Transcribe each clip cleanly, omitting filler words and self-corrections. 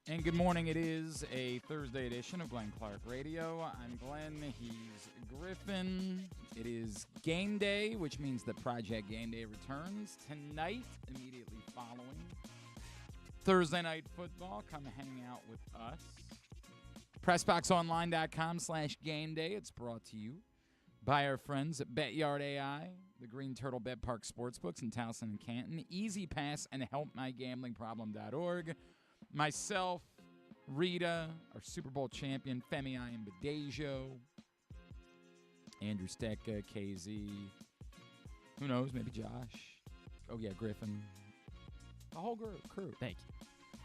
And good morning. It is a Thursday edition of Glenn Clark Radio. I'm Glenn. He's Griffin. It is game day, which means that Project Game Day returns tonight, immediately following Thursday Night Football. Come hang out with us. PressBoxOnline.com/game day. It's brought to you by our friends at BetYard AI, the Green Turtle Bet Park Sportsbooks in Towson and Canton, Easy Pass, and HelpMyGamblingProblem.org. Myself, Rita, our Super Bowl champion, Femi Imbadejo, Andrew Stecca, KZ, who knows, maybe Josh. Oh, yeah, Griffin. The whole crew. Thank you.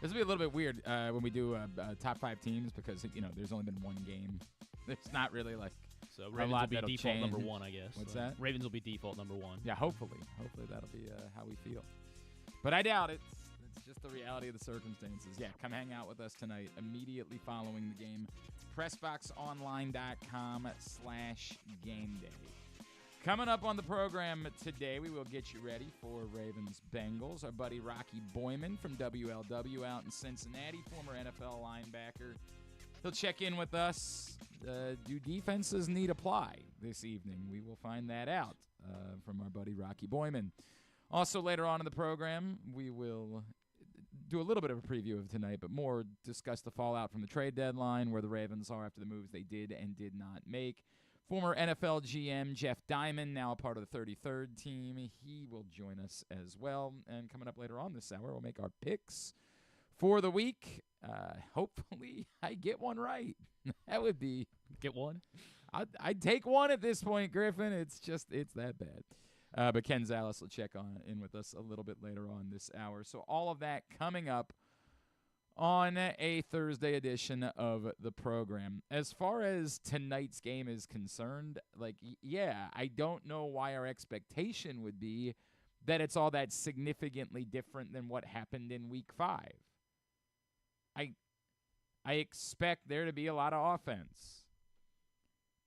This will be a little bit weird when we do top five teams because, there's only been one game. There's not really like so Ravens will be default change. number one, I guess. What's that? Ravens will be default number one. Yeah, hopefully. Hopefully that'll be how we feel. But I doubt it. It's just the reality of the circumstances. Yeah, come hang out with us tonight immediately following the game. PressBoxOnline.com/game day. Coming up on the program today, we will get you ready for Ravens Bengals. Our buddy Rocky Boiman from WLW out in Cincinnati, former NFL linebacker. He'll check in with us. Do defenses need apply this evening? We will find that out from our buddy Rocky Boiman. Also, later on in the program, we will do a little bit of a preview of tonight, but more discuss the fallout from the trade deadline, where the Ravens are after the moves they did and did not make. Former NFL GM Jeff Diamond, now a part of the 33rd team, he will join us as well. And coming up later on this hour, we'll make our picks for the week. Hopefully, I get one right. That would be... Get one? I'd take one at this point, Griffin. It's that bad. But Ken Zalis will check in with us a little bit later on this hour. So all of that coming up on a Thursday edition of the program. As far as tonight's game is concerned, I don't know why our expectation would be that it's all that significantly different than what happened in Week 5. I expect there to be a lot of offense.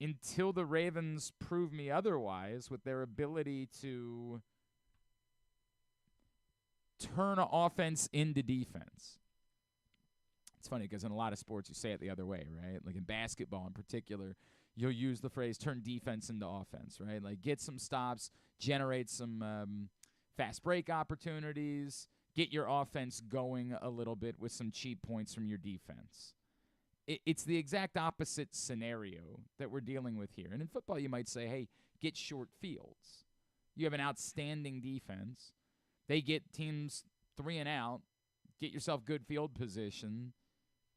Until the Ravens prove me otherwise with their ability to turn offense into defense. It's funny because in a lot of sports you say it the other way, right? Like in basketball in particular, you'll use the phrase turn defense into offense, right? Like get some stops, generate some fast break opportunities, get your offense going a little bit with some cheap points from your defense. It's the exact opposite scenario that we're dealing with here. And in football, you might say, hey, get short fields. You have an outstanding defense. They get teams 3 and out. Get yourself good field position.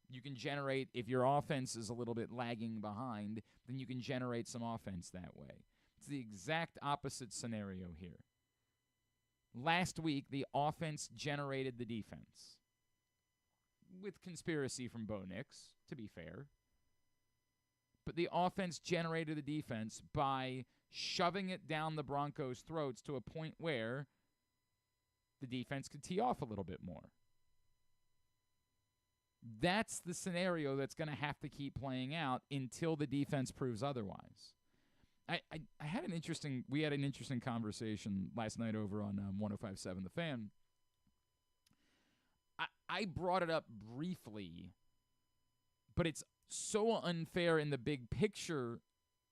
You can generate, if your offense is a little bit lagging behind, then you can generate some offense that way. It's the exact opposite scenario here. Last week, the offense generated the defense. With conspiracy from Bo Nix, to be fair. But the offense generated the defense by shoving it down the Broncos' throats to a point where the defense could tee off a little bit more. That's the scenario that's going to have to keep playing out until the defense proves otherwise. We had an interesting conversation last night over on 105.7 The Fan. I brought it up briefly, but it's so unfair in the big picture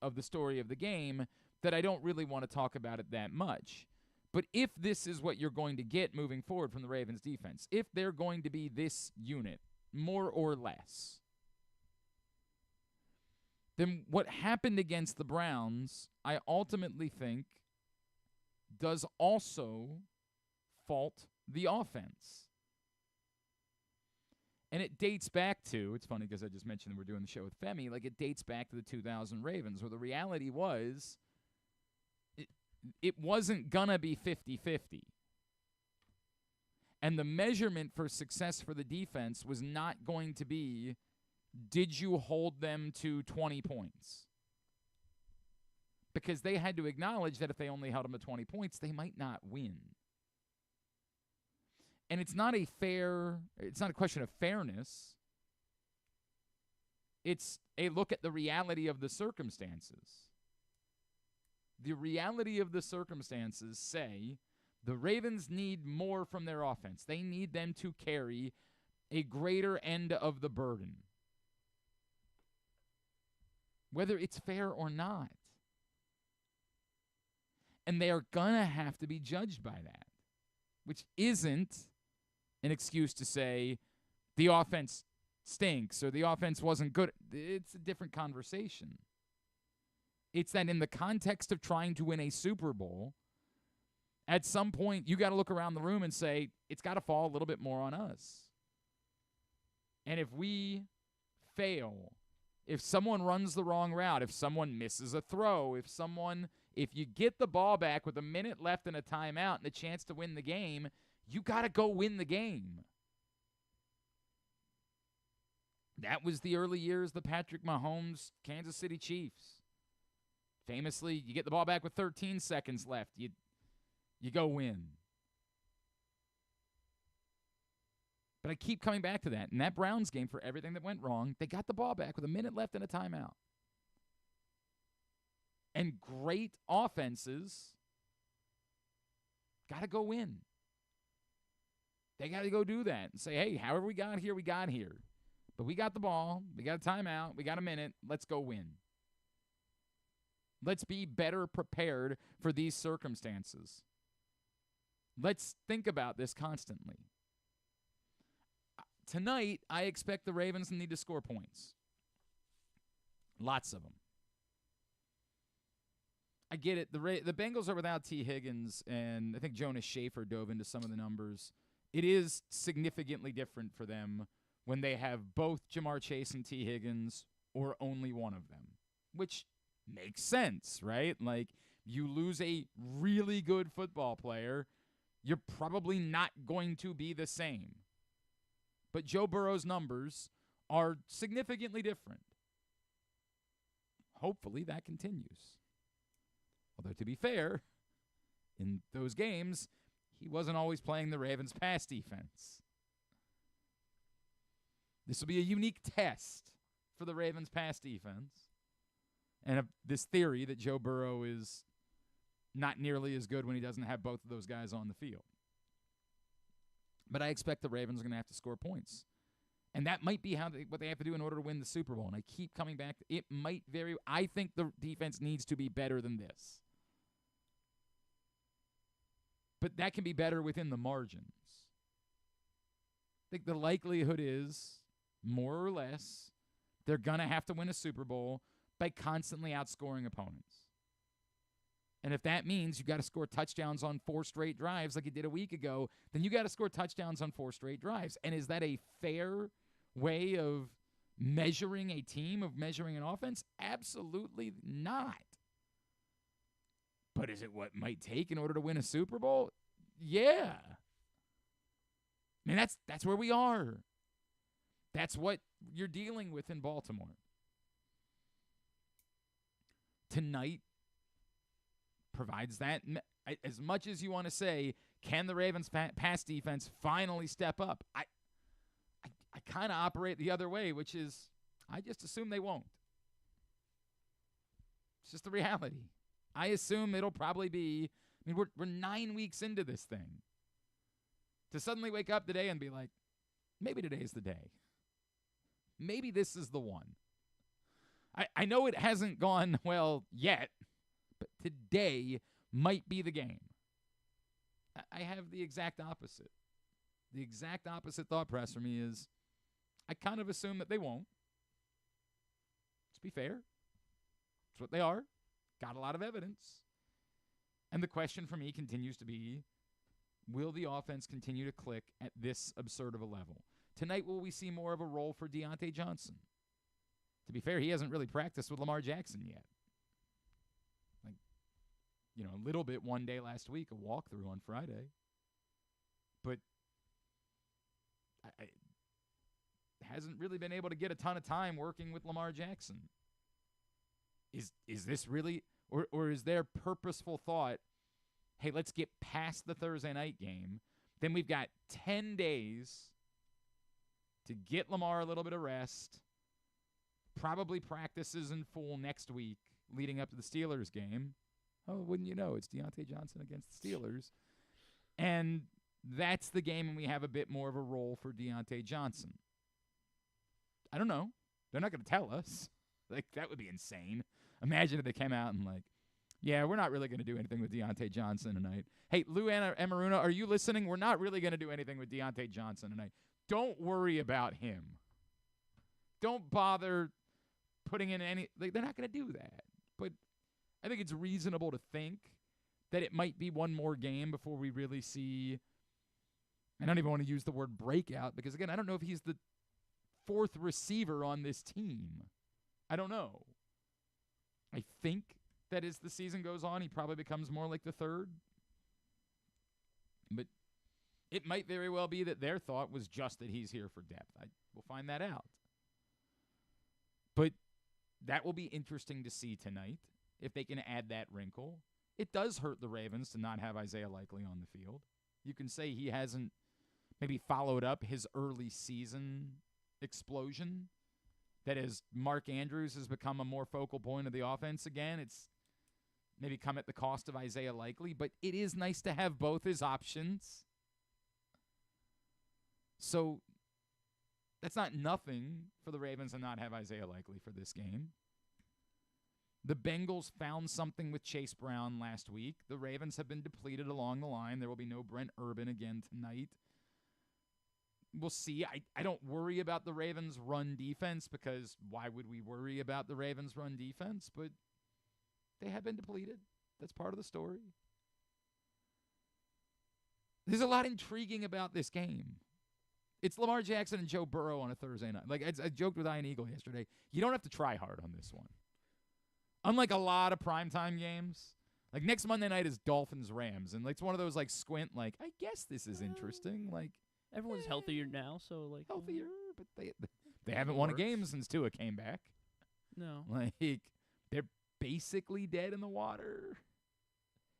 of the story of the game that I don't really want to talk about it that much. But if this is what you're going to get moving forward from the Ravens defense, if they're going to be this unit, more or less, then what happened against the Browns, I ultimately think, does also fault the offense. And it dates back to, it's funny because I just mentioned we're doing the show with Femi, it dates back to the 2000 Ravens, where the reality was it wasn't going to be 50-50. And the measurement for success for the defense was not going to be, did you hold them to 20 points? Because they had to acknowledge that if they only held them to 20 points, they might not win. And it's not a question of fairness. It's a look at the reality of the circumstances. The reality of the circumstances say the Ravens need more from their offense. They need them to carry a greater end of the burden, whether it's fair or not. And they are going to have to be judged by that, which isn't an excuse to say the offense stinks or the offense wasn't good. It's a different conversation. It's that in the context of trying to win a Super Bowl, at some point you got to look around the room and say, it's got to fall a little bit more on us. And if we fail, if someone runs the wrong route, if someone misses a throw, if you get the ball back with a minute left and a timeout and a chance to win the game, you got to go win the game. That was the early years, the Patrick Mahomes Kansas City Chiefs. Famously, you get the ball back with 13 seconds left. You go win. But I keep coming back to that. In that Browns game, for everything that went wrong, they got the ball back with a minute left and a timeout. And great offenses got to go win. They got to go do that and say, hey, however we got here, we got here. But we got the ball. We got a timeout. We got a minute. Let's go win. Let's be better prepared for these circumstances. Let's think about this constantly. Tonight, I expect the Ravens to need to score points. Lots of them. I get it. The Bengals are without T. Higgins, and I think Jonas Schaefer dove into some of the numbers. It is significantly different for them when they have both Jamar Chase and T. Higgins or only one of them, which makes sense, right? Like, you lose a really good football player, you're probably not going to be the same. But Joe Burrow's numbers are significantly different. Hopefully that continues. Although, to be fair, in those games, he wasn't always playing the Ravens' pass defense. This will be a unique test for the Ravens' pass defense. And this theory that Joe Burrow is not nearly as good when he doesn't have both of those guys on the field. But I expect the Ravens are going to have to score points. And that might be what they have to do in order to win the Super Bowl. And I keep coming back. I think the defense needs to be better than this. But that can be better within the margins. I think the likelihood is, more or less, they're going to have to win a Super Bowl by constantly outscoring opponents. And if that means you got to score touchdowns on 4 straight drives like you did a week ago, then you got to score touchdowns on 4 straight drives. And is that a fair way of measuring a team, of measuring an offense? Absolutely not. But is it what it might take in order to win a Super Bowl? Yeah. I mean, that's where we are. That's what you're dealing with in Baltimore. Tonight provides that. As much as you want to say, can the Ravens pass defense finally step up? I kind of operate the other way, which is I just assume they won't. It's just the reality. I assume it'll probably be, I mean, we're 9 weeks into this thing. To suddenly wake up today and be like, maybe today's the day. Maybe this is the one. I know it hasn't gone well yet, but today might be the game. I have the exact opposite. The exact opposite thought process for me is I kind of assume that they won't. Let's be fair. It's what they are. Got a lot of evidence. And the question for me continues to be, will the offense continue to click at this absurd of a level? Tonight, will we see more of a role for Deontay Johnson? To be fair, he hasn't really practiced with Lamar Jackson yet. A little bit one day last week, a walkthrough on Friday. But I hasn't really been able to get a ton of time working with Lamar Jackson. Is this really, or is there purposeful thought, hey, let's get past the Thursday night game. Then we've got 10 days to get Lamar a little bit of rest, probably practices in full next week leading up to the Steelers game. Oh, wouldn't you know, it's Deontay Johnson against the Steelers. And that's the game and we have a bit more of a role for Deontay Johnson. I don't know. They're not going to tell us. Like, that would be insane. Imagine if they came out and like, yeah, we're not really going to do anything with Deontay Johnson tonight. Hey, Lou Amaruna, are you listening? We're not really going to do anything with Deontay Johnson tonight. Don't worry about him. Don't bother putting in any – like, they're not going to do that. But I think it's reasonable to think that it might be one more game before we really see – I don't even want to use the word breakout because, again, I don't know if he's the fourth receiver on this team. I don't know. I think that as the season goes on, he probably becomes more like the third. But it might very well be that their thought was just that he's here for depth. We'll find that out. But that will be interesting to see tonight if they can add that wrinkle. It does hurt the Ravens to not have Isaiah Likely on the field. You can say he hasn't maybe followed up his early season explosion. That as Mark Andrews has become a more focal point of the offense again, it's maybe come at the cost of Isaiah Likely, but it is nice to have both his options. So that's not nothing for the Ravens to not have Isaiah Likely for this game. The Bengals found something with Chase Brown last week. The Ravens have been depleted along the line. There will be no Brent Urban again tonight. We'll see. I don't worry about the Ravens' run defense because why would we worry about the Ravens' run defense? But they have been depleted. That's part of the story. There's a lot intriguing about this game. It's Lamar Jackson and Joe Burrow on a Thursday night. Like I joked with Ian Eagle yesterday, you don't have to try hard on this one. Unlike a lot of primetime games, like next Monday night is Dolphins-Rams, and like it's one of those like squint, like I guess this is interesting. Like everyone's healthier now, so like healthier, but they haven't won a game since Tua came back. No, like they're basically dead in the water.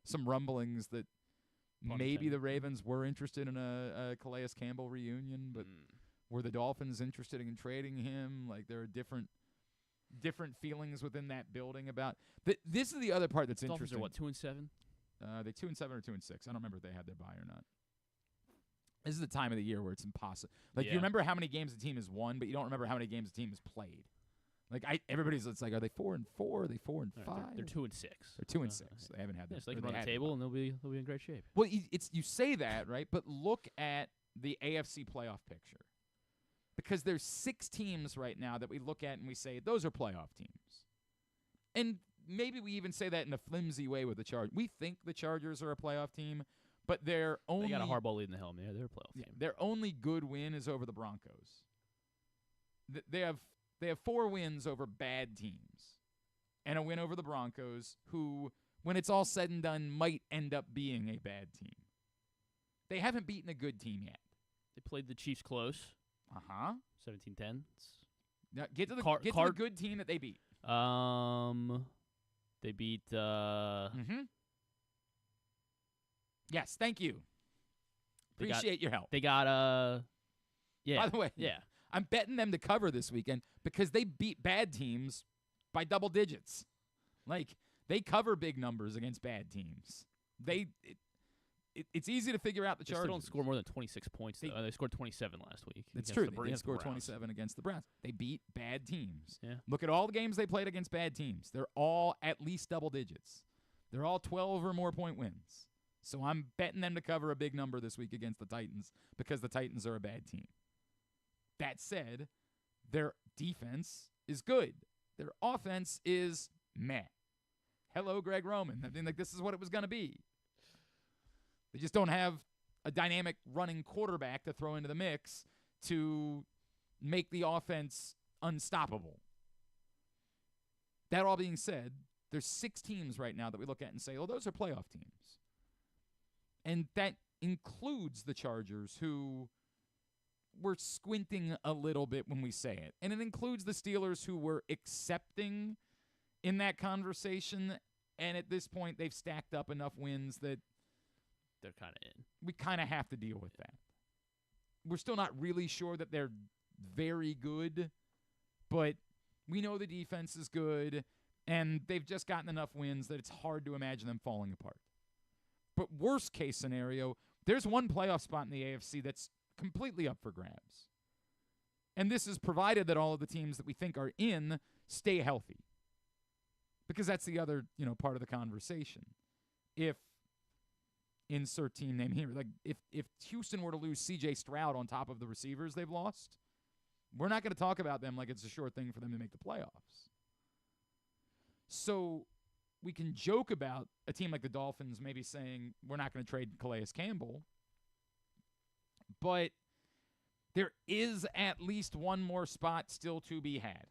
Some rumblings that maybe the Ravens were interested in a Calais Campbell reunion, but were the Dolphins interested in trading him? Like there are different feelings within that building about. This is the other part that's Dolphins interesting. Are what, 2-7? They 2-7 or 2-6. I don't remember if they had their bye or not. This is the time of the year where it's impossible. Like you remember how many games the team has won, but you don't remember how many games the team has played. Like it's like, are they 4-4? Are they 4-5? They're 2-6. They're 2-6. They haven't had that. So they can run the table and they'll be in great shape. Well, you say that, right? But look at the AFC playoff picture. Because there's 6 teams right now that we look at and we say, those are playoff teams. And maybe we even say that in a flimsy way with the Chargers. We think the Chargers are a playoff team, but they got a hardball lead in the helm. Yeah, they're a playoff team. Their only good win is over the Broncos. They have 4 wins over bad teams and a win over the Broncos, who, when it's all said and done, might end up being a bad team. They haven't beaten a good team yet. They played the Chiefs close. 17-10. Now get to the good team that they beat. They beat. Yes, thank you. Appreciate your help. They got yeah. By the way, yeah, I'm betting them to cover this weekend because they beat bad teams by double digits. Like they cover big numbers against bad teams. It's easy to figure out the Chargers. They still don't score more than 26 points. They scored 27 last week. That's true. They didn't score 27 against the Browns. They beat bad teams. Yeah. Look at all the games they played against bad teams. They're all at least double digits. They're all 12 or more point wins. So I'm betting them to cover a big number this week against the Titans because the Titans are a bad team. That said, their defense is good. Their offense is meh. Hello, Greg Roman. I mean, like this is what it was going to be. They just don't have a dynamic running quarterback to throw into the mix to make the offense unstoppable. That all being said, there's 6 teams right now that we look at and say, oh, those are playoff teams. And that includes the Chargers, who we're squinting a little bit when we say it. And it includes the Steelers, who we're accepting in that conversation. And at this point, they've stacked up enough wins that they're kind of in. We kind of have to deal with that. We're still not really sure that they're very good, but we know the defense is good, and they've just gotten enough wins that it's hard to imagine them falling apart. But worst case scenario, There's one playoff spot in the AFC that's completely up for grabs. And this is provided that all of the teams that we think are in stay healthy. Because that's the other, part of the conversation. If insert team name here, like if Houston were to lose C.J. Stroud on top of the receivers they've lost, we're not going to talk about them like it's a sure thing for them to make the playoffs. So we can joke about a team like the Dolphins maybe saying we're not going to trade Calais Campbell, but there is at least one more spot still to be had.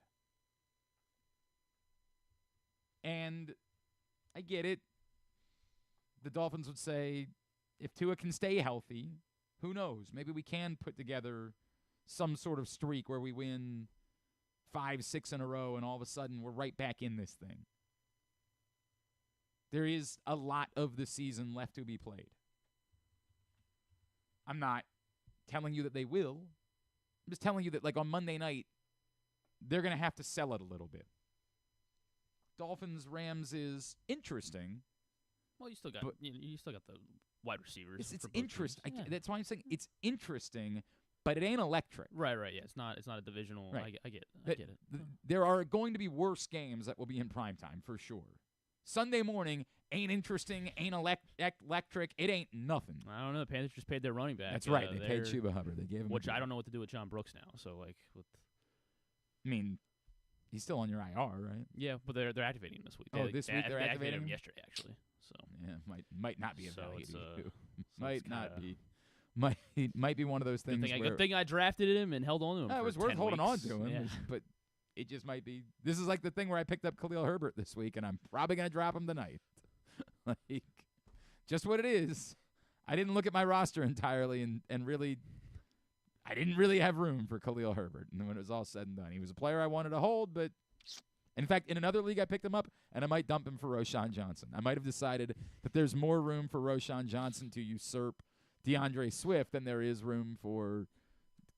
And I get it. The Dolphins would say, if Tua can stay healthy, who knows? Maybe we can put together some sort of streak where we win 5, 6 in a row, and all of a sudden we're right back in this thing. There is a lot of the season left to be played. I'm not telling you that they will. I'm just telling you that, like, on Monday night, they're going to have to sell it a little bit. Dolphins-Rams is interesting. Well, you still got the wide receivers. It's interesting. That's why I'm saying it's interesting, but it ain't electric. Right. Yeah, it's not a divisional. Right. I get it. There are going to be worse games that will be in primetime for sure. Sunday morning ain't interesting, ain't electric. It ain't nothing. I don't know. The Panthers just paid their running back. That's right. They paid Chuba Hubbard. They gave him, which I don't know what to do with John Brooks now. So I mean, he's still on your IR, right? Yeah, but they're activating him this week. This week they're activating him yesterday, actually. So yeah, might not be a value. Might not be. Might be one of those things. Good thing I drafted him and held on to him. It was worth holding on to him, yeah. But it just might be. This is like the thing where I picked up Khalil Herbert this week, and I'm probably gonna drop him tonight. Like, just what it is. I didn't look at my roster entirely, and really, I didn't really have room for Khalil Herbert. And when it was all said and done, he was a player I wanted to hold, but. In fact, in another league, I picked him up, and I might dump him for Roshan Johnson. I might have decided that there's more room for Roshan Johnson to usurp DeAndre Swift than there is room for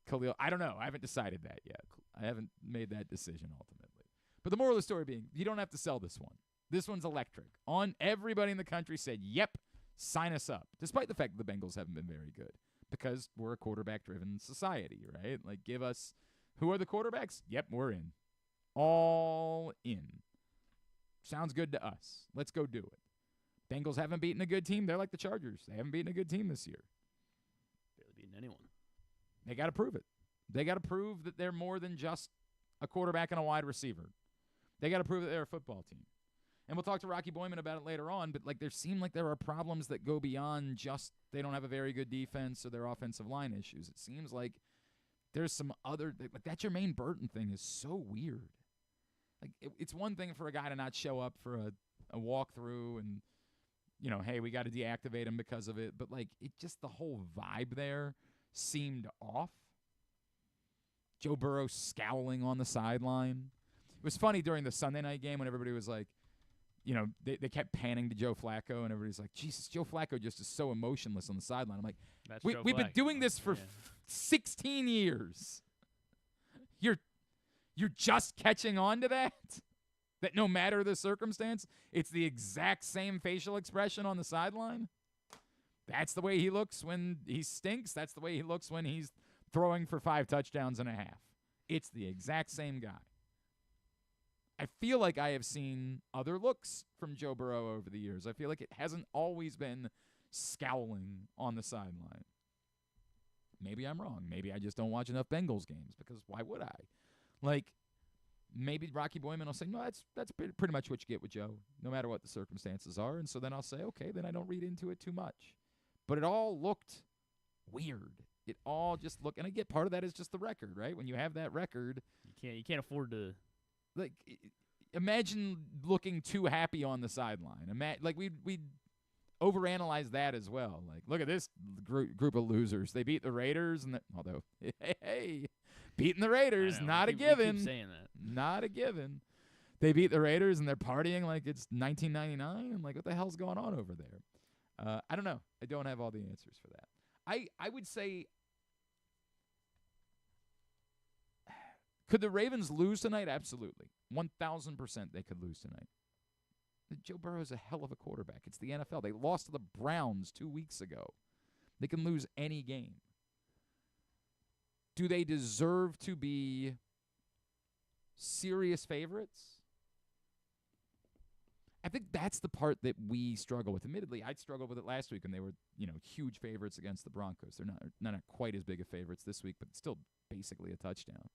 Khalil. I don't know. I haven't decided that yet. I haven't made that decision ultimately. But the moral of the story being, you don't have to sell this one. This one's electric. Everybody in the country said, yep, sign us up, despite the fact that the Bengals haven't been very good because we're a quarterback-driven society, right? Like, give us – who are the quarterbacks? Yep, we're in. All in. Sounds good to us. Let's go do it. Bengals haven't beaten a good team. They're like the Chargers. They haven't beaten a good team this year. Barely beaten anyone. They got to prove it. They got to prove that they're more than just a quarterback and a wide receiver. They got to prove that they're a football team. And we'll talk to Rocky Boiman about it later on, but there seem like there are problems that go beyond just they don't have a very good defense or their offensive line issues. It seems like there's some other – that Jermaine Burton thing is so weird. Like, it's one thing for a guy to not show up for a walkthrough and, hey, we got to deactivate him because of it. But, it just the whole vibe there seemed off. Joe Burrow scowling on the sideline. It was funny during the Sunday night game when everybody was like, they kept panning to Joe Flacco, and everybody's like, Jesus, Joe Flacco just is so emotionless on the sideline. I'm like, we've been doing this for 16 years. You're just catching on to that? That no matter the circumstance, it's the exact same facial expression on the sideline? That's the way he looks when he stinks. That's the way he looks when he's throwing for 5 touchdowns and a half. It's the exact same guy. I feel like I have seen other looks from Joe Burrow over the years. I feel like it hasn't always been scowling on the sideline. Maybe I'm wrong. Maybe I just don't watch enough Bengals games because why would I? Maybe Rocky Boiman will say, no, that's pretty much what you get with Joe, no matter what the circumstances are. And so then I'll say, okay, then I don't read into it too much. But it all looked weird. It all just looked, and I get part of that is just the record, right? When you have that record. You can't afford to. Imagine looking too happy on the sideline. We'd overanalyze that as well. Look at this group of losers. They beat the Raiders, although, hey. Beating the Raiders, not a given. We keep saying that. Not a given. They beat the Raiders, and they're partying like it's 1999. I'm like, what the hell's going on over there? I don't know. I don't have all the answers for that. I would say, could the Ravens lose tonight? Absolutely. 1,000% they could lose tonight. Joe Burrow is a hell of a quarterback. It's the NFL. They lost to the Browns 2 weeks ago. They can lose any game. Do they deserve to be serious favorites? I think that's the part that we struggle with. Admittedly, I struggled with it last week when they were, huge favorites against the Broncos. They're not quite as big of favorites this week, but still basically a touchdown.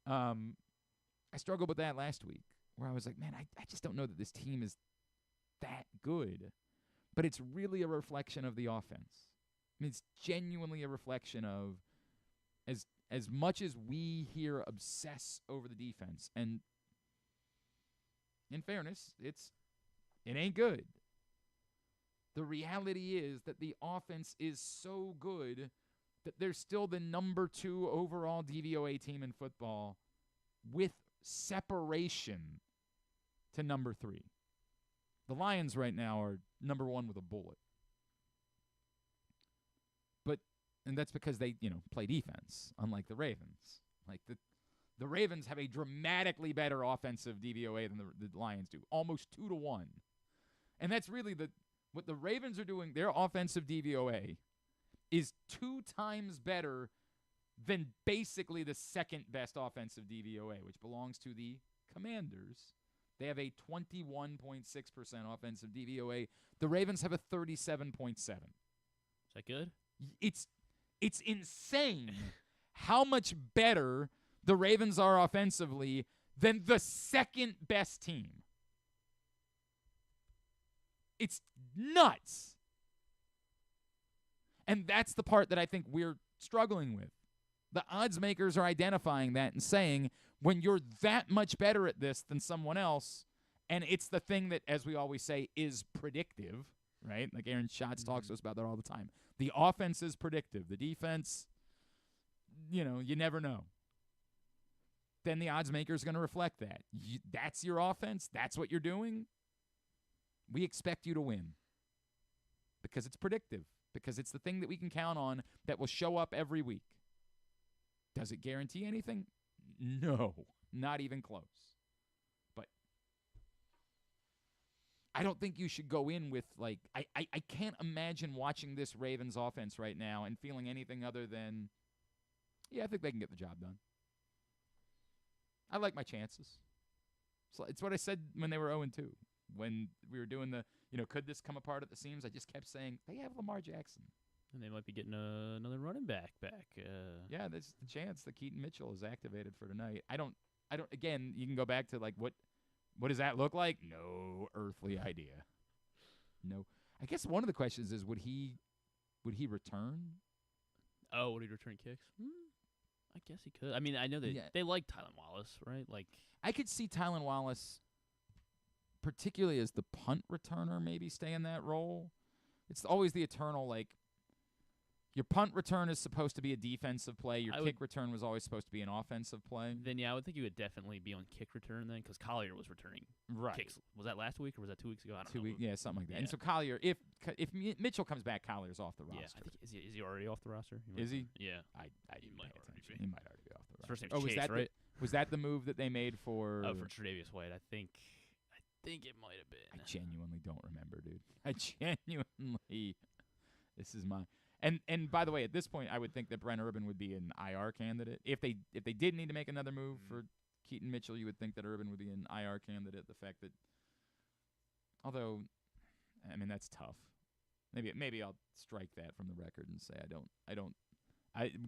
I struggled with that last week, where I was like, man, I just don't know that this team is that good. But it's really a reflection of the offense. I mean, it's genuinely a reflection of as much as we here obsess over the defense, and in fairness, it ain't good. The reality is that the offense is so good that they're still the number 2 overall DVOA team in football with separation to number 3. The Lions right now are number 1 with a bullet. And that's because they, play defense, unlike the Ravens. Like, the Ravens have a dramatically better offensive DVOA than the Lions do, almost 2-1. And that's really what the Ravens are doing. Their offensive DVOA is 2 times better than basically the second best offensive DVOA, which belongs to the Commanders. They have a 21.6% offensive DVOA. The Ravens have a 37.7. Is that good? It's insane how much better the Ravens are offensively than the second best team. It's nuts. And that's the part that I think we're struggling with. The odds makers are identifying that and saying, when you're that much better at this than someone else, and it's the thing that, as we always say, is predictive, right? Like Aaron Schatz talks to us about that all the time. The offense is predictive. The defense, you never know. Then the odds maker is going to reflect that. That's your offense. That's what you're doing. We expect you to win because it's predictive, because it's the thing that we can count on that will show up every week. Does it guarantee anything? No, not even close. But I don't think you should go in with, I can't imagine watching this Ravens offense right now and feeling anything other than, I think they can get the job done. I like my chances. So it's what I said when they were 0-2. When we were doing the, could this come apart at the seams? I just kept saying, they have Lamar Jackson. And they might be getting another running back. Yeah, there's the chance that Keaton Mitchell is activated for tonight. I don't. Again, you can go back to what does that look like? No earthly idea. No. I guess one of the questions is, would he return? Oh, would he return kicks? I guess he could. I mean, I know they like Tylan Wallace, right? I could see Tylan Wallace, particularly as the punt returner, maybe stay in that role. It's always the eternal, your punt return is supposed to be a defensive play. Your kick return was always supposed to be an offensive play. Then, I would think you would definitely be on kick return then, because Collier was returning kicks. Was that last week or was that 2 weeks ago? I don't know. 2 weeks, yeah, something like that. Yeah. And so Collier, if Mitchell comes back, Collier's off the roster. Yeah, I think is he already off the roster? Is he? Yeah, I didn't pay attention. He might already be off the roster. First name's Chase, right? Was that the move that they made for? For Tre'Davious White, I think it might have been. I genuinely don't remember, dude. This is my. And by the way, at this point, I would think that Brent Urban would be an IR candidate. If they did need to make another move for Keaton Mitchell, you would think that Urban would be an IR candidate. The fact that, although, I mean, that's tough. Maybe I'll strike that from the record and say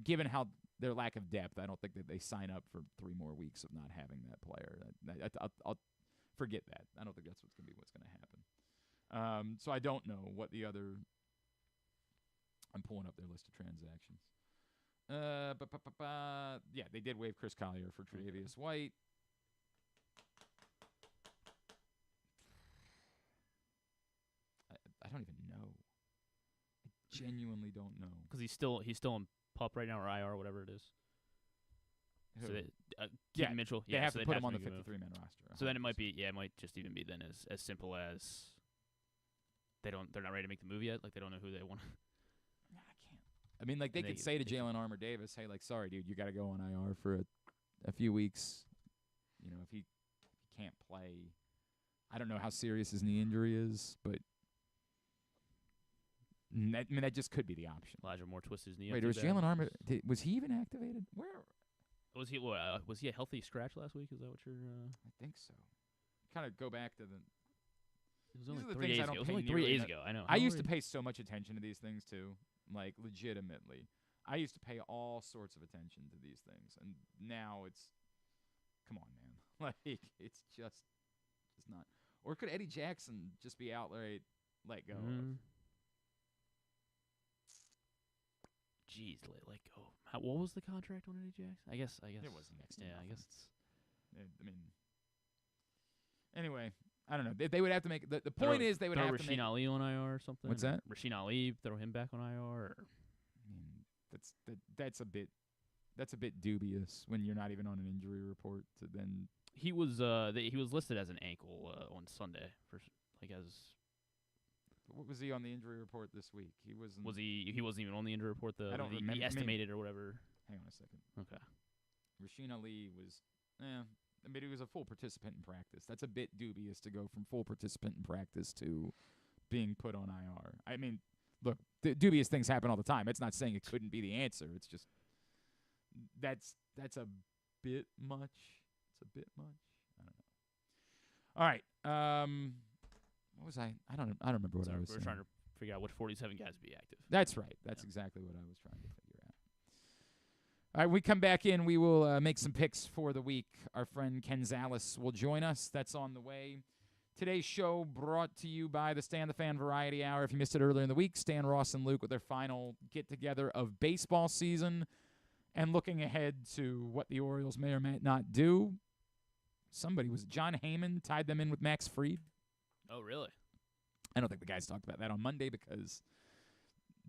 given how their lack of depth, I don't think that they sign up for 3 more weeks of not having that player. I'll forget that. I don't think that's what's going to happen. So I don't know what the other. I'm pulling up their list of transactions. Yeah, they did waive Chris Collier for Tre'Davious White. I don't even know. I genuinely don't know. Because he's still in PUP right now, or IR, whatever it is. Who? So Keaton Mitchell. They have so to put him on the 53-man roster. So then it might be, it might just even be then as simple as they're not ready to make the move yet. They don't know who they want. I mean, they could say to Jalen Armour Davis, hey, sorry, dude, you got to go on IR for a few weeks. If he can't play. I don't know how serious his knee injury is, but I mean, that just could be the option. Elijah Moore twisted his knee. Wait, was Jalen Armour? Was he even activated? Where was he? Was he a healthy scratch last week? Is that what you're? I think so. Kind of go back to the. It was only 3 days ago. It was only 3 days ago. I know. I used to pay so much attention to these things too, like legitimately. I used to pay all sorts of attention to these things, and now it's, come on, man, like it's just not. Or could Eddie Jackson just be outright let go? Jeez, let go. What was the contract on Eddie Jackson? I guess it was next. Yeah, I guess it's. I mean, anyway, I don't know. They would have to make the point is they would have to make Rasheen Ali on IR or something. What's that? Rasheen Ali, throw him back on IR. Or? I mean, that's a bit dubious when you're not even on an injury report. To then he was listed as an ankle on Sunday for as. What was he on the injury report this week? He wasn't. He wasn't even on the injury report. I don't remember. He estimated or whatever. Hang on a second. Okay. Rasheen Ali was. I mean, he was a full participant in practice. That's a bit dubious to go from full participant in practice to being put on IR. I mean, look, dubious things happen all the time. It's not saying it couldn't be the answer. It's just that's a bit much. It's a bit much. I don't know. All right. What was I? I don't remember what I was saying. We're trying to figure out which 47 guys would be active. That's right. That's exactly what I was trying to figure out. All right, when we come back in, we will make some picks for the week. Our friend Ken Zalis will join us. That's on the way. Today's show brought to you by the Stan the Fan Variety Hour. If you missed it earlier in the week, Stan, Ross, and Luke with their final get-together of baseball season and looking ahead to what the Orioles may or may not do. John Heyman tied them in with Max Fried. Oh, really? I don't think the guys talked about that on Monday because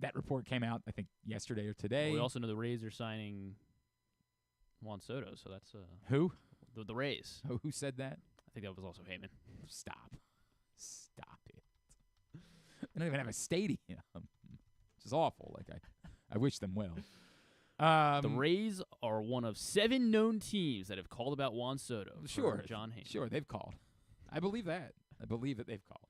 that report came out, I think, yesterday or today. Well, we also know the Rays are signing Juan Soto, so that's who? The Rays. Oh, who said that? I think that was also Heyman. Stop it. They don't even have a stadium, which is awful. Like I wish them well. The Rays are one of 7 known teams that have called about Juan Soto. Sure, John Heyman. Sure, they've called. I believe that. I believe that they've called.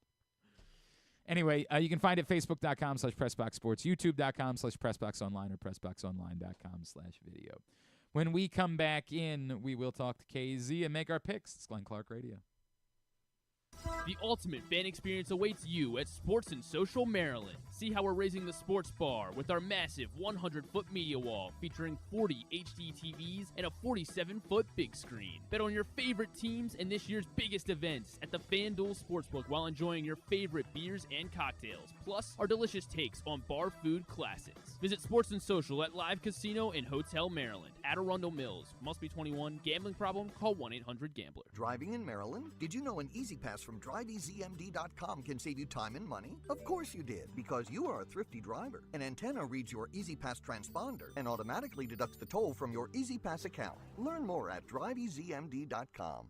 Anyway, you can find it Facebook.com/PressBoxSports, YouTube.com/PressBoxOnline, or PressBoxOnline.com/video. When we come back in, we will talk to KZ and make our picks. It's Glenn Clark Radio. The ultimate fan experience awaits you at Sports and Social Maryland. See how we're raising the sports bar with our massive 100-foot media wall featuring 40 HD TVs and a 47-foot big screen. Bet on your favorite teams and this year's biggest events at the FanDuel Sportsbook while enjoying your favorite beers and cocktails, plus our delicious takes on bar food classics. Visit Sports and Social at Live Casino and Hotel Maryland at Arundel Mills. Must be 21. Gambling problem? Call 1-800-GAMBLER. Driving in Maryland? Did you know an Easy Pass from DriveEasyMD.com can save you time and money? Of course you did, because you are a thrifty driver. An antenna reads your Easy Pass transponder and automatically deducts the toll from your Easy Pass account. Learn more at DriveEasyMD.com.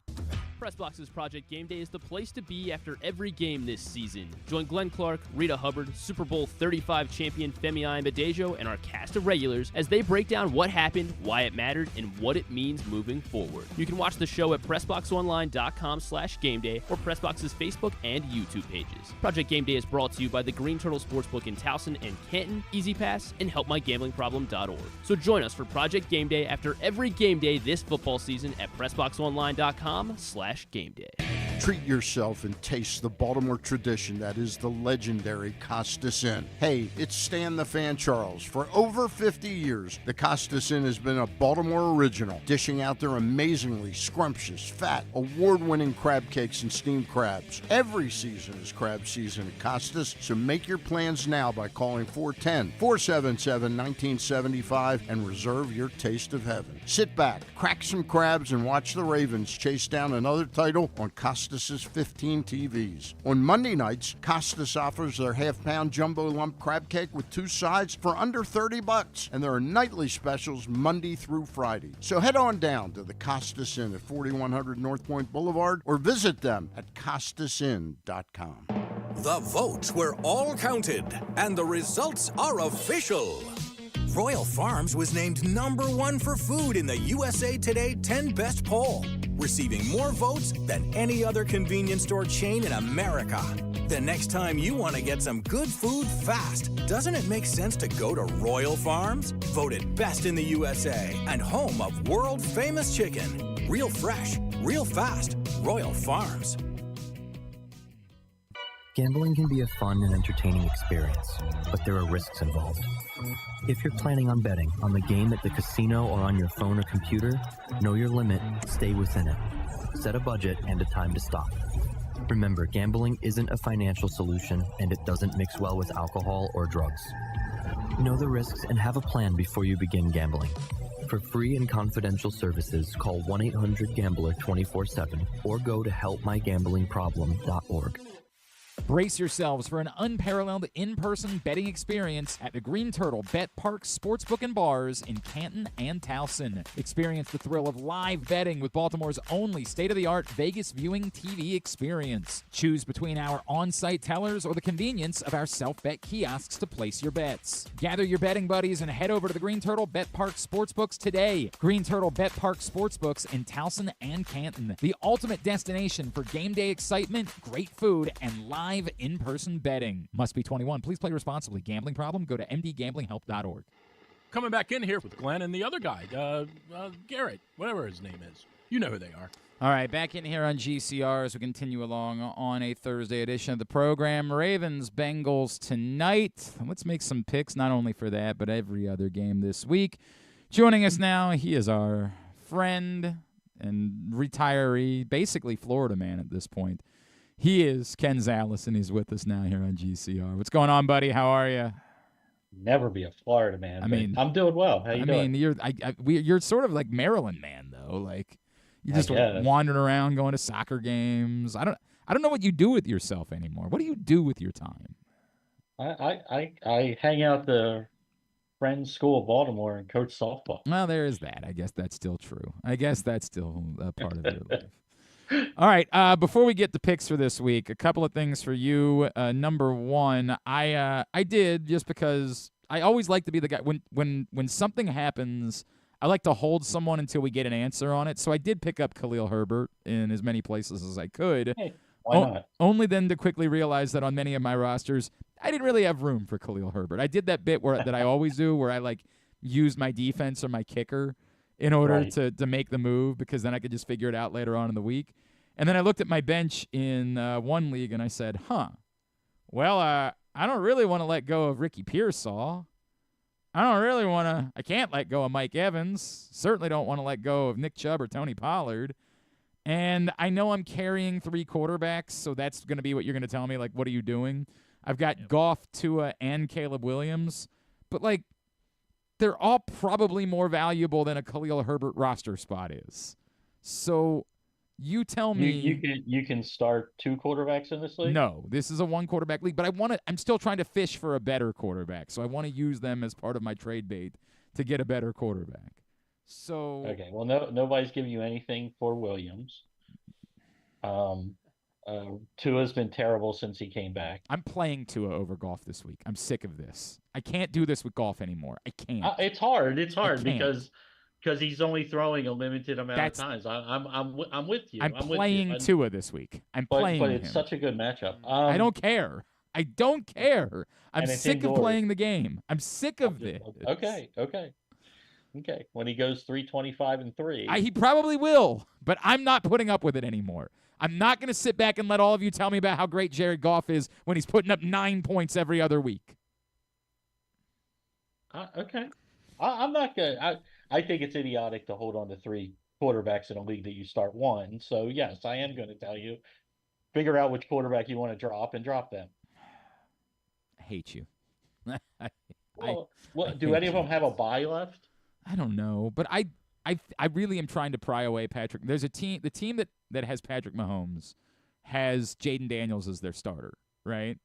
PressBox's Project Game Day is the place to be after every game this season. Join Glenn Clark, Rita Hubbard, Super Bowl 35 champion Femi Ayanbadejo, and our cast of regulars as they break down what happened, why it mattered, and what it means moving forward. You can watch the show at PressBoxOnline.com/GameDay or PressBox's Facebook and YouTube pages. Project Game Day is brought to you by the Green Turtle Sportsbook in Towson and Canton, Easy Pass, and HelpMyGamblingProblem.org. So join us for Project Game Day after every game day this football season at PressBoxOnline.com/GameDay. Treat yourself and taste the Baltimore tradition that is the legendary Costas Inn. Hey, it's Stan the Fan Charles. For over 50 years, the Costas Inn has been a Baltimore original, dishing out their amazingly scrumptious, fat, award-winning crab cakes and steamed crabs. Every season is crab season at Costas, so make your plans now by calling 410-477-1975 and reserve your taste of heaven. Sit back, crack some crabs, and watch the Ravens chase down another title on Costas' 15 TVs. On Monday nights, Costas offers their half-pound jumbo lump crab cake with 2 sides for under $30, and there are nightly specials Monday through Friday. So head on down to the Costas Inn at 4100 North Point Boulevard or visit them at CostasInn.com. The votes were all counted, and the results are official. Royal Farms was named #1 for food in the USA Today 10 Best poll, receiving more votes than any other convenience store chain in America. The next time you want to get some good food fast, doesn't it make sense to go to Royal Farms? Voted best in the USA and home of world-famous chicken. Real fresh, real fast. Royal Farms. Gambling can be a fun and entertaining experience, but there are risks involved. If you're planning on betting on the game at the casino or on your phone or computer, know your limit, stay within it. Set a budget and a time to stop. Remember, gambling isn't a financial solution, and it doesn't mix well with alcohol or drugs. Know the risks and have a plan before you begin gambling. For free and confidential services, call 1-800-GAMBLER 24/7 or go to helpmygamblingproblem.org. Brace yourselves for an unparalleled in-person betting experience at the Green Turtle Bet Park Sportsbook and Bars in Canton and Towson. Experience the thrill of live betting with Baltimore's only state-of-the-art Vegas viewing TV experience. Choose between our on-site tellers or the convenience of our self-bet kiosks to place your bets. Gather your betting buddies and head over to the Green Turtle Bet Park Sportsbooks today. Green Turtle Bet Park Sportsbooks in Towson and Canton. The ultimate destination for game day excitement, great food, and live in-person betting. Must be 21. Please play responsibly. Gambling problem? Go to mdgamblinghelp.org. Coming back in here with Glenn and the other guy, Garrett, whatever his name is. You know who they are. All right, back in here on GCR as we continue along on a Thursday edition of the program. Ravens, Bengals tonight. Let's make some picks, not only for that, but every other game this week. Joining us now, he is our friend and retiree, basically Florida man at this point. He is Ken Zalis, and he's with us now here on GCR. What's going on, buddy? How are you? Never be a Florida man. I mean, I'm doing well. How you doing? You're sort of like Maryland man, though. Like you're just wandering around, going to soccer games. I don't know what you do with yourself anymore. What do you do with your time? I hang out the Friends School of Baltimore and coach softball. Well, there is that. I guess that's still true. I guess that's still a part of your life. All right. Before we get to picks for this week, a couple of things for you. Number one, I did just because I always like to be the guy when something happens. I like to hold someone until we get an answer on it. So I did pick up Khalil Herbert in as many places as I could. Hey, why not? Only then to quickly realize that on many of my rosters, I didn't really have room for Khalil Herbert. I did that bit that I always do, where I like use my defense or my kicker in order to make the move, because then I could just figure it out later on in the week. And then I looked at my bench in one league and I said, well, I don't really want to let go of Ricky Pearsall. I can't let go of Mike Evans. Certainly don't want to let go of Nick Chubb or Tony Pollard. And I know I'm carrying 3 quarterbacks, so that's going to be what you're going to tell me, like, what are you doing? I've got Goff, Tua, and Caleb Williams. But, like, they're all probably more valuable than a Khalil Herbert roster spot is. So you tell me. You can start 2 quarterbacks in this league? No, this is a 1-quarterback league, but I'm still trying to fish for a better quarterback, so I want to use them as part of my trade bait to get a better quarterback. So okay, well, nobody's giving you anything for Williams. Tua's been terrible since he came back. I'm playing Tua over Goff this week. I'm sick of this. I can't do this with Goff anymore. I can't. It's hard. It's hard because he's only throwing a limited amount of times. I'm with you. I'm playing Tua this week. But it's such a good matchup. I don't care. I'm sick of playing the game. I'm sick of this. Okay. When he goes 325-3, he probably will, but I'm not putting up with it anymore. I'm not going to sit back and let all of you tell me about how great Jared Goff is when he's putting up 9 points every other week. Okay. I'm not going to. I think it's idiotic to hold on to 3 quarterbacks in a league that you start 1. So, yes, I am going to tell you, figure out which quarterback you want to drop and drop them. I hate you. Do any of them have a bye left? I don't know, but I really am trying to pry away Patrick. There's the team that has Patrick Mahomes has Jaden Daniels as their starter, right?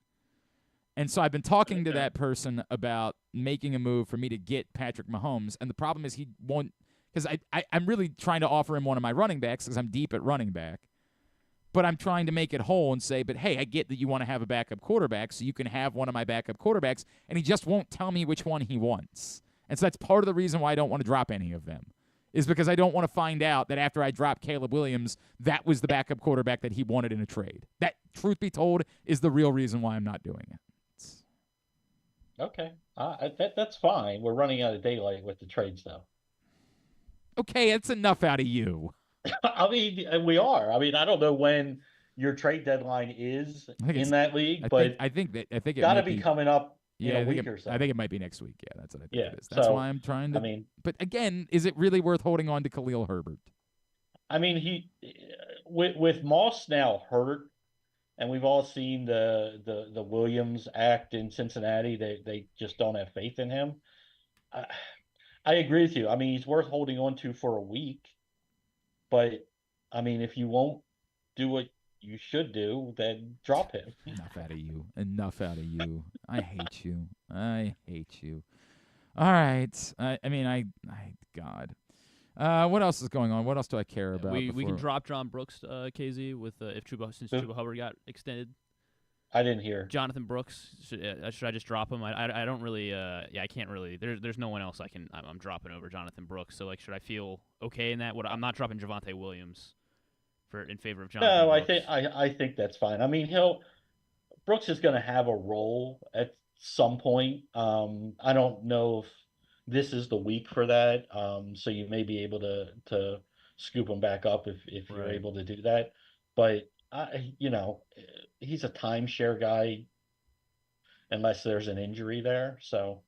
And so I've been talking to that person about making a move for me to get Patrick Mahomes, and the problem is he won't, because I'm really trying to offer him one of my running backs because I'm deep at running back, but I'm trying to make it whole and say, but hey, I get that you want to have a backup quarterback, so you can have one of my backup quarterbacks, and he just won't tell me which one he wants. And so that's part of the reason why I don't want to drop any of them, is because I don't want to find out that after I drop Caleb Williams, that was the backup quarterback that he wanted in a trade. That, truth be told, is the real reason why I'm not doing it. Okay. That's fine. We're running out of daylight with the trades, though. Okay, that's enough out of you. I mean, we are. I mean, I don't know when your trade deadline is in that league, but I think it got to might be coming up in a week or so. I think it might be next week. Yeah, that's what I think Yeah, it is. That's so, why I'm trying to. I mean, but again, is it really worth holding on to Khalil Herbert? I mean, he with Moss now hurt, and we've all seen the Williams act in Cincinnati. They just don't have faith in him. I agree with you. I mean, he's worth holding on to for a week, but I mean, if you won't do what you should do, then drop him. Enough out of you. Enough out of you. I hate you. I hate you. All right. God. What else is going on? What else do I care about? We can drop John Brooks, KZ, with since Chuba Hubbard got extended. I didn't hear. Jonathan Brooks. Should I just drop him? I don't really. I can't really. There's no one else I'm dropping over Jonathan Brooks. So should I feel okay in that? I'm not dropping Javonte Williams in favor of Jonathan. No, Brooks. I think that's fine. I mean, Brooks is going to have a role at some point. I don't know if this is the week for that. So you may be able to scoop him back up if you're able to do that. But he's a timeshare guy unless there's an injury there. So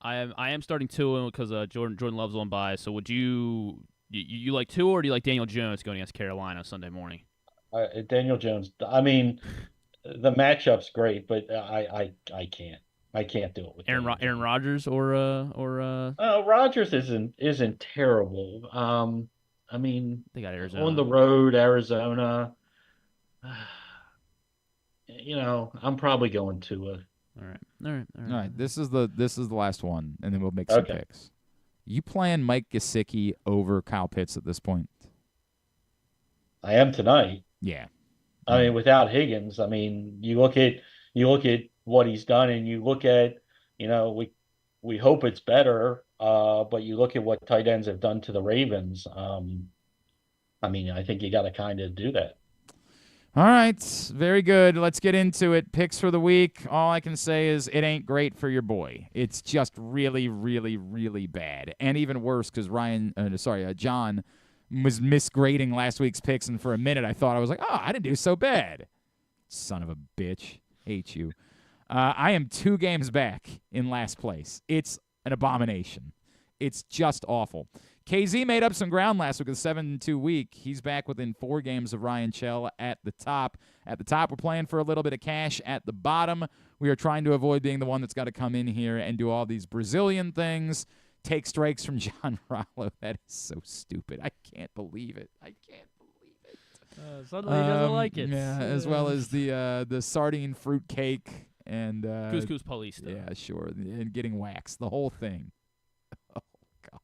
I am starting Tua because Jordan Love's on bye. So would you like Tua, or do you like Daniel Jones going against Carolina Sunday morning? Daniel Jones. I mean, the matchup's great, but I can't. I can't do it with Aaron Rodgers or Rodgers isn't terrible. I mean, they got Arizona on the road, Arizona. I'm probably going to All right. This is the last one, and then we'll make some picks. You playing Mike Gesicki over Kyle Pitts at this point? I am tonight. Yeah. I mean, without Higgins, I mean, you look at what he's done, and you look at, we hope it's better, but you look at what tight ends have done to the Ravens. I mean, I think you got to kind of do that. All right. Very good. Let's get into it. Picks for the week. All I can say is it ain't great for your boy. It's just really, really, really bad. And even worse because John was misgrading last week's picks, and for a minute I thought I was like, I didn't do so bad. Son of a bitch. Hate you. I am 2 games back in last place. It's an abomination. It's just awful. KZ made up some ground last week with a 7-2 week. He's back within 4 games of Ryan Chell at the top. At the top, we're playing for a little bit of cash. At the bottom, we are trying to avoid being the one that's got to come in here and do all these Brazilian things, take strikes from John Rollo. That is so stupid. I can't believe it. Suddenly he doesn't like it. Yeah, as well as the sardine fruit cake and Couscous Paulista. Yeah, sure, and getting waxed, the whole thing. Oh God!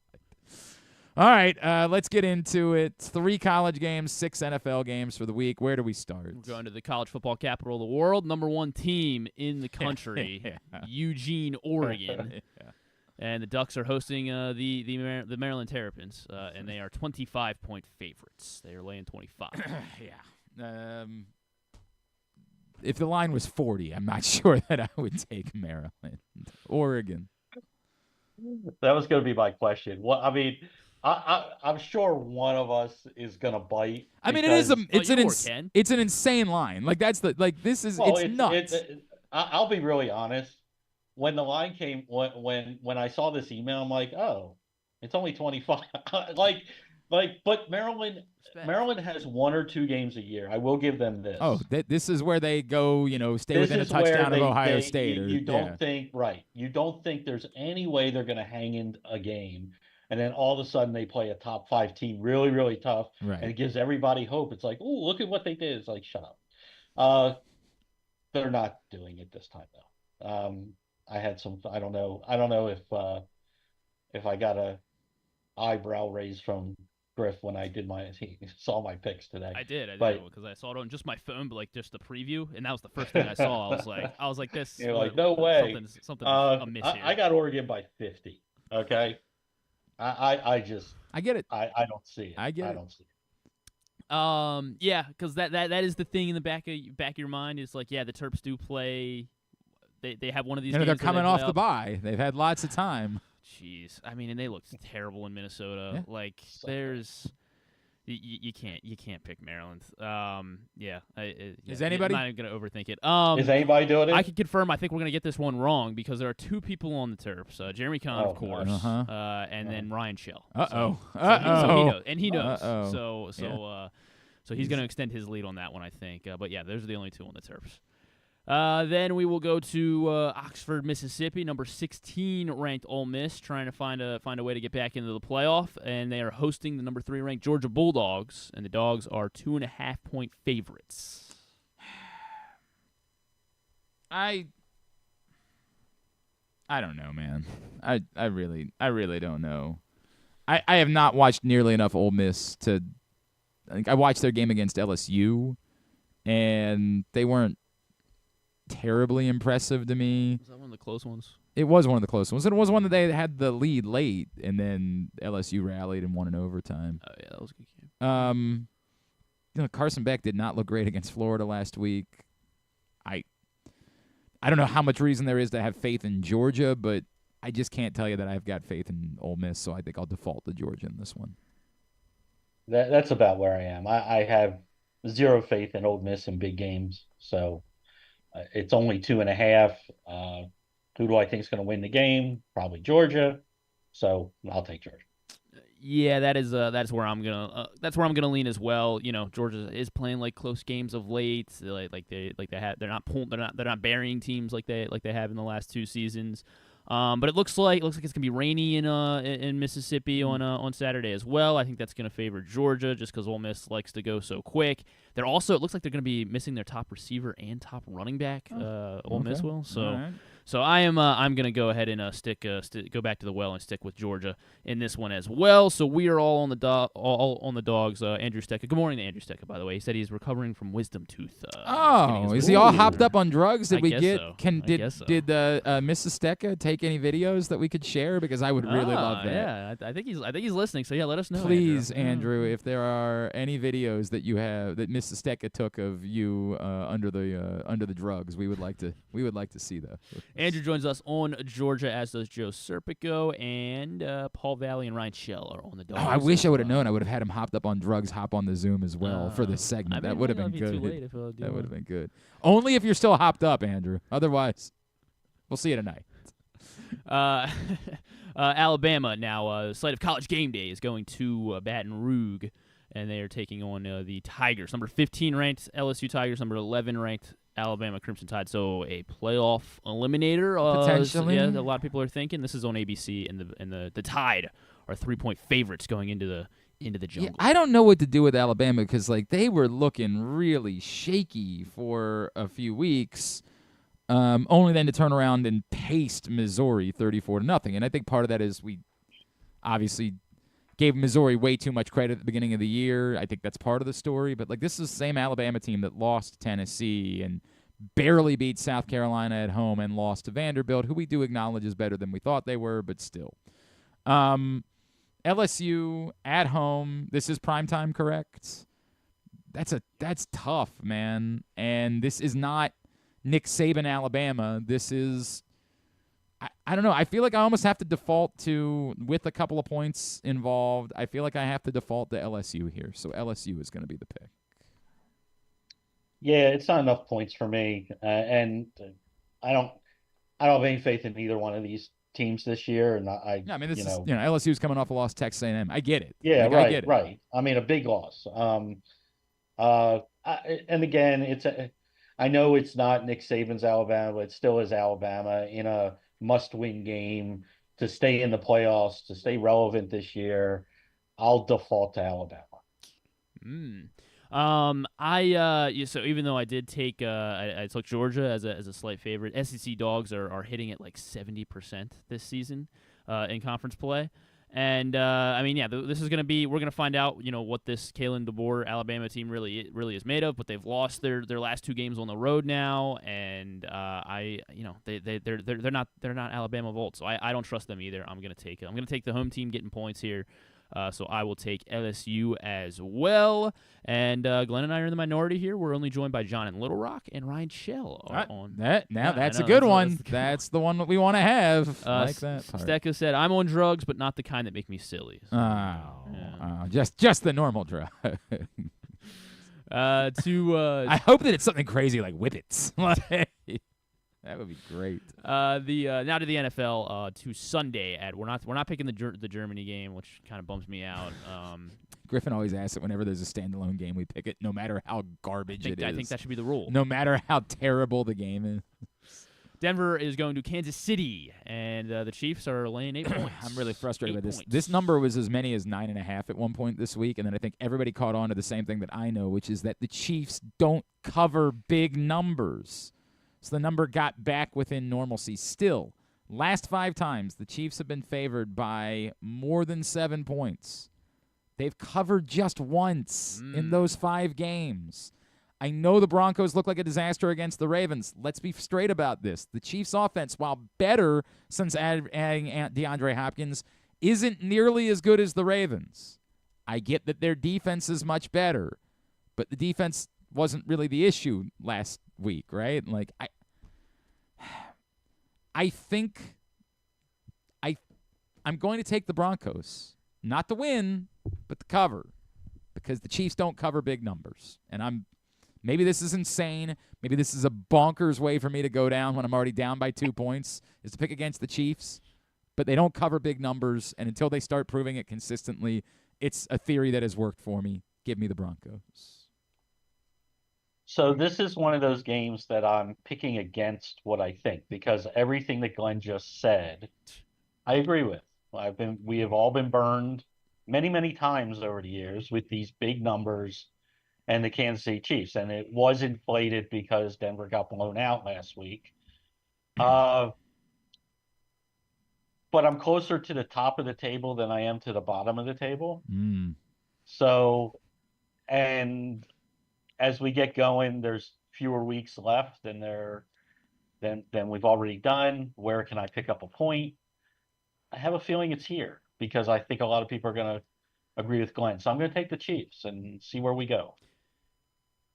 All right, let's get into it. 3 college games, 6 NFL games for the week. Where do we start? We're going to the college football capital of the world, number 1 team in the country, Eugene, Oregon. And the Ducks are hosting the Maryland Terrapins, and they are 25-point favorites. They are laying 25. Yeah. If the line was 40, I'm not sure that I would take Maryland. Oregon. That was going to be my question. Well, I mean, I'm sure one of us is going to bite. I mean, it's an insane line. Like it's nuts. I'll be really honest. When the line came, when I saw this email, I'm like, oh, it's only 25. But Maryland has 1 or 2 games a year. I will give them this. Oh, this is where they go, stay within a touchdown of Ohio State. You don't think there's any way they're going to hang in a game, and then all of a sudden they play a top 5 team really, really tough, right. And it gives everybody hope. It's like, oh, look at what they did. It's like, shut up. They're not doing it this time though. I had some. I don't know if I got a eyebrow raise from Griff when I did he saw my picks today. I did because I saw it on just my phone, but just the preview, and that was the first thing I saw. I was like, this. You're like, no way. Something amiss here. I got Oregon by 50. Okay. I just I get it. I don't see it. I get it. don't see it. Yeah, because that is the thing in the back of your mind is like, yeah, the Terps do play. They have one of these. You know, games they're coming where off they the play bye. They've had lots of time. Jeez, I mean, and they looked terrible in Minnesota. Yeah. Like, there's. You can't pick Maryland. Yeah. Is anybody? I'm not even gonna overthink it. Is anybody doing it? I can confirm. I think we're gonna get this one wrong because there are two people on the Terps. Jeremy Kahn, of course, and then Ryan Shell. Uh-oh. So he knows, and he knows. Uh-oh. So he's gonna extend his lead on that one, I think. But yeah, those are the only two on the Terps. Then we will go to Oxford, Mississippi, number 16 ranked Ole Miss, trying to find a way to get back into the playoff, and they are hosting the number 3 ranked Georgia Bulldogs, and the Dogs are 2.5-point favorites. I don't know, man. I really don't know. I have not watched nearly enough Ole Miss to. I think I watched their game against LSU, and they weren't terribly impressive to me. Was that one of the close ones? It was one of the close ones. It was one that they had the lead late, and then LSU rallied and won in overtime. Oh yeah, that was a good game. Carson Beck did not look great against Florida last week. I don't know how much reason there is to have faith in Georgia, but I just can't tell you that I've got faith in Ole Miss, so I think I'll default to Georgia in this one. That's about where I am. I have zero faith in Ole Miss in big games, so it's only 2.5. Who do I think is going to win the game? Probably Georgia. So I'll take Georgia. Yeah, that's where I'm gonna lean as well. You know, Georgia is playing like close games of late. They're not burying teams like they have in the last 2 seasons. But it looks like it's gonna be rainy in Mississippi on Saturday as well. I think that's gonna favor Georgia just because Ole Miss likes to go so quick. It looks like they're gonna be missing their top receiver and top running back. Ole Miss will. So I'm gonna go ahead and go back to the well and stick with Georgia in this one as well. So we are all on the Dogs. Andrew Stecca. Good morning to Andrew Stecca, by the way. He said he's recovering from wisdom tooth. Is he all hopped up on drugs? Did we get? So. Did Mrs. Stecca take any videos that we could share? Because I would really love that. Yeah, I think he's listening. So yeah, let us know. Please, Andrew, if there are any videos that you have that Mrs. Stecca took of you under the drugs, we would like to see that. Andrew joins us on Georgia, as does Joe Serpico, and Paul Valley and Ryan Shell are on the Dogs. Oh, I wish I would have known. I would have had him hopped up on drugs, hop on the Zoom as well for this segment. That would have been good. That would have been good. Only if you're still hopped up, Andrew. Otherwise, we'll see you tonight. Alabama now, site of College Game Day, is going to Baton Rouge, and they are taking on the Tigers, number 15 ranked LSU Tigers, number 11 ranked Alabama Crimson Tide. So a playoff eliminator. Potentially. Yeah, a lot of people are thinking this is on ABC, and the Tide are 3-point favorites going into the jungle. Yeah, I don't know what to do with Alabama because they were looking really shaky for a few weeks. Only then to turn around and paste Missouri 34-0. And I think part of that is we obviously gave Missouri way too much credit at the beginning of the year. I think that's part of the story. But this is the same Alabama team that lost to Tennessee and barely beat South Carolina at home and lost to Vanderbilt, who we do acknowledge is better than we thought they were, but still. LSU at home. This is primetime, correct? That's tough, man. And this is not Nick Saban, Alabama. This is, I don't know. I feel like I almost have to default to, with a couple of points involved, I feel like I have to default to LSU here. So LSU is going to be the pick. Yeah, it's not enough points for me. And I don't have any faith in either one of these teams this year. And LSU's coming off a loss to Texas A&M. I get it. Yeah, I get it. Right. I mean, a big loss. And again, I know it's not Nick Saban's Alabama, but it still is Alabama in a must-win game to stay in the playoffs, to stay relevant this year. I'll default to Alabama. So even though I did take I took Georgia as a slight favorite, SEC Dogs are hitting at like 70% this season in conference play. And I mean, yeah, this is going to be. We're going to find out, what this Kalen DeBoer Alabama team really is made of. But they've lost their last 2 games on the road now, and they're not Alabama of old. So I don't trust them either. I'm going to take the home team getting points here. So I will take LSU as well. And Glenn and I are in the minority here. We're only joined by John in Little Rock and Ryan Shell on that. Now that's a good one. That's the one that we want to have. Like that part. Stecca said, "I'm on drugs, but not the kind that make me silly." So, just the normal drug. I hope that it's something crazy like whippets. That would be great. Now to the NFL to Sunday at we're not picking the Germany game, which kind of bums me out. Griffin always asks it whenever there's a standalone game, we pick it, no matter how garbage it is. I think that should be the rule. No matter how terrible the game is. Denver is going to Kansas City, and the Chiefs are laying 8 points. I'm really frustrated by this. Points. This number was as many as 9.5 at one point this week, and then I think everybody caught on to the same thing that I know, which is that the Chiefs don't cover big numbers. So the number got back within normalcy. Still, last 5 times, the Chiefs have been favored by more than 7 points. They've covered just once in those 5 games. I know the Broncos look like a disaster against the Ravens. Let's be straight about this. The Chiefs' offense, while better since adding DeAndre Hopkins, isn't nearly as good as the Ravens. I get that their defense is much better, but the defense wasn't really the issue last week, right? Like I think I'm going to take the Broncos, not to win, but to cover, because the Chiefs don't cover big numbers. And maybe this is insane. Maybe this is a bonkers way for me to go down when I'm already down by 2 points, is to pick against the Chiefs. But they don't cover big numbers, and until they start proving it consistently, it's a theory that has worked for me. Give me the Broncos. So this is one of those games that I'm picking against what I think, because everything that Glenn just said, I agree with. We have all been burned many, many times over the years with these big numbers and the Kansas City Chiefs, and it was inflated because Denver got blown out last week. But I'm closer to the top of the table than I am to the bottom of the table. So, and as we get going, there's fewer weeks left than we've already done. Where can I pick up a point? I have a feeling it's here, because I think a lot of people are going to agree with Glenn. So I'm going to take the Chiefs and see where we go.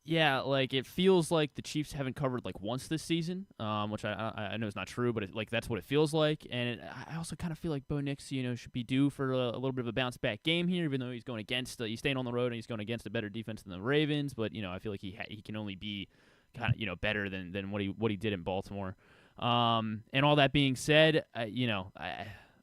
Yeah, like it feels like the Chiefs haven't covered like once this season, which I know is not true, but that's what it feels like. And I also kind of feel like Bo Nix, should be due for a little bit of a bounce back game here, even though he's going against he's staying on the road and he's going against a better defense than the Ravens. But I feel like he can only be kind of better than what he did in Baltimore. And all that being said,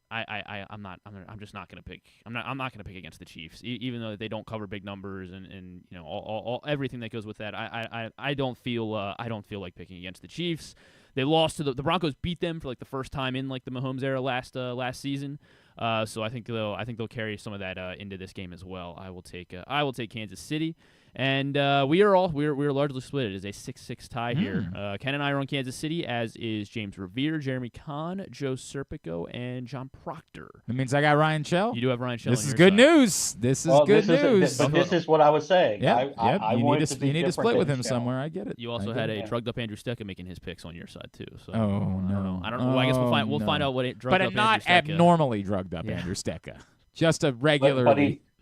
I'm just not gonna pick. I'm not gonna pick against the Chiefs, even though they don't cover big numbers and all everything that goes with that. I don't feel like picking against the Chiefs. They lost to the Broncos, beat them for like the first time in like the Mahomes era last season. So I think they'll carry some of that into this game as well. I will take Kansas City. And we are largely split. It is a 6-6 tie here. Ken and I are on Kansas City, as is James Revere, Jeremy Kahn, Joe Serpico, and John Proctor. That means I got Ryan Shell. You do have Ryan Shell. This is good news. This is good news. But this is what I was saying. Yeah, I you need to split with him Shell. somewhere. I get it. You also had a drugged up Andrew Stecca making his picks on your side too. So no, I don't know. Well, I guess we'll find out what it drugged up. But not abnormally drugged up Andrew Stecca. Just a regular.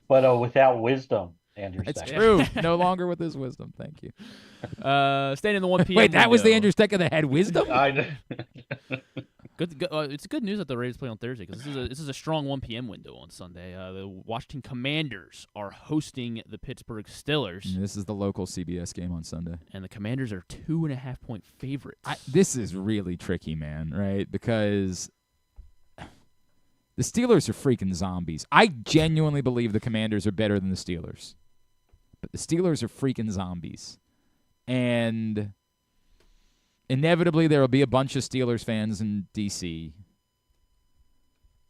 But without wisdom. Andrew It's Stecca. true. No longer with his wisdom. Thank you. Staying in the 1 p.m. Wait, that was the window. Andrew Stecca that had wisdom? I know. It's good news that the Raiders play on Thursday, because this is a strong 1 p.m. window on Sunday. The Washington Commanders are hosting the Pittsburgh Steelers. And this is the local CBS game on Sunday. And the Commanders are 2.5-point favorites. This is really tricky, man, right? Because the Steelers are freaking zombies. I genuinely believe the Commanders are better than the Steelers. But the Steelers are freaking zombies. And inevitably there will be a bunch of Steelers fans in D.C.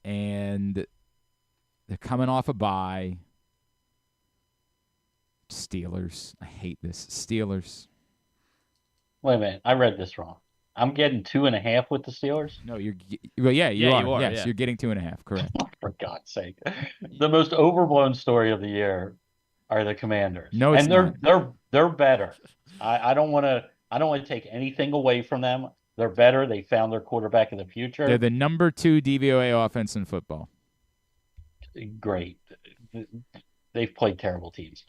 And they're coming off a bye. Steelers. I hate this. Steelers. Wait a minute. I read this wrong. I'm getting 2.5 with the Steelers. No, you are. You are, Yes, yeah. you're getting 2.5. Correct. For God's sake, the most overblown story of the year are the Commanders. No, it's and not. they're better. I don't want to take anything away from them. They're better. They found their quarterback of the future. They're the number 2 DVOA offense in football. Great. They've played terrible teams.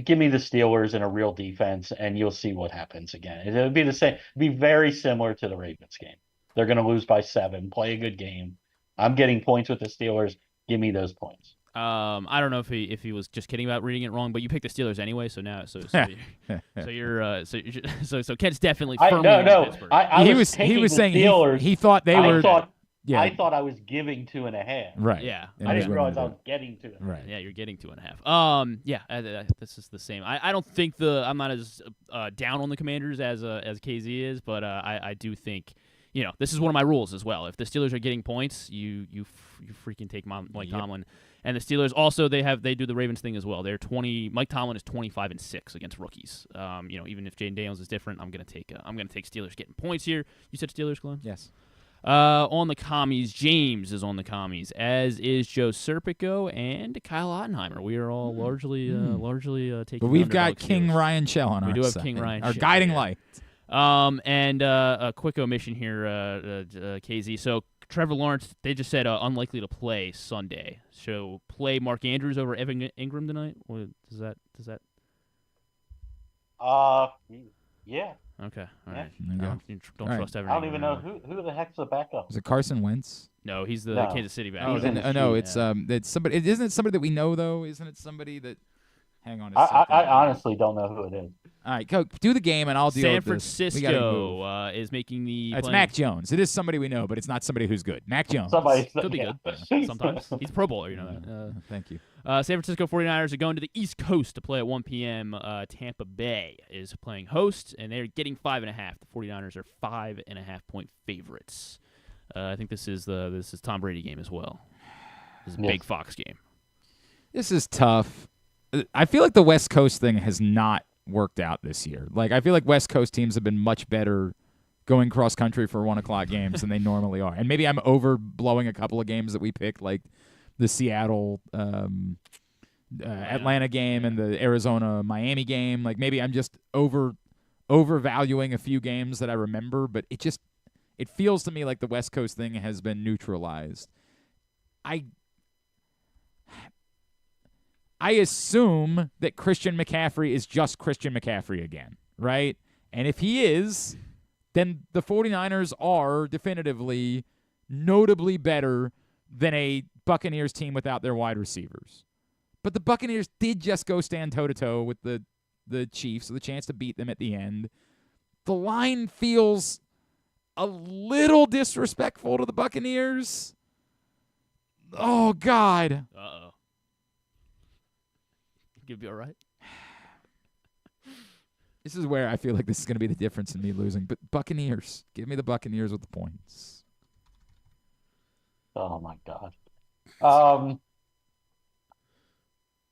Give me the Steelers and a real defense, and you'll see what happens again. It'll be the same. It'll be very similar to the Ravens game. They're going to lose by 7. Play a good game. I'm getting points with the Steelers. Give me those points. I don't know if he was just kidding about reading it wrong, but you picked the Steelers anyway, so now so Ken's definitely firmly on Pittsburgh. He was saying Steelers, he thought they were. I thought I was giving 2.5. Right. Yeah. I didn't realize I was getting 2.5. Right. Yeah, you're getting 2.5. This is the same. I don't think I'm not as down on the Commanders as KZ is, but I do think, this is one of my rules as well. If the Steelers are getting points, you freaking take Mike Tomlin. And the Steelers also they do the Ravens thing as well. Mike Tomlin is 25-6 against rookies. Even if Jaden Daniels is different, I'm gonna take Steelers getting points here. You said Steelers, Glenn? Yes. On the commies, James is on the commies, as is Joe Serpico and Kyle Ottenheimer. We are all largely taking. But we've the got underdog King Steelers. Ryan Shell on our side. We do have King Ryan our Shell, guiding yeah. light. And a quick omission here, KZ. So Trevor Lawrence, they just said unlikely to play Sunday. So play Mark Andrews over Evan Ingram tonight. Or does that? Yeah. Okay. All right. Don't All trust right. Evan. I don't Ingram even know anymore. who the heck's the backup. Is it Carson Wentz? No, he's the No. Kansas City back. He's in the No, street, it's somebody. Isn't it somebody that we know though? Isn't it somebody that? Hang on a I second. honestly don't know who it is. All right, go do the game, and I'll deal San with this. We gotta move. Francisco is making the. It's Mac Jones. It is somebody we know, but it's not somebody who's good. Mac Jones. Somebody Could be good. Sometimes he's a Pro Bowler, that. Thank you. San Francisco 49ers are going to the East Coast to play at 1 p.m. Tampa Bay is playing host, and they're getting 5.5. The 49ers are 5.5-point favorites. I think this is Tom Brady game as well. This is a big Fox game. This is tough. I feel like the West Coast thing has not worked out this year. Like, I feel like West Coast teams have been much better going cross country for 1 o'clock games than they normally are. And maybe I'm overblowing a couple of games that we picked, like the Seattle Atlanta game and the Arizona Miami game. Like, maybe I'm just overvaluing a few games that I remember, but it feels to me like the West Coast thing has been neutralized. I assume that Christian McCaffrey is just Christian McCaffrey again, right? And if he is, then the 49ers are definitively notably better than a Buccaneers team without their wide receivers. But the Buccaneers did just go stand toe-to-toe with the Chiefs with a chance to beat them at the end. The line feels a little disrespectful to the Buccaneers. Oh, God. Uh-oh. You'll be all right. This is where I feel like this is going to be the difference in me losing. But Buccaneers. Give me the Buccaneers with the points. Oh, my God.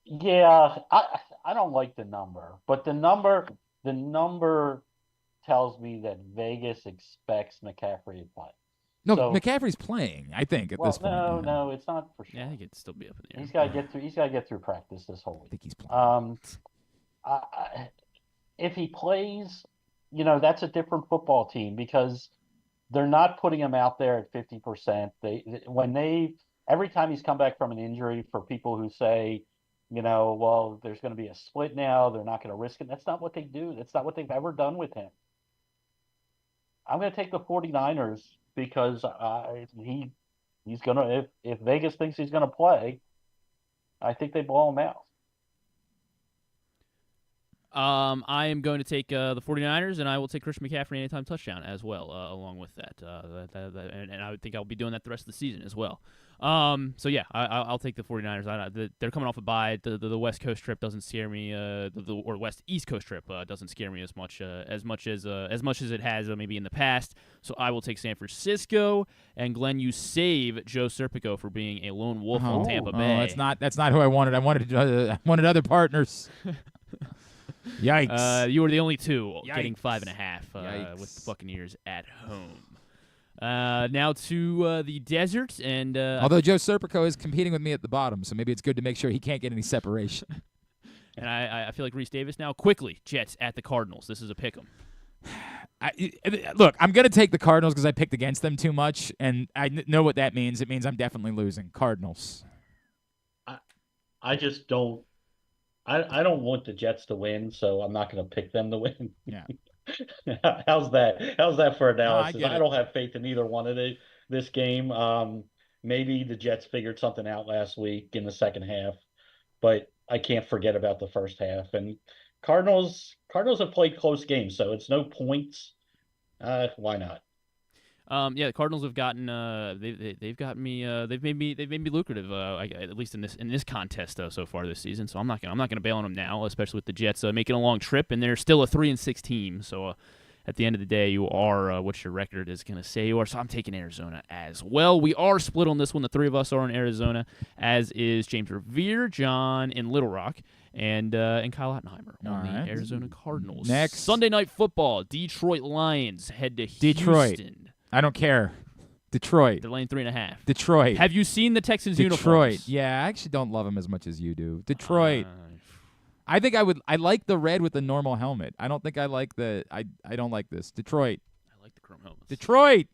Yeah, I don't like the number. But the number tells me that Vegas expects McCaffrey to play. No, So- McCaffrey's playing, I think, at this point. No, it's not for sure. Yeah, I think it'd still be up in the air. He's got to get through practice this whole I week. think he's playing. If he plays, that's a different football team because they're not putting him out there at 50%. Every time he's come back from an injury, for people who say, well, there's going to be a split now, they're not going to risk it. That's not what they do. That's not what they've ever done with him. I'm going to take the 49ers because he's going to, if Vegas thinks he's going to play, I think they blow him out. I am going to take the 49ers, and I will take Christian McCaffrey anytime touchdown as well, along with that. And I would think I'll be doing that the rest of the season as well. So, yeah, I'll take the 49ers. They're coming off a bye. The West Coast trip doesn't scare me, or East Coast trip doesn't scare me as much as it has maybe in the past. So I will take San Francisco. And, Glenn, you save Joe Serpico for being a lone wolf on Tampa Bay. That's not who I wanted. I wanted other partners. Yikes. You were the only two getting Yikes. 5.5 with the Buccaneers at home. Now to the desert, and although Joe Serpico is competing with me at the bottom, so maybe it's good to make sure he can't get any separation. And I feel like Reese Davis now. Quickly, Jets at the Cardinals. This is a pick 'em. Look, I'm going to take the Cardinals because I picked against them too much, and I know what that means. It means I'm definitely losing. Cardinals. I just don't. I don't want the Jets to win, so I'm not going to pick them to win. Yeah. How's that? How's that for analysis? I I don't have faith in either one of this game. Maybe the Jets figured something out last week in the second half, but I can't forget about the first half. And Cardinals have played close games, so it's no points. Why not? The Cardinals have gotten they've got me they've made me lucrative at least in this contest so far this season. So I'm not gonna bail on them now, especially with the Jets making a long trip, and they're still a 3-6 team. So at the end of the day, you are what your record is gonna say you are. So I'm taking Arizona as well. We are split on this one. The three of us are in Arizona, as is James Revere, John in Little Rock, and Kyle Ottenheimer on the Arizona Cardinals. Next Sunday Night Football, Detroit Lions head to Detroit. Houston. I don't care. Detroit. They're laying 3.5. Detroit. Have you seen the Texans Detroit. uniforms? Yeah, I actually don't love them as much as you do. Detroit. I think I like the red with the normal helmet. I don't think I like I don't like this. Detroit. I like the chrome helmets. Detroit.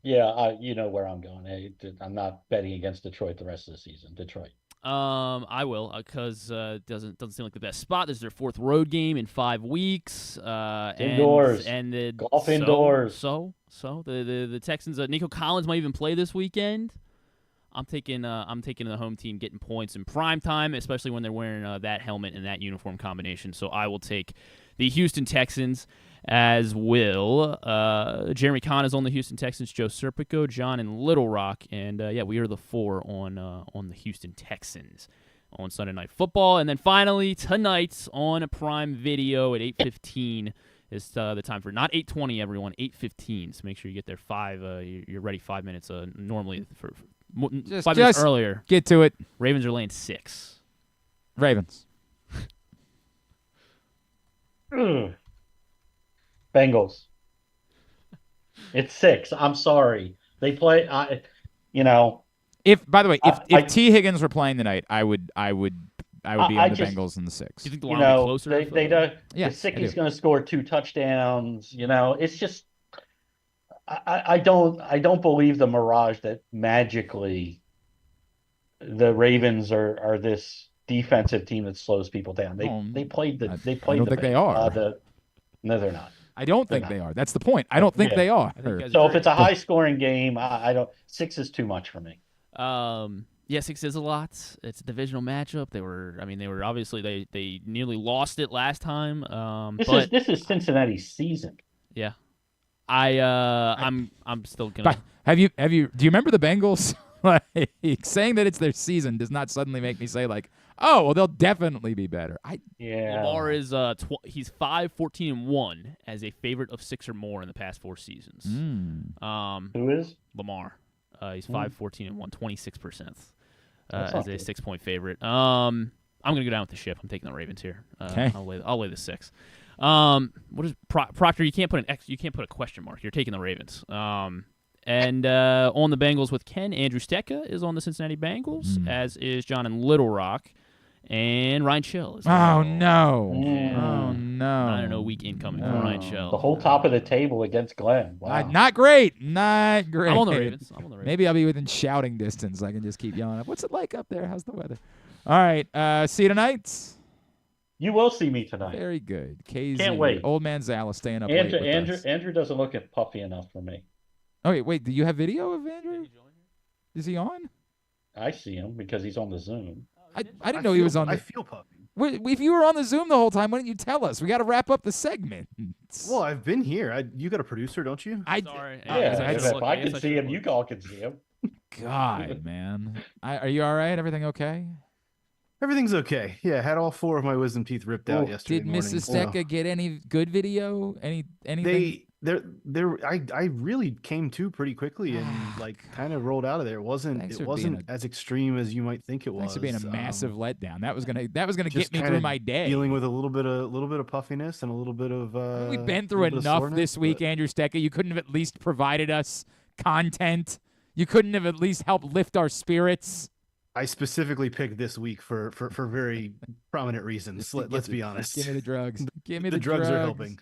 Yeah, you know where I'm going. I'm not betting against Detroit the rest of the season. Detroit. I will, because doesn't seem like the best spot. This is their fourth road game in 5 weeks. Indoors. And golf indoors. So the Texans. Nico Collins might even play this weekend. I'm taking the home team getting points in prime time, especially when they're wearing that helmet and that uniform combination. So I will take the Houston Texans, as will Jeremy Kahn is on the Houston Texans, Joe Serpico, John in Little Rock, and we are the four on the Houston Texans on Sunday Night Football. And then finally tonight on Prime Video at 8:15 is the time for not 8:20 everyone, 8:15. So make sure you get there you're ready 5 minutes normally for 5 minutes earlier. Get to it. Ravens are laying 6. Ravens. Bengals. It's 6. I'm sorry. They play. If by the way, if T. Higgins were playing tonight, I would be on the Bengals in the 6. Do you think the line will be closer? The Sicky's going to score 2 touchdowns. It's just I don't believe the mirage that magically the Ravens are this defensive team that slows people down. They played the. They played. I don't think they are. No, they're not. I don't think they are. That's the point. I don't think they are. So if it's a high-scoring game, I don't. 6 is too much for me. 6 is a lot. It's a divisional matchup. They were obviously they nearly lost it last time. This is Cincinnati's season. Yeah, I'm still gonna. Do you remember the Bengals? Saying that it's their season does not suddenly make me say oh, well, they'll definitely be better. Lamar is he's 5-14-1 as a favorite of 6 or more in the past 4 seasons. Who is Lamar? He's 5-14-1, 26% as a 6-point favorite. I'm gonna go down with the ship. I'm taking the Ravens here. Okay. I'll lay the 6. What is Proctor? You can't put a question mark. You're taking the Ravens. And on the Bengals with Ken, Andrew Stecca is on the Cincinnati Bengals, as is John in Little Rock, and Ryan Shell is. Oh no! Yeah. Oh no! 9-0 week incoming for Ryan Shell. The whole top of the table against Glenn. Wow. Not great. Not great. I'm on the Ravens. Maybe I'll be within shouting distance. I can just keep yelling. What's it like up there? How's the weather? All right. See you tonight. You will see me tonight. Very good. KZ, Can't wait. Old man Zalis staying up late with us. Andrew doesn't look puffy enough for me. Oh, wait. Do you have video of Andrew? Is he on? I see him because he's on the Zoom. I didn't know he was on. I feel puffy. If you were on the Zoom the whole time, why didn't you tell us? We got to wrap up the segment. Well, I've been here. You got a producer, don't you? Sorry. If I can see him, you all can see him. God, man. Are you all right? Everything okay? Everything's okay. Yeah, I had all 4 of my wisdom teeth ripped out yesterday Did morning. Mrs. Stecca get any good video? Anything? I really came to pretty quickly and like kind of rolled out of there. It wasn't as extreme as you might think it was. Thanks for being a massive letdown. That was gonna get me kind through of my day. dealing with a little bit of puffiness and a little bit of We've been through enough this week, Andrew Stecca. You couldn't have at least provided us content. You couldn't have at least helped lift our spirits. I specifically picked this week for very prominent reasons. Let's be honest. Give me the drugs. Give me the drugs. Are helping.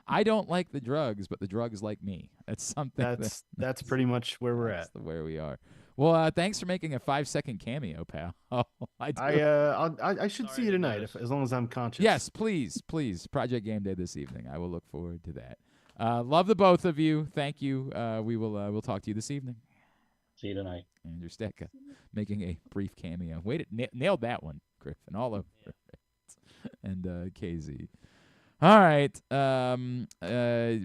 I don't like the drugs, but the drugs like me. That's something. That's pretty much where we're at. Where we are. Well, thanks for making a 5-second cameo, pal. I should see you tonight as long as I'm conscious. Yes, please. Project Game Day this evening. I will look forward to that. Love the both of you. Thank you. We'll talk to you this evening. See you tonight. Andrew Stecca making a brief cameo. Nailed that one, Griffin, all over it. And KZ. All right.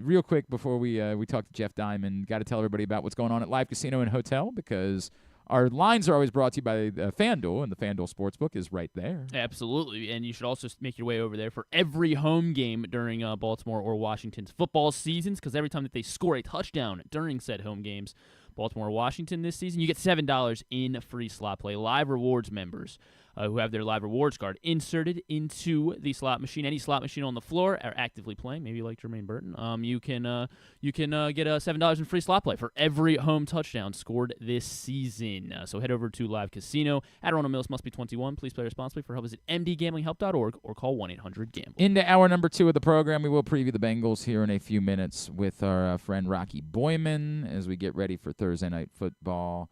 Real quick before we talk to Jeff Diamond, got to tell everybody about what's going on at Live Casino and Hotel because our lines are always brought to you by FanDuel, and the FanDuel Sportsbook is right there. Absolutely, and you should also make your way over there for every home game during Baltimore or Washington's football seasons because every time that they score a touchdown during said home games, Baltimore or Washington this season, you get $7 in free slot play. Live Rewards members who have their Live Rewards card inserted into the slot machine. Any slot machine on the floor are actively playing, maybe like Jermaine Burton. You can get $7 in free slot play for every home touchdown scored this season. So head over to Live Casino. Adirondack Mills, must be 21. Please play responsibly. For help, visit mdgamblinghelp.org or call 1-800-GAMBLE. Into hour number 2 of the program, we will preview the Bengals here in a few minutes with our friend Rocky Boiman as we get ready for Thursday Night Football.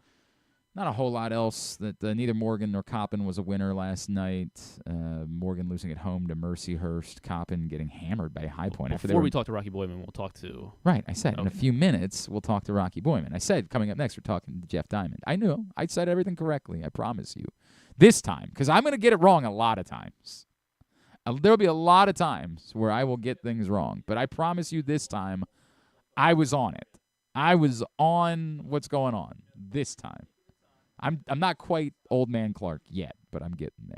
Not a whole lot else. That neither Morgan nor Coppin was a winner last night. Morgan losing at home to Mercyhurst. Coppin getting hammered by High Point. Before we talk to Rocky Boiman, we'll talk to... Right, I said in a few minutes we'll talk to Rocky Boiman. I said coming up next we're talking to Jeff Diamond. I knew. I said everything correctly. I promise you. This time, because I'm going to get it wrong a lot of times. There'll be a lot of times where I will get things wrong. But I promise you this time, I was on it. I was on what's going on this time. I'm not quite Old Man Clark yet, but I'm getting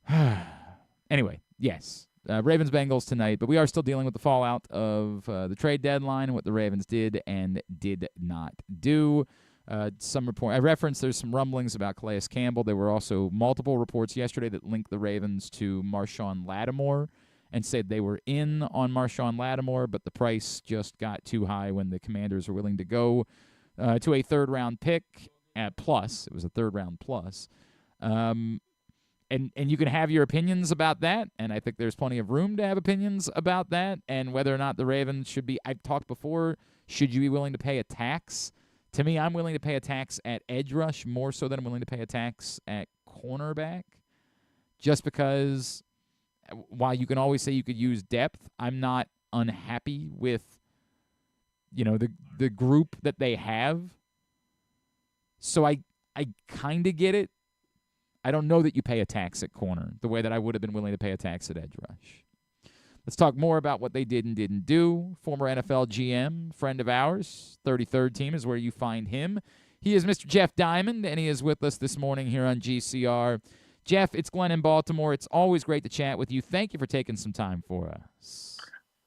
there. Anyway, yes, Ravens-Bengals tonight, but we are still dealing with the fallout of the trade deadline and what the Ravens did and did not do. Some report I referenced there's some rumblings about Calais Campbell. There were also multiple reports yesterday that linked the Ravens to Marshawn Lattimore and said they were in on Marshawn Lattimore, but the price just got too high when the Commanders were willing to go to a third-round pick at plus. It was a third-round plus. And you can have your opinions about that, and I think there's plenty of room to have opinions about that and whether or not the Ravens should be – I've talked before, should you be willing to pay a tax? To me, I'm willing to pay a tax at edge rush more so than I'm willing to pay a tax at cornerback just because while you can always say you could use depth, I'm not unhappy with – the group that they have. So I kind of get it. I don't know that you pay a tax at corner the way that I would have been willing to pay a tax at edge rush. Let's talk more about what they did and didn't do. Former NFL GM, friend of ours, 33rd team is where you find him. He is Mr. Jeff Diamond, and he is with us this morning here on GCR. Jeff, it's Glenn in Baltimore. It's always great to chat with you. Thank you for taking some time for us.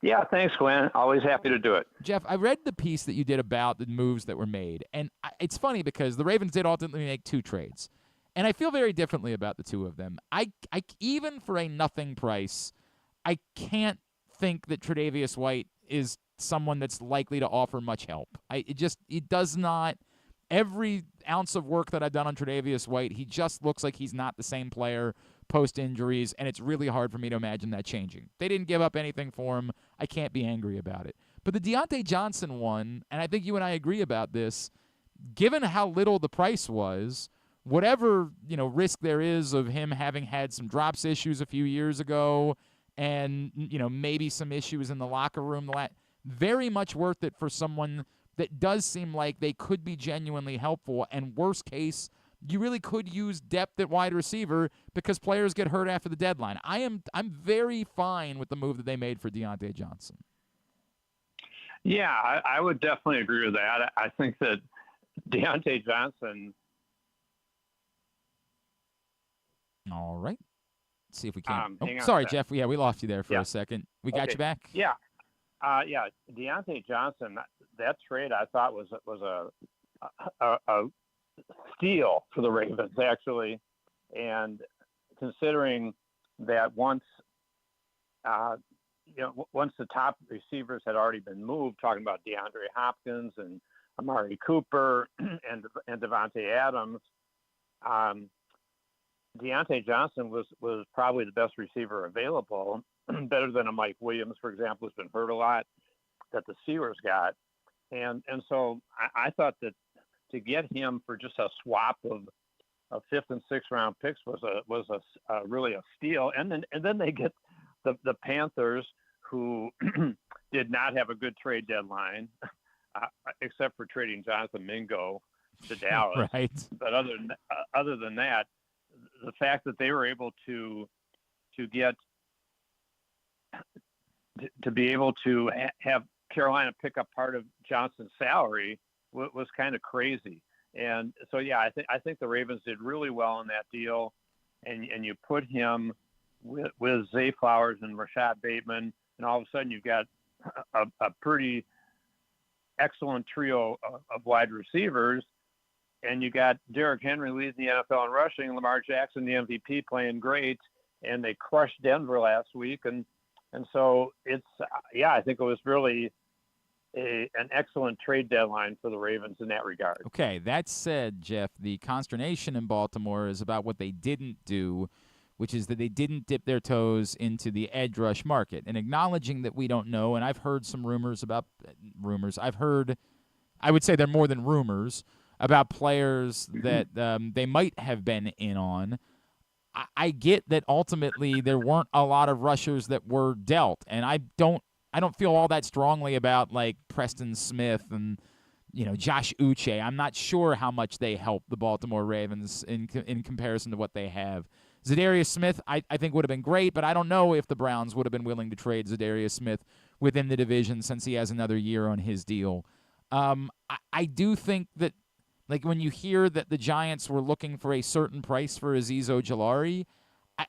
Yeah, thanks, Glenn. Always happy to do it. Jeff, I read the piece that you did about the moves that were made, and it's funny because the Ravens did ultimately make 2 trades, and I feel very differently about the 2 of them. I even for a nothing price, I can't think that Tre'Davious White is someone that's likely to offer much help. It does not. Every ounce of work that I've done on Tre'Davious White, he just looks like he's not the same player post-injuries, and it's really hard for me to imagine that changing. They didn't give up anything for him. I can't be angry about it. But the Deontay Johnson one, and I think you and I agree about this, given how little the price was, whatever risk there is of him having had some drops issues a few years ago and maybe some issues in the locker room, very much worth it for someone that does seem like they could be genuinely helpful, and worst case, you really could use depth at wide receiver because players get hurt after the deadline. I'm very fine with the move that they made for Deontay Johnson. Yeah, I would definitely agree with that. I think that Deontay Johnson. All right. Let's see if we can. Hang on sorry, a Jeff. Yeah, we lost you there for a second. We got you back? Yeah. Yeah, Deontay Johnson. That trade I thought was a steal for the Ravens actually, and considering that once the top receivers had already been moved, talking about DeAndre Hopkins and Amari Cooper and Devontae Adams, Deontay Johnson was probably the best receiver available, better than a Mike Williams, for example, who's been hurt a lot, that the Steelers got. And so I thought that to get him for just a swap of 5th and 6th round picks was really a steal. And then they get the Panthers, who did not have a good trade deadline, except for trading Jonathan Mingo to Dallas. Right. But other than that, the fact that they were able to be able to have Carolina pick up part of Johnson's salary was kind of crazy. And so, yeah, I think the Ravens did really well in that deal. And you put him with Zay Flowers and Rashad Bateman, and all of a sudden you've got a pretty excellent trio of wide receivers. And you got Derrick Henry leading the NFL in rushing, Lamar Jackson, the MVP, playing great, and they crushed Denver last week. And so it's, I think it was really an excellent trade deadline for the Ravens in that regard. Okay, that said, Jeff, the consternation in Baltimore is about what they didn't do, which is that they didn't dip their toes into the edge rush market. And acknowledging that we don't know, and I've heard some rumors. I would say they're more than rumors, about players that they might have been in on. I get that ultimately there weren't a lot of rushers that were dealt, and I don't feel all that strongly about like Preston Smith and Josh Uche. I'm not sure how much they help the Baltimore Ravens in comparison to what they have. Zadarius Smith, I think would have been great, but I don't know if the Browns would have been willing to trade Zadarius Smith within the division since he has another year on his deal. I do think that, like, when you hear that the Giants were looking for a certain price for Azeez Ojulari,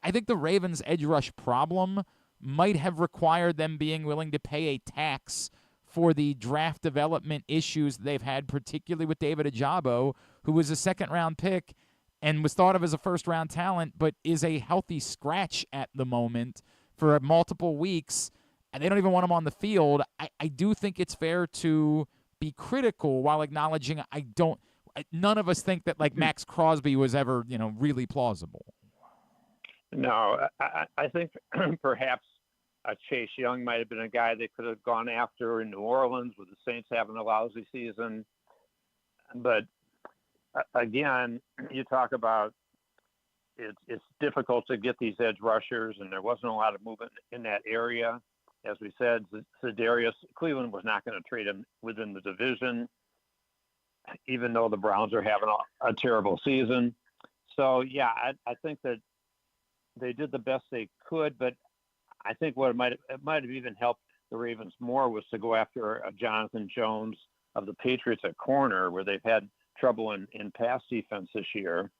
I think the Ravens' edge rush problem might have required them being willing to pay a tax for the draft development issues they've had, particularly with David Ojabo, who was a second-round pick and was thought of as a first-round talent, but is a healthy scratch at the moment for multiple weeks, and they don't even want him on the field. I do think it's fair to be critical while acknowledging none of us think that like Max Crosby was ever, really plausible. No, I think perhaps Chase Young might have been a guy they could have gone after in New Orleans with the Saints having a lousy season. But again, you talk about it's difficult to get these edge rushers, and there wasn't a lot of movement in that area. As we said, Zadarius, Cleveland was not going to trade him within the division, even though the Browns are having a terrible season. So, yeah, I think that they did the best they could, but I think what it might have even helped the Ravens more was to go after Jonathan Jones of the Patriots at corner, where they've had trouble in pass defense this year.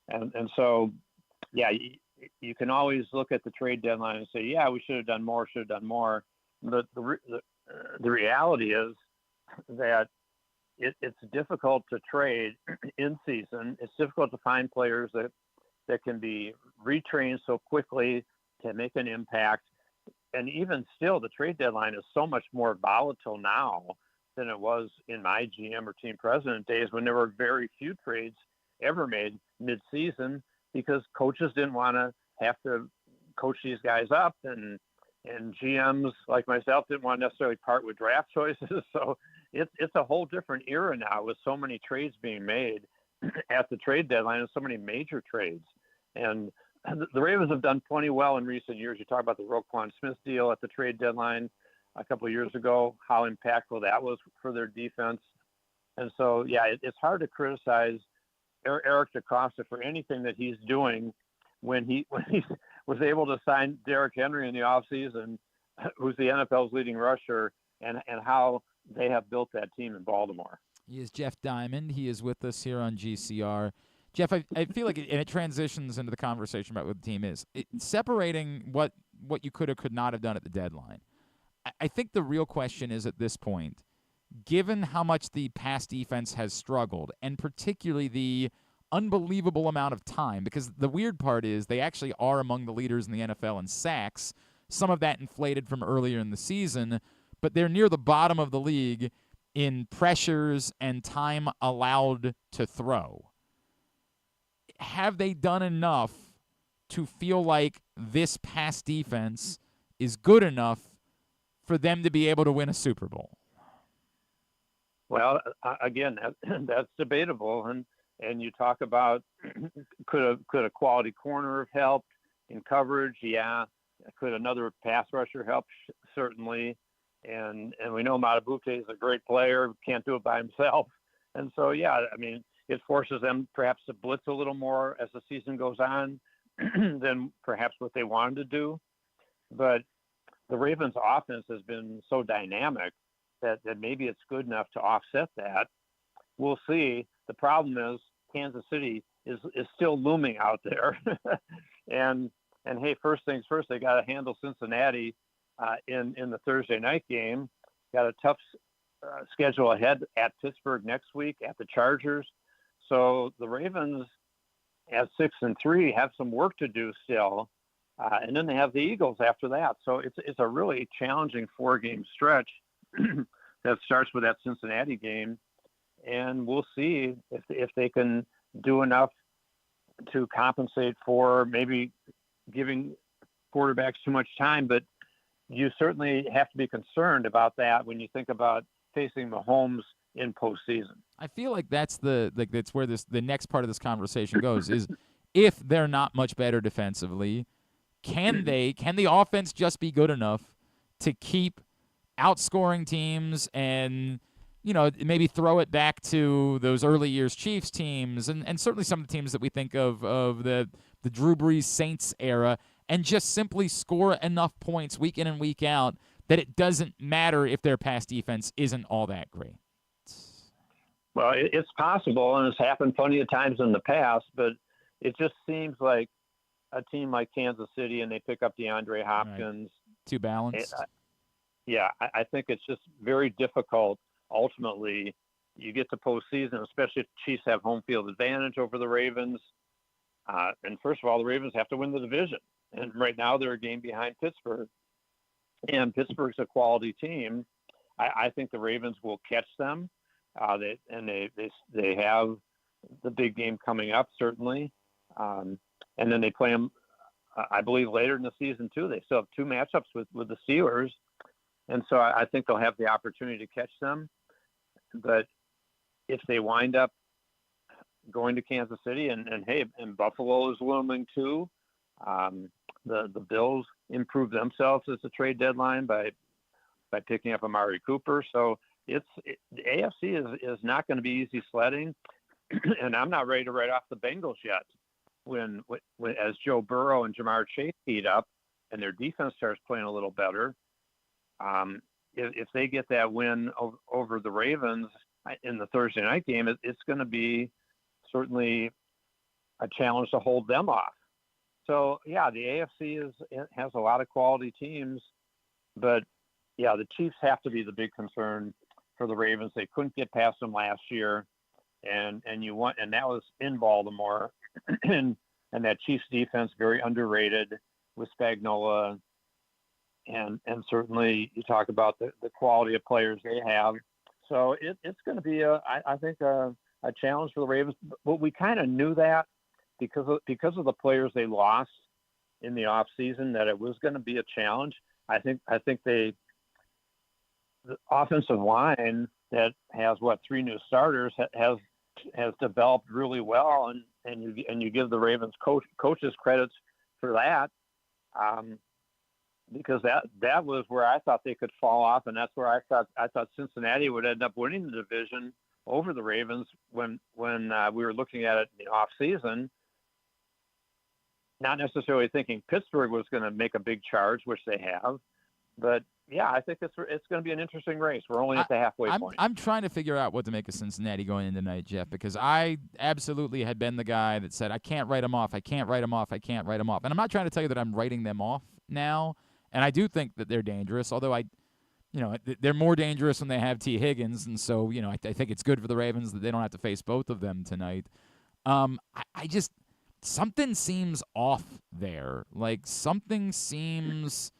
And so, yeah, you can always look at the trade deadline and say, yeah, we should have done more. But the reality is that it's difficult to trade in season. It's difficult to find players that can be retrained so quickly to make an impact. And even still, the trade deadline is so much more volatile now than it was in my GM or team president days, when there were very few trades ever made mid-season because coaches didn't want to have to coach these guys up, and GMs like myself didn't want to necessarily part with draft choices. So it's a whole different era now with so many trades being made at the trade deadline and so many major trades. And the Ravens have done plenty well in recent years. You talk about the Roquan Smith deal at the trade deadline a couple of years ago, how impactful that was for their defense. And so, yeah, it's hard to criticize Eric DeCosta for anything that he's doing when he was able to sign Derrick Henry in the offseason, who's the NFL's leading rusher, and how they have built that team in Baltimore. He is Jeff Diamond. He is with us here on GCR. Jeff, I feel like it transitions into the conversation about what the team is. Separating what you could or could not have done at the deadline. I think the real question is at this point, given how much the pass defense has struggled, and particularly the unbelievable amount of time, because the weird part is they actually are among the leaders in the NFL in sacks, some of that inflated from earlier in the season, but they're near the bottom of the league in pressures and time allowed to throw. Have they done enough to feel like this pass defense is good enough for them to be able to win a Super Bowl? Well, again, that's debatable, and you talk about could a quality corner have helped in coverage? Yeah. Could another pass rusher help? Certainly. And we know Matabute is a great player, can't do it by himself, and so yeah, I mean, it forces them perhaps to blitz a little more as the season goes on than perhaps what they wanted to do. But the Ravens' offense has been so dynamic that maybe it's good enough to offset that. We'll see. The problem is Kansas City is still looming out there. and hey, first things first, they got to handle Cincinnati in the Thursday night game. Got a tough schedule ahead at Pittsburgh next week, at the Chargers. So the Ravens at 6-3 have some work to do still. And then they have the Eagles after that. So it's a really challenging 4-game stretch that starts with that Cincinnati game. And we'll see if they can do enough to compensate for maybe giving quarterbacks too much time. But you certainly have to be concerned about that when you think about facing Mahomes in postseason. I feel like that's that's where the next part of this conversation goes is if they're not much better defensively, can the offense just be good enough to keep outscoring teams and, you know, maybe throw it back to those early years Chiefs teams and certainly some of the teams that we think of the Drew Brees Saints era, and just simply score enough points week in and week out that it doesn't matter if their pass defense isn't all that great? Well, it's possible, and it's happened plenty of times in the past, but it just seems like a team like Kansas City, and they pick up DeAndre Hopkins. Right. Too balanced. Yeah, I think it's just very difficult. Ultimately, you get to postseason, especially if the Chiefs have home field advantage over the Ravens. And first of all, the Ravens have to win the division. And right now they're a game behind Pittsburgh. And Pittsburgh's a quality team. I think the Ravens will catch them. They have the big game coming up, certainly. And then they play them, I believe, later in the season, too. They still have 2 matchups with the Steelers. And so I think they'll have the opportunity to catch them. But if they wind up going to Kansas City, and Buffalo is looming, too. The Bills improved themselves as a trade deadline by picking up Amari Cooper. So the AFC is not going to be easy sledding, and I'm not ready to write off the Bengals yet. When as Joe Burrow and Jamar Chase heat up and their defense starts playing a little better, if they get that win over the Ravens in the Thursday night game, it's going to be certainly a challenge to hold them off. So yeah, the AFC has a lot of quality teams, but yeah, the Chiefs have to be the big concern for the Ravens. They couldn't get past them last year, and that was in Baltimore, and that Chiefs defense very underrated with Spagnuolo, and certainly you talk about the quality of players they have. So it's going to be I think a challenge for the Ravens, but we kind of knew that because of the players they lost in the offseason, that it was going to be a challenge. I think the offensive line that has 3 new starters has developed really well, and you give the Ravens coaches credits for that, because that was where I thought they could fall off, and that's where I thought Cincinnati would end up winning the division over the Ravens when we were looking at it in the offseason. Not necessarily thinking Pittsburgh was going to make a big charge, which they have, but yeah, I think it's going to be an interesting race. We're only at the halfway point. I'm trying to figure out what to make of Cincinnati going into tonight, Jeff, because I absolutely had been the guy that said, I can't write them off. I can't write them off. I can't write them off. And I'm not trying to tell you that I'm writing them off now. And I do think that they're dangerous, although I they're more dangerous when they have T. Higgins, and so, I think it's good for the Ravens that they don't have to face both of them tonight. I just something seems off there. Like something seems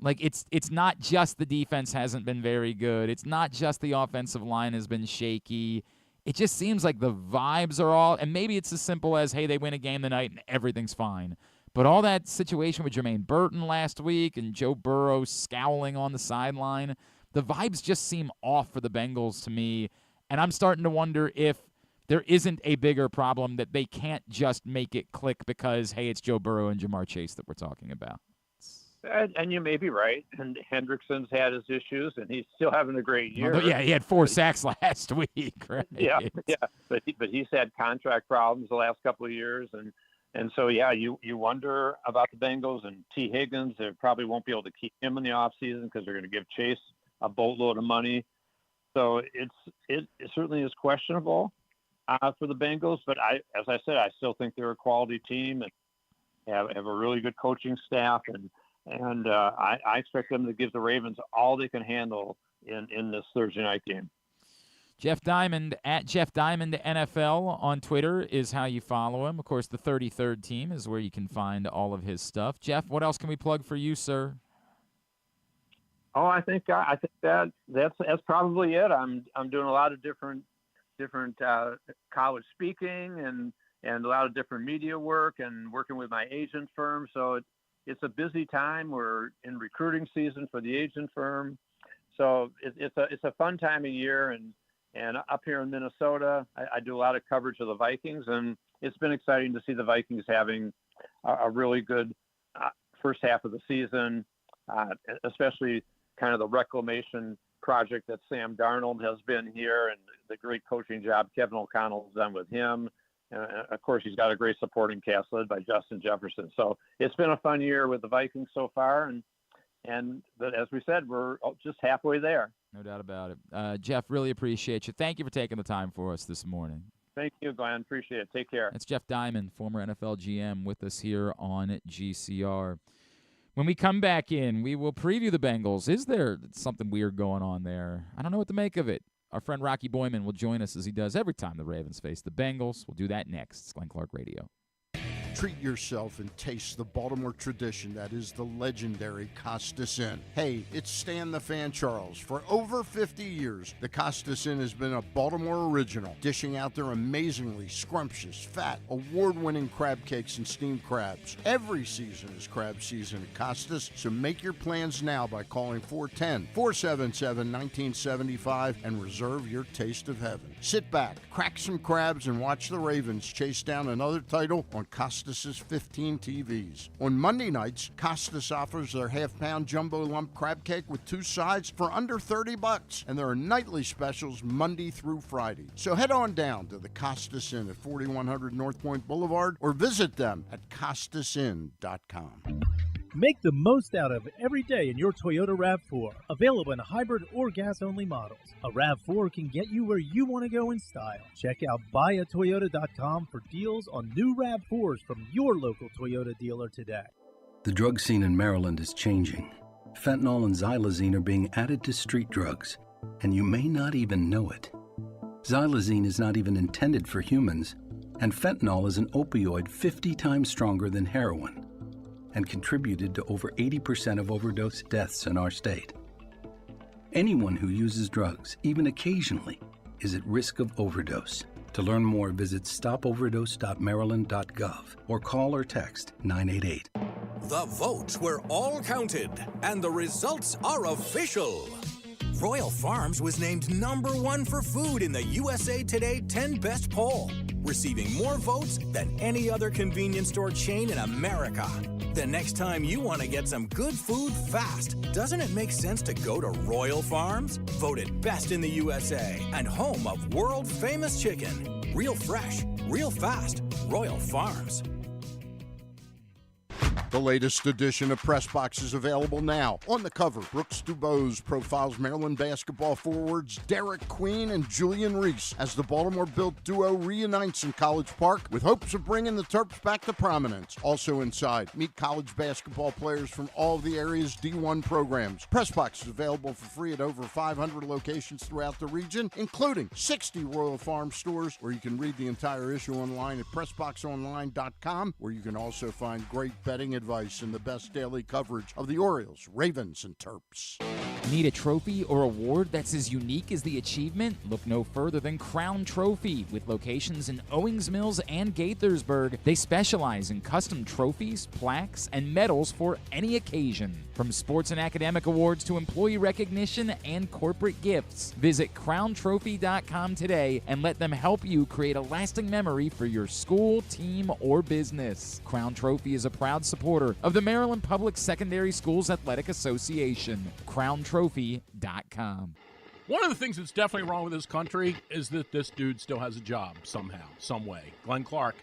like it's not just the defense hasn't been very good. It's not just the offensive line has been shaky. It just seems like the vibes are all, and maybe it's as simple as, hey, they win a game tonight and everything's fine. But all that situation with Jermaine Burton last week and Joe Burrow scowling on the sideline, the vibes just seem off for the Bengals to me. And I'm starting to wonder if there isn't a bigger problem that they can't just make it click because, hey, it's Joe Burrow and Jamar Chase that we're talking about. And you may be right. And Hendrickson's had his issues, and he's still having a great year. Yeah, he had 4 sacks last week, right? Yeah. But he's had contract problems the last couple of years, and so you wonder about the Bengals and T. Higgins. They probably won't be able to keep him in the offseason because they're going to give Chase a boatload of money. So it certainly is questionable for the Bengals. But as I said, I still think they're a quality team and have a really good coaching staff, and I expect them to give the Ravens all they can handle in this Thursday night game. Jeff Diamond, at Jeff Diamond NFL on Twitter is how you follow him. Of course, the 33rd team is where you can find all of his stuff. Jeff, what else can we plug for you, sir? Oh, I think that's probably it. I'm doing a lot of different college speaking and a lot of different media work and working with my agent firm. So it's a busy time. We're in recruiting season for the agent firm. So it's a fun time of year. And up here in Minnesota, I do a lot of coverage of the Vikings, and it's been exciting to see the Vikings having a really good first half of the season, especially kind of the reclamation project that Sam Darnold has been here and the great coaching job Kevin O'Connell has done with him. And of course, he's got a great supporting cast led by Justin Jefferson. So it's been a fun year with the Vikings so far. But as we said, we're just halfway there. No doubt about it. Jeff, really appreciate you. Thank you for taking the time for us this morning. Thank you, Glenn. Appreciate it. Take care. That's Jeff Diamond, former NFL GM, with us here on GCR. When we come back in, we will preview the Bengals. Is there something weird going on there? I don't know what to make of it. Our friend Rocky Boiman will join us as he does every time the Ravens face the Bengals. We'll do that next. It's Glenn Clark Radio. Treat yourself and taste the Baltimore tradition that is the legendary Costas Inn. Hey, it's Stan the Fan Charles. For over 50 years, the Costas Inn has been a Baltimore original, dishing out their amazingly scrumptious, fat, award-winning crab cakes and steamed crabs. Every season is crab season at Costas, so make your plans now by calling 410-477-1975 and reserve your taste of heaven. Sit back, crack some crabs, and watch the Ravens chase down another title on Costas' 15 TVs. On Monday nights, Costas offers their half-pound jumbo lump crab cake with 2 sides for under $30, and there are nightly specials Monday through Friday. So head on down to the Costas Inn at 4100 North Point Boulevard or visit them at costasinn.com. Make the most out of every day in your Toyota RAV4. Available in hybrid or gas-only models. A RAV4 can get you where you want to go in style. Check out buyatoyota.com for deals on new RAV4s from your local Toyota dealer today. The drug scene in Maryland is changing. Fentanyl and xylazine are being added to street drugs, and you may not even know it. Xylazine is not even intended for humans, and fentanyl is an opioid 50 times stronger than heroin, and contributed to over 80% of overdose deaths in our state. Anyone who uses drugs, even occasionally, is at risk of overdose. To learn more, visit stopoverdose.maryland.gov or call or text 988. The votes were all counted, and the results are official. Royal Farms was named #1 for food in the USA Today 10 Best poll, receiving more votes than any other convenience store chain in America. The next time you want to get some good food fast, doesn't it make sense to go to Royal Farms? Voted best in the USA and home of world-famous chicken. Real fresh, real fast. Royal Farms. The latest edition of Press Box is available now. On the cover, Brooks Dubose profiles Maryland basketball forwards Derek Queen and Julian Reese as the Baltimore-built duo reunites in College Park with hopes of bringing the Terps back to prominence. Also inside, meet college basketball players from all of the area's D1 programs. Press Box is available for free at over 500 locations throughout the region, including 60 Royal Farm stores, where you can read the entire issue online at PressBoxOnline.com, where you can also find great betting advice and the best daily coverage of the Orioles, Ravens, and Terps. Need a trophy or award that's as unique as the achievement? Look no further than Crown Trophy. With locations in Owings Mills and Gaithersburg, they specialize in custom trophies, plaques, and medals for any occasion. From sports and academic awards to employee recognition and corporate gifts, visit crowntrophy.com today and let them help you create a lasting memory for your school, team, or business. Crown Trophy is a proud supporter of the Maryland Public Secondary Schools Athletic Association. crowntrophy.com. One of the things that's definitely wrong with this country is that this dude still has a job somehow, some way. Glenn Clark.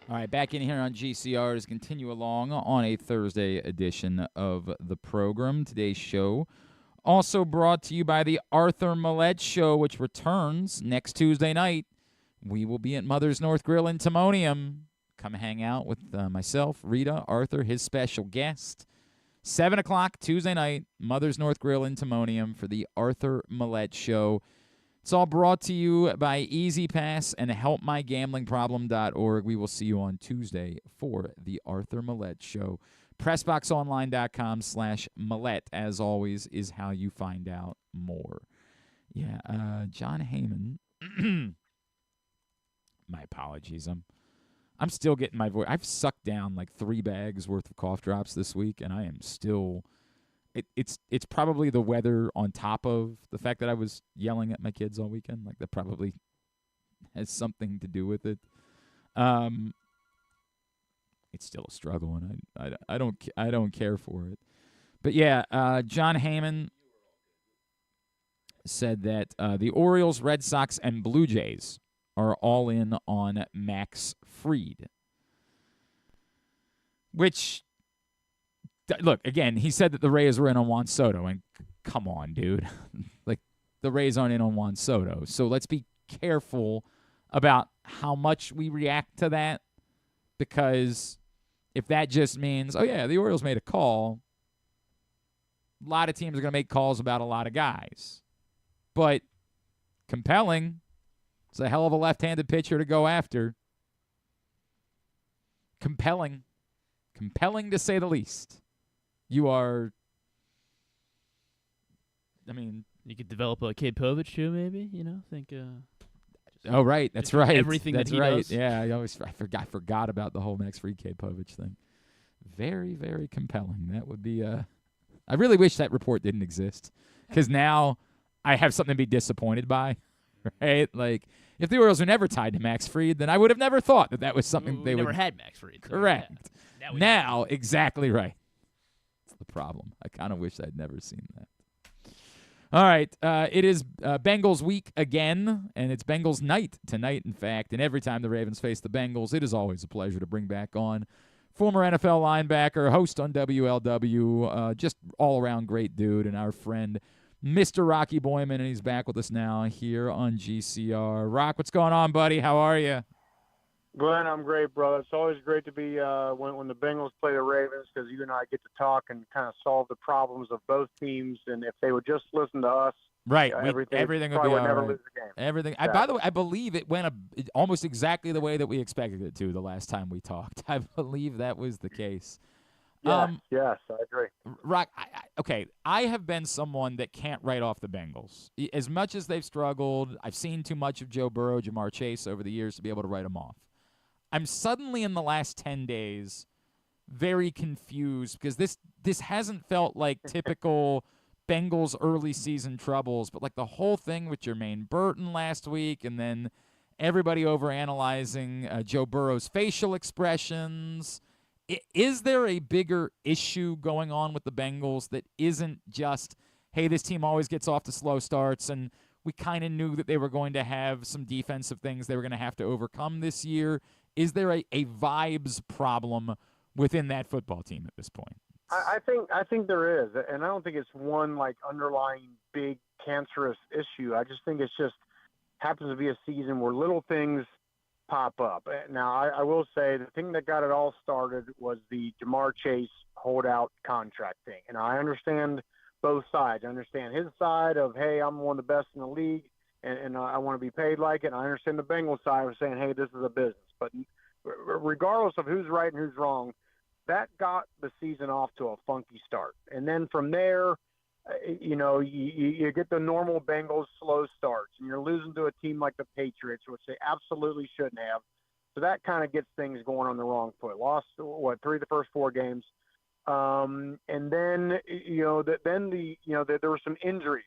All right, back in here on GCR to continue along on a Thursday edition of the program. Today's show also brought to you by the Arthur Millette Show, which returns next Tuesday night. We will be at Mother's North Grill in Timonium. Come hang out with myself, Rita, Arthur, his special guest. 7 o'clock Tuesday night, Mother's North Grill in Timonium for the Arthur Millette Show. It's all brought to you by Easy Pass and HelpMyGamblingProblem.org. We will see you on Tuesday for the Arthur Millette Show. PressBoxOnline.com/Millette, as always, is how you find out more. Yeah, John Heyman. My apologies. I'm still getting my voice. I've sucked down like 3 bags worth of cough drops this week, and I am still. It's probably the weather on top of the fact that I was yelling at my kids all weekend. Like, that probably has something to do with it. It's still a struggle, and I don't care for it. But yeah, John Heyman said that the Orioles, Red Sox, and Blue Jays are all in on Max Fried, which. Look, again, he said that the Rays were in on Juan Soto, and come on, dude. Like, the Rays aren't in on Juan Soto. So let's be careful about how much we react to that, because if that just means, oh, yeah, the Orioles made a call, a lot of teams are going to make calls about a lot of guys. But compelling, it's a hell of a left-handed pitcher to go after. Compelling to say the least. You are, I mean, you could develop a Cade Povich too, maybe. Think. Oh, right, that's right. Everything that's that he right. does. Yeah, I forgot about the whole Max Fried Cade Povich thing. Very, very compelling. That would be. I really wish that report didn't exist, because now I have something to be disappointed by. Right, like if the Orioles were never tied to Max Fried, then I would have never thought that was something they never would. had Max Fried. So Correct. Yeah. Now, exactly right. The problem. I kind of wish I'd never seen that. All right. It is Bengals week again, and it's Bengals night tonight, in fact. And every time the Ravens face the Bengals, it is always a pleasure to bring back on former NFL linebacker, host on WLW, just all-around great dude, and our friend, Mr. Rocky Boiman, and he's back with us now here on GCR. Rock, what's going on, buddy? How are you? Glenn, I'm great, brother. It's always great to be when the Bengals play the Ravens, because you and I get to talk and kind of solve the problems of both teams. And if they would just listen to us, right, everything would be all never right. lose the game. Everything. Yeah. By the way, I believe it went almost exactly the way that we expected it to the last time we talked. I believe that was the case. Yes, I agree. Rock, I have been someone that can't write off the Bengals. As much as they've struggled, I've seen too much of Joe Burrow, Jamar Chase over the years to be able to write them off. I'm suddenly in the last 10 days very confused, because this hasn't felt like typical Bengals early season troubles, but like the whole thing with Jermaine Burton last week, and then everybody overanalyzing Joe Burrow's facial expressions. Is there a bigger issue going on with the Bengals that isn't just, hey, this team always gets off to slow starts, and we kind of knew that they were going to have some defensive things they were going to have to overcome this year? Is there a vibes problem within that football team at this point. I think there is, and I don't think it's one like underlying big cancerous issue. I just think it's just happens to be a season where little things pop up. Now, I will say the thing that got it all started was the Jamar Chase holdout contract thing, and I understand both sides. I understand his side of, hey, I'm one of the best in the league, and I want to be paid like it. And I understand the Bengals side of saying, hey, this is a business. But regardless of who's right and who's wrong, that got the season off to a funky start. And then from there, you get the normal Bengals slow starts, and you're losing to a team like the Patriots, which they absolutely shouldn't have. So that kind of gets things going on the wrong foot. Lost, 3 of the first 4 games. And then, there were some injuries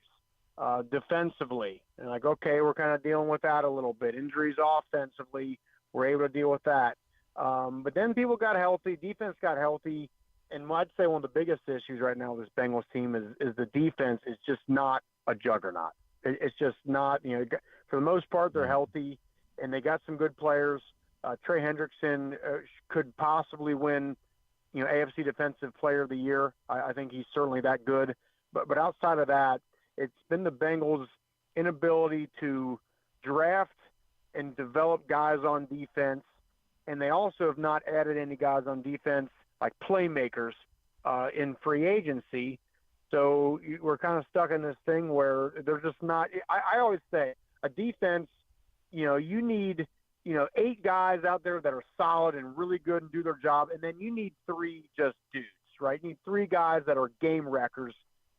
defensively. And like, okay, we're kind of dealing with that a little bit. Injuries offensively, we're able to deal with that. But then people got healthy, defense got healthy, and I'd say one of the biggest issues right now with this Bengals team is the defense is just not a juggernaut. It's just not, for the most part, they're healthy, and they got some good players. Trey Hendrickson could possibly win, AFC Defensive Player of the Year. I think he's certainly that good. But outside of that, it's been the Bengals' inability to draft and develop guys on defense. And they also have not added any guys on defense, like playmakers, in free agency. So we're kind of stuck in this thing where they're just not – I always say a defense, you need, 8 guys out there that are solid and really good and do their job, and then you need 3 just dudes, right? You need 3 guys that are game wreckers.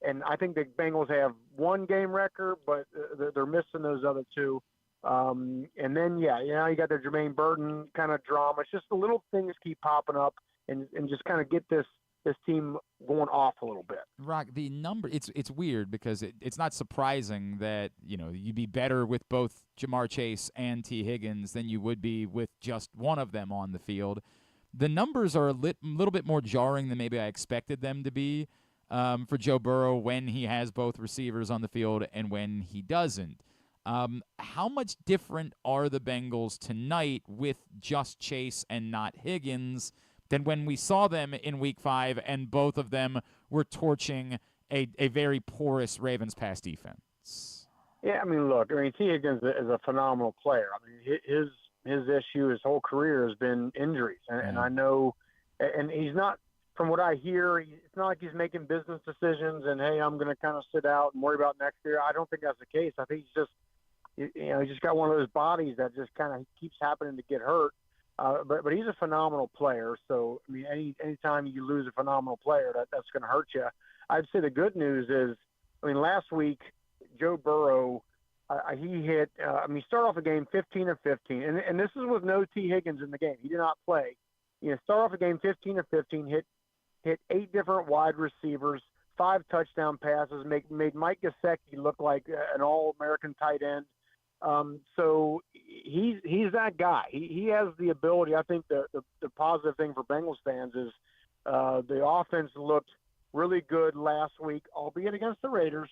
And I think the Bengals have 1 game wrecker, but they're missing those other 2. And then, you got the Jermaine Burton kind of drama. It's just the little things keep popping up and just kind of get this team going off a little bit. Rock, the number, it's weird because it's not surprising that, you'd be better with both Jamar Chase and T. Higgins than you would be with just one of them on the field. The numbers are a little bit more jarring than maybe I expected them to be for Joe Burrow when he has both receivers on the field and when he doesn't. How much different are the Bengals tonight with just Chase and not Higgins than when we saw them in Week 5 and both of them were torching a very porous Ravens pass defense? Yeah, T. Higgins is a phenomenal player. His issue his whole career has been injuries, and I know, and he's not. From what I hear, it's not like he's making business decisions and, hey, I'm going to kind of sit out and worry about next year. I don't think that's the case. I think he's just, he just got one of those bodies that just kind of keeps happening to get hurt. But he's a phenomenal player. So, anytime you lose a phenomenal player, that's going to hurt you. I'd say the good news is, last week, Joe Burrow, he hit, he started off the game 15 of 15. And this is with no T. Higgins in the game. He did not play. Start off the game 15 of 15, hit 8 different wide receivers, 5 touchdown passes, made Mike Gesicki look like an all-American tight end. So he's that guy. He has the ability. I think the positive thing for Bengals fans is the offense looked really good last week, albeit against the Raiders,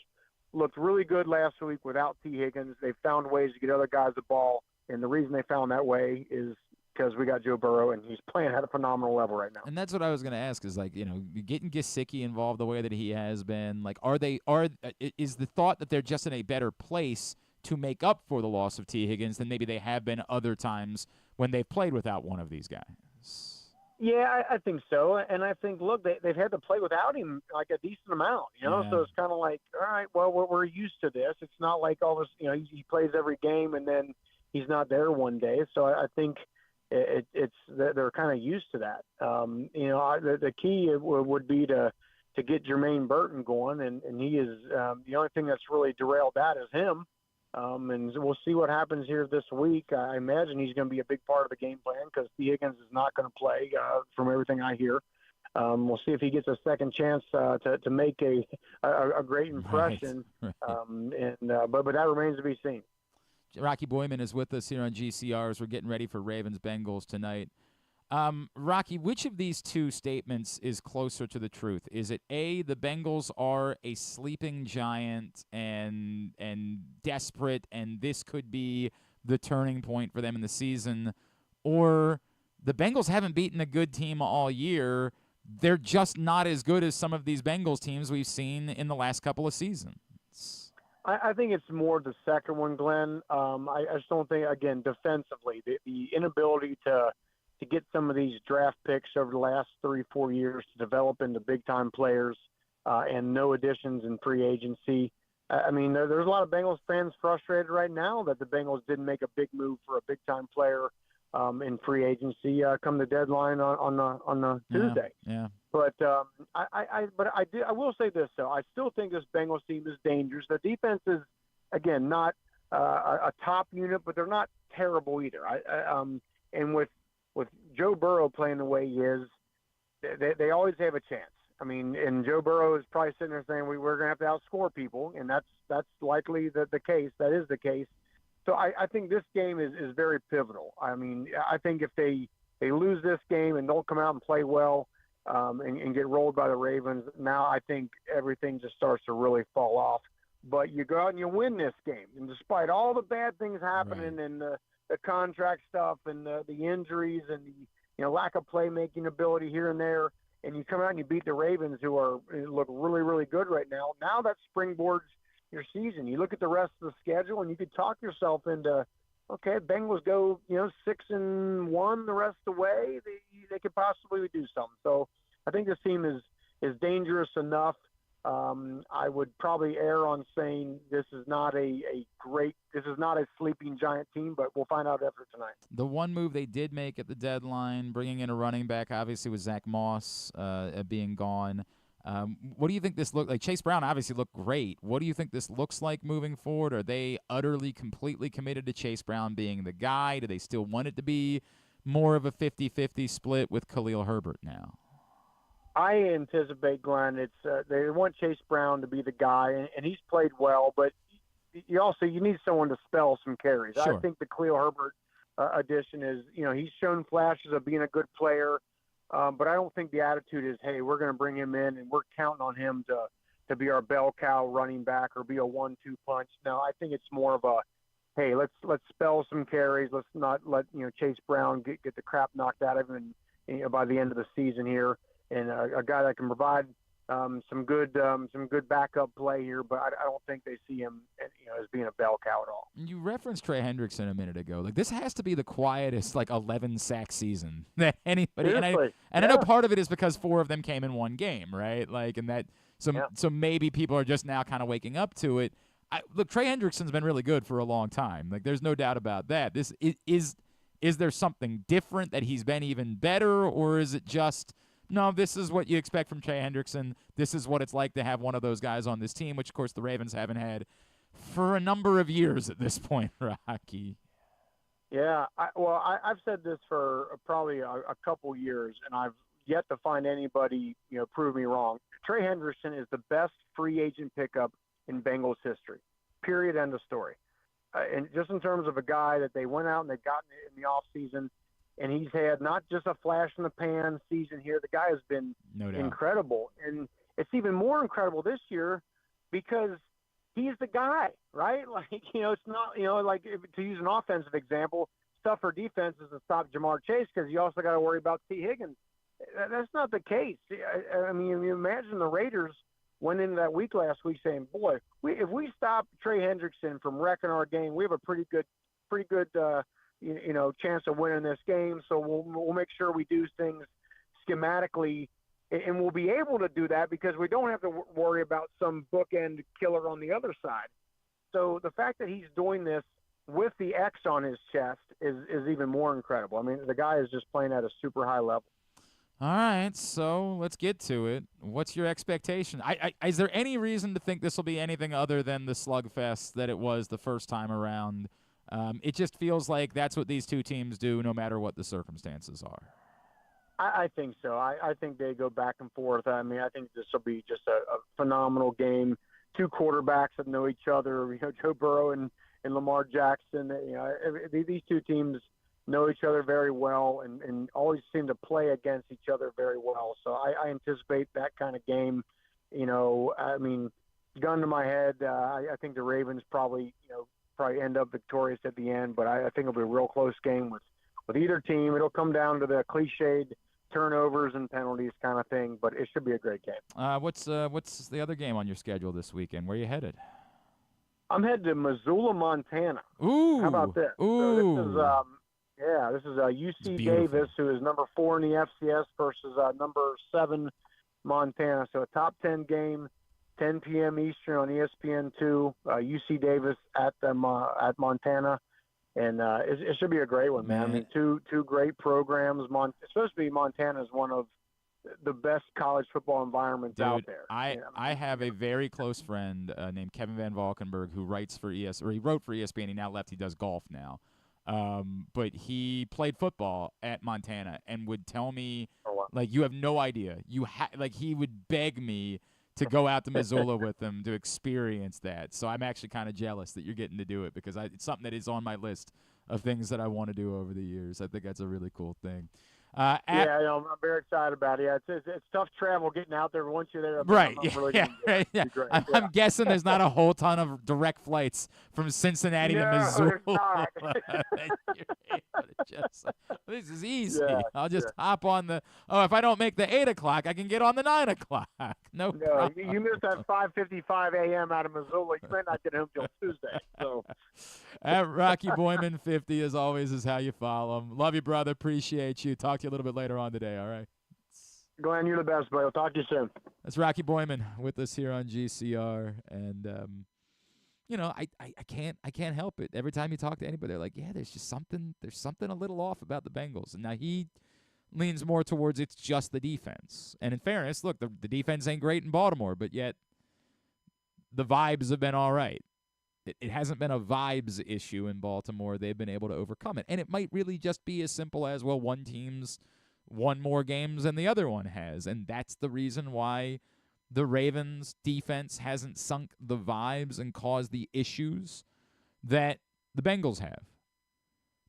looked really good last week without T. Higgins. They found ways to get other guys the ball, and the reason they found that way is because we got Joe Burrow, and he's playing at a phenomenal level right now. And that's what I was going to ask is, getting Gesicki involved the way that he has been, is the thought that they're just in a better place to make up for the loss of T. Higgins than maybe they have been other times when they've played without one of these guys? Yeah, I think so. And I think, look, they've had to play without him like a decent amount, Yeah. So it's kind of like, all right, well, we're used to this. It's not like all this, he plays every game and then he's not there one day. So I think they're kind of used to that. The key would be to get Jermaine Burton going, and he is the only thing that's really derailed that is him. And we'll see what happens here this week. I imagine he's going to be a big part of the game plan because T. Higgins is not going to play from everything I hear. We'll see if he gets a second chance to make a great impression. Right. But that remains to be seen. Rocky Boiman is with us here on GCR as we're getting ready for Ravens-Bengals tonight. Rocky, which of these two statements is closer to the truth? Is it A, the Bengals are a sleeping giant and desperate, and this could be the turning point for them in the season, or the Bengals haven't beaten a good team all year. They're just not as good as some of these Bengals teams we've seen in the last couple of seasons. I think it's more the second one, Glenn. I just don't think, again, defensively, the inability to get some of these draft picks over the last 3-4 years to develop into big-time players and no additions in free agency. I mean, there's a lot of Bengals fans frustrated right now that the Bengals didn't make a big move for a big-time player in free agency come the deadline on the Tuesday. Yeah. But I will say this though. I still think this Bengals team is dangerous. The defense is, again, not a top unit, but they're not terrible either. And with Joe Burrow playing the way he is, they always have a chance. I mean, and Joe Burrow is probably sitting there saying we're going to have to outscore people, and that's likely the case. That is the case. So I think this game is very pivotal. I mean, I think if they lose this game and don't come out and play well and get rolled by the Ravens, now I think everything just starts to really fall off. But you go out and you win this game, and despite all the bad things happening and the contract stuff and the injuries and the lack of playmaking ability here and there, and you come out and you beat the Ravens, who look really, really good right now. Now that springboards your season. You look at the rest of the schedule, and you could talk yourself into, okay, Bengals go 6-1 the rest of the way. They could possibly do something. So I think this team is dangerous enough. I would probably err on saying this is not a sleeping giant team, but we'll find out after tonight. The one move they did make at the deadline, bringing in a running back, obviously, with Zach Moss being gone. What do you think this looked like? Chase Brown obviously looked great. What do you think this looks like moving forward? Are they utterly, completely committed to Chase Brown being the guy? Do they still want it to be more of a 50-50 split with Khalil Herbert now? I anticipate, Glenn, they want Chase Brown to be the guy, and he's played well, but you need someone to spell some carries. Sure. I think the Khalil Herbert addition is, he's shown flashes of being a good player. But I don't think the attitude is, hey, we're going to bring him in and we're counting on him to be our bell cow running back or be a 1-2 punch. No, I think it's more of a, hey, let's spell some carries. Let's not let Chase Brown get the crap knocked out of him by the end of the season here, and a guy that can provide some good backup play here. But I don't think they see him as being a bell cow at all. You referenced Trey Hendrickson a minute ago. Like, this has to be the quietest 11-sack season that anybody. Seriously. And I know part of it is because 4 of them came in one game, right? So maybe people are just now kind of waking up to it. Look, Trey Hendrickson's been really good for a long time. Like, there's no doubt about that. This is there something different that he's been even better, or is it just, no, this is what you expect from Trey Hendrickson. This is what it's like to have one of those guys on this team, which, of course, the Ravens haven't had for a number of years at this point, Rocky. Yeah, I've said this for probably a couple years, and I've yet to find anybody prove me wrong. Trey Hendrickson is the best free agent pickup in Bengals history. Period. End of story. And just in terms of a guy that they went out and they got in the offseason, and he's had not just a flash-in-the-pan season here. The guy has been incredible. And it's even more incredible this year because he's the guy, right? It's not, to use an offensive example, stuff for defense is to stop Jamar Chase because you also got to worry about T. Higgins. That's not the case. I mean, you imagine the Raiders went into that week last week saying, boy, if we stop Trey Hendrickson from wrecking our game, we have a pretty good chance of winning this game. So we'll make sure we do things schematically, and we'll be able to do that because we don't have to worry about some bookend killer on the other side. So the fact that he's doing this with the X on his chest is even more incredible. I mean, the guy is just playing at a super high level. All right, so let's get to it. What's your expectation? Is there any reason to think this will be anything other than the slugfest that it was the first time around? It just feels like that's what these two teams do no matter what the circumstances are. I think so. I think they go back and forth. I mean, I think this will be just a phenomenal game. Two quarterbacks that know each other, Joe Burrow and Lamar Jackson. These two teams know each other very well and always seem to play against each other very well. So I anticipate that kind of game. I mean, gun to my head, I think the Ravens probably end up victorious at the end, but I think it'll be a real close game with with either team. It'll come down to the cliched turnovers and penalties kind of thing, but it should be a great game. What's the other game on your schedule this weekend? Where are you headed? I'm headed to Missoula, Montana. Ooh. How about this? Ooh. So this is UC Davis, who is number 4 in the FCS, versus number 7 Montana. So a top 10 game, 10 p.m. Eastern on ESPN2. UC Davis at Montana, and it should be a great one, man. I mean, two great programs. It's supposed to be Montana is one of the best college football environments out there. I have a very close friend named Kevin Van Valkenburg who writes for he wrote for ESPN. He now left. He does golf now. But he played football at Montana and would tell me, like, you have no idea. Like, he would beg me to go out to Missoula with him to experience that. So I'm actually kind of jealous that you're getting to do it, because it's something that is on my list of things that I want to do over the years. I think that's a really cool thing. I'm very excited about it. Yeah, it's tough travel getting out there, but once you're there, right? Yeah. I'm guessing there's not a whole ton of direct flights from Cincinnati to Missoula. This is easy. Yeah, I'll just hop on the. Oh, if I don't make the 8 o'clock, I can get on the 9 o'clock. No, you missed that 5:55 a.m. out of Missoula. You might not get home till Tuesday. So. At Rocky Boiman 50, as always, is how you follow him. Love you, brother. Appreciate you. Talk to you a little bit later on today, all right? Glenn, you're the best, buddy. I'll talk to you soon. That's Rocky Boiman with us here on GCR. And, I can't help it. Every time you talk to anybody, they're like, yeah, there's something a little off about the Bengals. And now he leans more towards it's just the defense. And in fairness, look, the defense ain't great in Baltimore, but yet the vibes have been all right. It hasn't been a vibes issue in Baltimore. They've been able to overcome it. And it might really just be as simple as, well, one team's won more games than the other one has. And that's the reason why the Ravens' defense hasn't sunk the vibes and caused the issues that the Bengals have.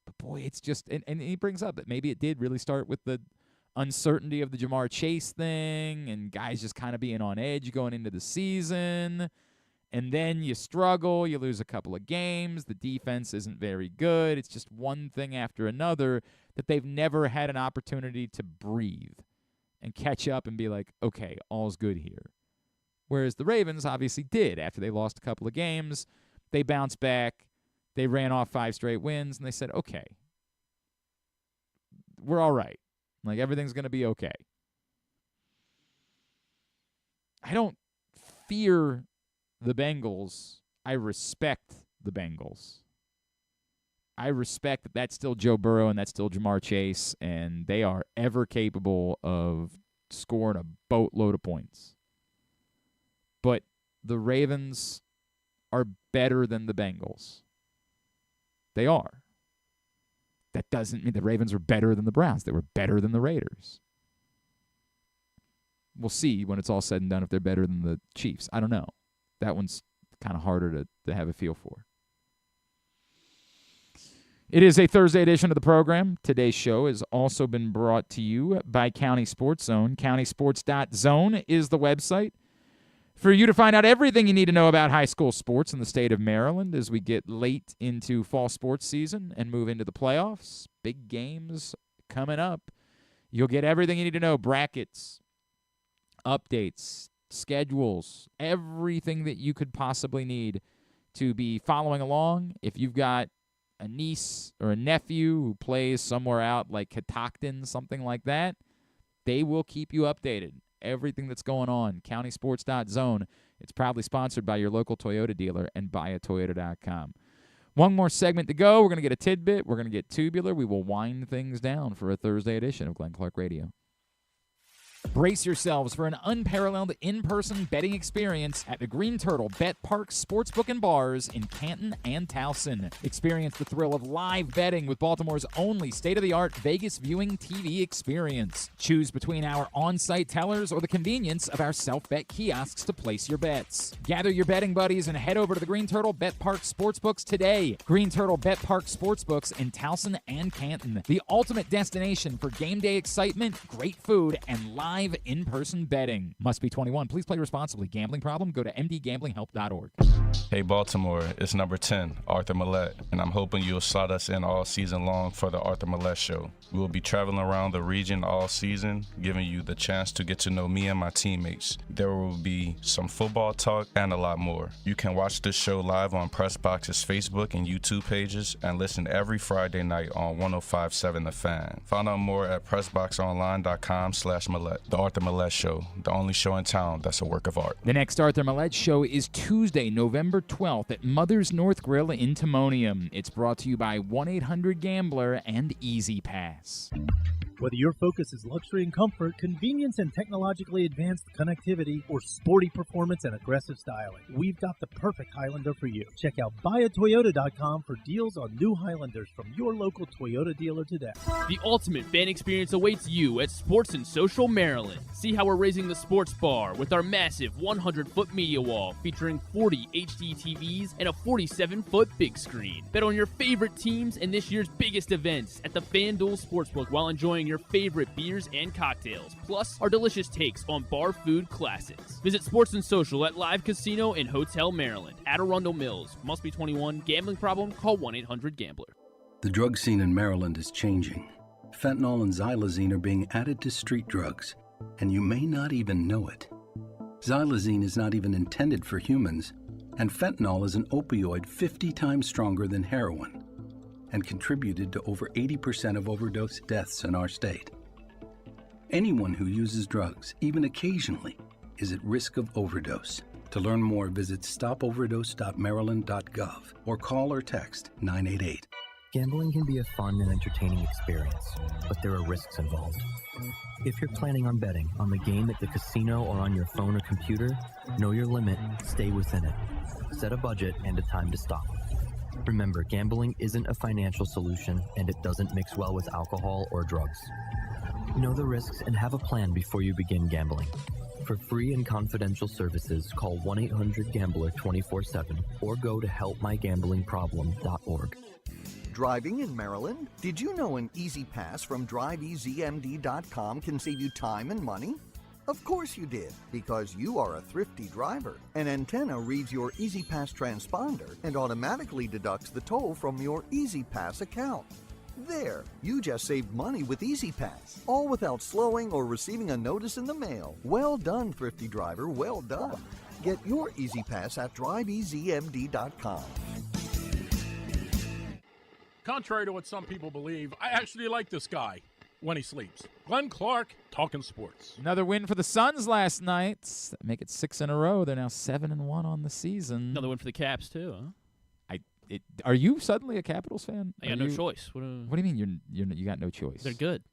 But, boy, it's just – and he brings up that maybe it did really start with the uncertainty of the Jamar Chase thing and guys just kind of being on edge going into the season. And then you struggle, you lose a couple of games, the defense isn't very good. It's just one thing after another that they've never had an opportunity to breathe and catch up and be like, okay, all's good here. Whereas the Ravens obviously did. After they lost a couple of games, they bounced back, they ran off 5 straight wins, and they said, okay, we're all right. Like, everything's going to be okay. I don't fear the Bengals. I respect the Bengals. I respect that that's still Joe Burrow and that's still Jamar Chase, and they are ever capable of scoring a boatload of points. But the Ravens are better than the Bengals. They are. That doesn't mean the Ravens are better than the Browns. They were better than the Raiders. We'll see when it's all said and done if they're better than the Chiefs. I don't know. That one's kind of harder to have a feel for. It is a Thursday edition of the program. Today's show has also been brought to you by County Sports Zone. CountySports.zone is the website for you to find out everything you need to know about high school sports in the state of Maryland as we get late into fall sports season and move into the playoffs. Big games coming up. You'll get everything you need to know, brackets, updates, schedules, everything that you could possibly need to be following along. If you've got a niece or a nephew who plays somewhere out like Catoctin, something like that, they will keep you updated. Everything that's going on, CountySports.zone. It's proudly sponsored by your local Toyota dealer and buyatoyota.com. One more segment to go. We're going to get a tidbit. We're going to get tubular. We will wind things down for a Thursday edition of Glenn Clark Radio. Brace yourselves for an unparalleled in-person betting experience at the Green Turtle Bet Park Sportsbook and Bars in Canton and Towson. Experience the thrill of live betting with Baltimore's only state-of-the-art Vegas viewing TV experience. Choose between our on-site tellers or the convenience of our self-bet kiosks to place your bets. Gather your betting buddies and head over to the Green Turtle Bet Park Sportsbooks today. Green Turtle Bet Park Sportsbooks in Towson and Canton. The ultimate destination for game day excitement, great food, and live live in-person betting. Must be 21. Please play responsibly. Gambling problem? Go to mdgamblinghelp.org. Hey Baltimore, it's number 10, Arthur Millette, and I'm hoping you'll slot us in all season long for the Arthur Millette Show. We will be traveling around the region all season, giving you the chance to get to know me and my teammates. There will be some football talk and a lot more. You can watch this show live on Pressbox's Facebook and YouTube pages and listen every Friday night on 105.7 The Fan. Find out more at pressboxonline.com/Millette. The Arthur Millette Show, the only show in town that's a work of art. The next Arthur Millette Show is Tuesday, November 12th at Mother's North Grill in Timonium. It's brought to you by 1-800-GAMBLER and Easy Pass. Whether your focus is luxury and comfort, convenience and technologically advanced connectivity, or sporty performance and aggressive styling, we've got the perfect Highlander for you. Check out buyatoyota.com for deals on new Highlanders from your local Toyota dealer today. The ultimate fan experience awaits you at Sports and Social Maryland. See how we're raising the sports bar with our massive 100-foot media wall featuring 40 HD TVs and a 47-foot big screen. Bet on your favorite teams and this year's biggest events at the FanDuel Sportsbook while enjoying your favorite beers and cocktails, plus our delicious takes on bar food classics. Visit Sports and Social at Live Casino and Hotel Maryland at Arundel Mills. Must be 21. Gambling problem? Call 1-800-GAMBLER. The drug scene in Maryland is changing. Fentanyl and xylazine are being added to street drugs, and you may not even know it. Xylazine is not even intended for humans, and fentanyl is an opioid 50 times stronger than heroin and contributed to over 80% of overdose deaths in our state. Anyone who uses drugs, even occasionally, is at risk of overdose. To learn more, visit stopoverdose.maryland.gov or call or text 988. Gambling can be a fun and entertaining experience, but there are risks involved. If you're planning on betting on the game at the casino or on your phone or computer, know your limit, stay within it. Set a budget and a time to stop. Remember, gambling isn't a financial solution, and it doesn't mix well with alcohol or drugs. Know the risks and have a plan before you begin gambling. For free and confidential services, call 1-800-GAMBLER 24/7 or go to helpmygamblingproblem.org. Driving in Maryland? Did you know an Easy Pass from DriveEasyMD.com can save you time and money? Of course you did, because you are a thrifty driver. An antenna reads your Easy Pass transponder and automatically deducts the toll from your Easy Pass account. There, you just saved money with Easy Pass, all without slowing or receiving a notice in the mail. Well done, thrifty driver, well done. Get your Easy Pass at DriveEasyMD.com. Contrary to what some people believe, I actually like this guy when he sleeps. Glenn Clark, talking sports. Another win for the Suns last night. Make it 6 in a row. They're now 7-1 on the season. Another win for the Caps, too, huh? Are you suddenly a Capitals fan? I got no choice. What do you mean you got no choice? They're good.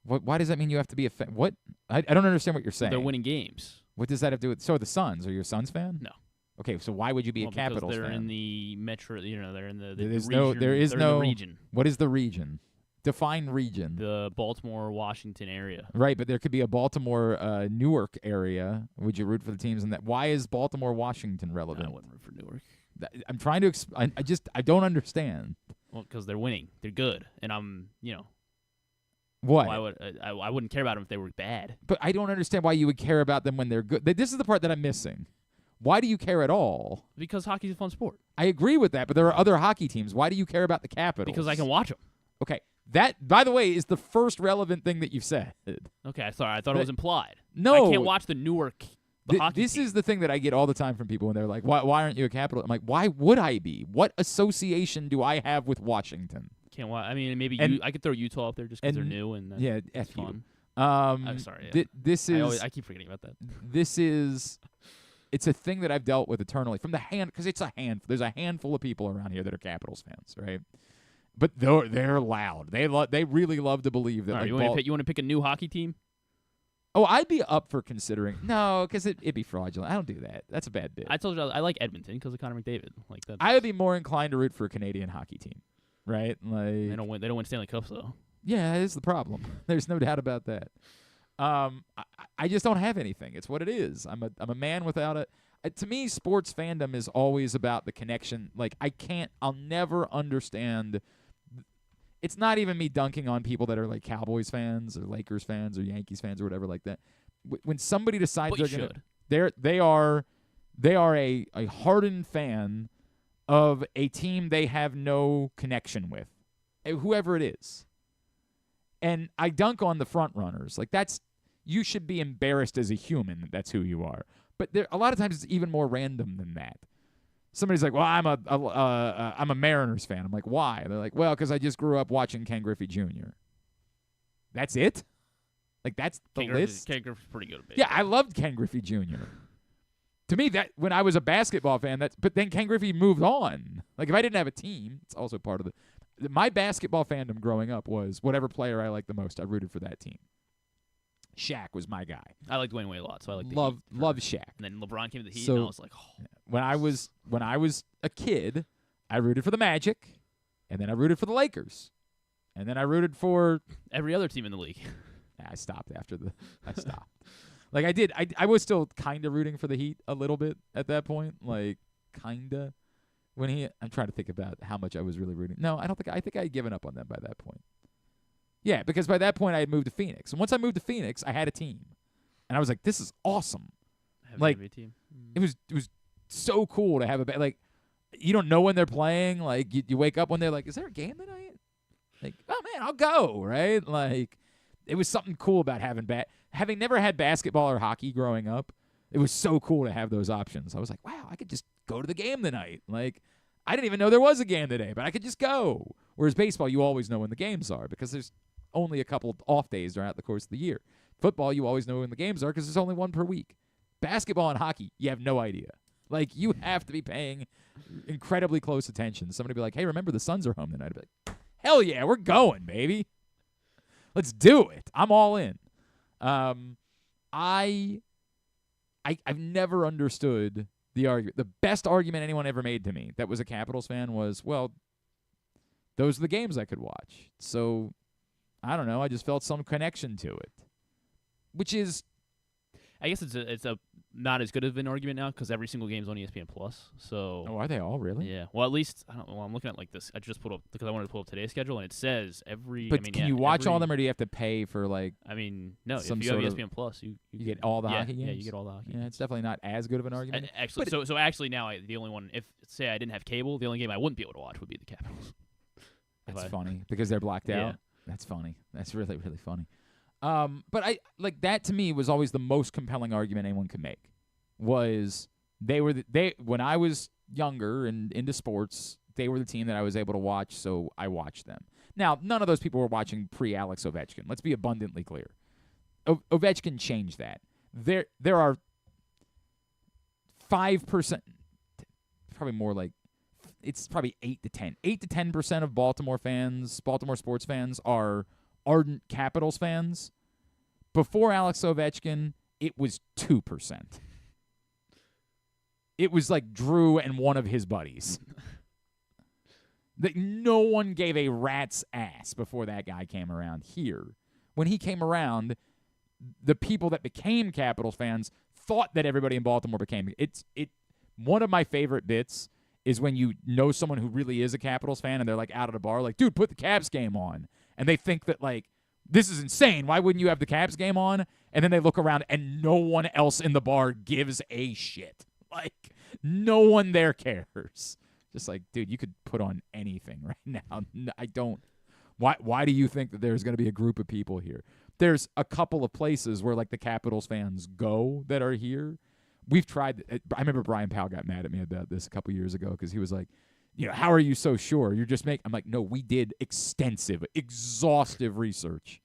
Why does that mean you have to be a fan? What? I don't understand what you're saying. They're winning games. What does that have to do with? So are the Suns. Are you a Suns fan? No. Okay, so why would you be a Capitals fan? They're in the metro. They're in the region. There is no region. What is the region? Define region. The Baltimore, Washington area. Right, but there could be a Baltimore, Newark area. Would you root for the teams in that? Why is Baltimore, Washington relevant? I wouldn't root for Newark. I'm trying to. I don't understand. Well, because they're winning. They're good, and What? Why would I wouldn't care about them if they were bad. But I don't understand why you would care about them when they're good. This is the part that I'm missing. Why do you care at all? Because hockey's a fun sport. I agree with that, but there are other hockey teams. Why do you care about the Capitals? Because I can watch them. Okay. That, by the way, is the first relevant thing that you've said. Okay, sorry. I thought it was implied. No. I can't watch the Newark hockey This team. is the thing that I get all the time from people when they're like, why aren't you a Capital? I'm like, why would I be? What association do I have with Washington? Can't watch. I mean, maybe I could throw Utah up there just because they're new and that's fun. I'm sorry. Yeah. This is. I keep forgetting about that. This is. It's a thing that I've dealt with eternally from the because it's a hand. There's a handful of people around here that are Capitals fans, right? But they're loud. They really love to believe that. Right, you want to pick a new hockey team? Oh, I'd be up for considering. No, because it'd be fraudulent. I don't do that. That's a bad bit. I told you I like Edmonton because of Connor McDavid. Like that. I would be more inclined to root for a Canadian hockey team, right? Like they don't win Stanley Cups though. Yeah, that is the problem. There's no doubt about that. I just don't have anything. It's what it is. I'm a man without a. To me, sports fandom is always about the connection. Like I'll never understand. it's not even me dunking on people that are like Cowboys fans or Lakers fans or Yankees fans or whatever like that. When somebody decides they are a hardened fan of a team they have no connection with, whoever it is. And I dunk on the front runners. Like, you should be embarrassed as a human that that's who you are. But a lot of times it's even more random than that. Somebody's like, well, I'm a Mariners fan. I'm like, why? They're like, well, because I just grew up watching Ken Griffey Jr. That's it? Like, that's the list? Ken Griffey's pretty good at baseball. Yeah, I loved Ken Griffey Jr. To me, that when I was a basketball fan, but then Ken Griffey moved on. Like, if I didn't have a team, it's also part of my basketball fandom growing up was whatever player I liked the most, I rooted for that team. Shaq was my guy. I like Dwayne Wade a lot, so I like the love Heat. Shaq. And then LeBron came to the Heat, so, and I was like, oh. When I was a kid, I rooted for the Magic, and then I rooted for the Lakers, and then I rooted for every other team in the league. I stopped after I stopped. Like I did, I was still kind of rooting for the Heat a little bit at that point, like kinda. I'm trying to think about how much I was really rooting. No, I think I had given up on them by that point. Yeah, because by that point I had moved to Phoenix. And once I moved to Phoenix, I had a team. And I was like, this is awesome. Like, a team. It was so cool to have like, you don't know when they're playing. Like, you wake up one day like, is there a game tonight? Like, oh, man, I'll go, right? Like, it was something cool about having never had basketball or hockey growing up. It was so cool to have those options. I was like, wow, I could just go to the game tonight. Like, I didn't even know there was a game today, but I could just go. Whereas baseball, you always know when the games are because there's only a couple of off days throughout the course of the year. Football, you always know when the games are because there's only one per week. Basketball and hockey, you have no idea. Like, you have to be paying incredibly close attention. Somebody be like, hey, remember the Suns are home tonight? I'd be like, hell yeah, we're going, baby. Let's do it. I'm all in. I've never understood the argument. The best argument anyone ever made to me that was a Capitals fan was, well, those are the games I could watch. So, I don't know. I just felt some connection to it, which is, I guess it's a not as good of an argument now because every single game is on ESPN Plus. So, are they all really? Yeah. Well, at least I don't know. Well, I'm looking at like this. I just pulled up because I wanted to pull up today's schedule, and it says every. But can you watch all of them, or do you have to pay for like? I mean, no. If you have ESPN Plus, you get all the hockey games. Yeah, you get all the hockey. Yeah, it's definitely not as good of an argument. Actually, so actually now the only one, if say I didn't have cable, the only game I wouldn't be able to watch would be the Capitals. That's funny because they're blacked out. Yeah. That's funny. That's really, really funny. But I like that to me was always the most compelling argument anyone could make. Was they when I was younger and into sports, they were the team that I was able to watch, so I watched them. Now, none of those people were watching pre-Alex Ovechkin. Let's be abundantly clear. Ovechkin changed that. There are 5%, probably more like. It's probably 8 to 10. 8 to 10% of Baltimore sports fans are ardent Capitals fans. Before Alex Ovechkin, it was 2%. It was like Drew and one of his buddies. No one gave a rat's ass before that guy came around here. When he came around, the people that became Capitals fans thought that everybody in Baltimore became it. One of my favorite bits is when you know someone who really is a Capitals fan and they're like out at a bar, like, dude, put the Caps game on. And they think that, like, this is insane. Why wouldn't you have the Caps game on? And then they look around and no one else in the bar gives a shit. Like, no one there cares. Just like, dude, you could put on anything right now. I don't. Why do you think that there's going to be a group of people here? There's a couple of places where, like, the Capitals fans go that are here. We've tried. I remember Brian Powell got mad at me about this a couple years ago because he was like, how are you so sure? You're just making. I'm like, no, we did extensive, exhaustive research.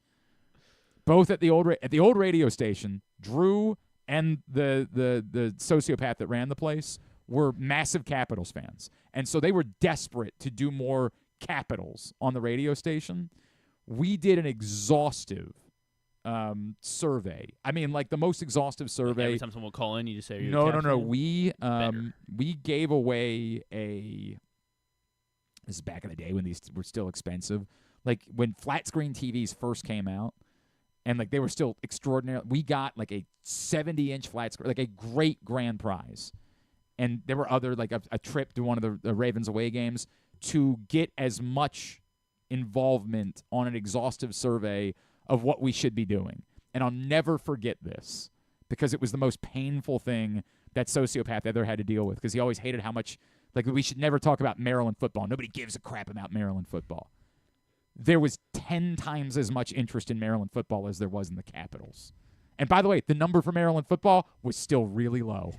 Both at the old radio station, Drew and the sociopath that ran the place were massive Capitals fans. And so they were desperate to do more Capitals on the radio station. We did an exhaustive survey. I mean, like the most exhaustive survey. Every time someone will call in, you just say, No. We gave away this is back in the day when these were still expensive. Like when flat screen TVs first came out, and like they were still extraordinary. We got like a 70-inch flat screen, like a great grand prize. And there were other, like a trip to one of the Ravens away games to get as much involvement on an exhaustive survey of what we should be doing. And I'll never forget this because it was the most painful thing that sociopath ever had to deal with because he always hated how much, like, we should never talk about Maryland football. Nobody gives a crap about Maryland football. There was 10 times as much interest in Maryland football as there was in the Capitals. And by the way, the number for Maryland football was still really low.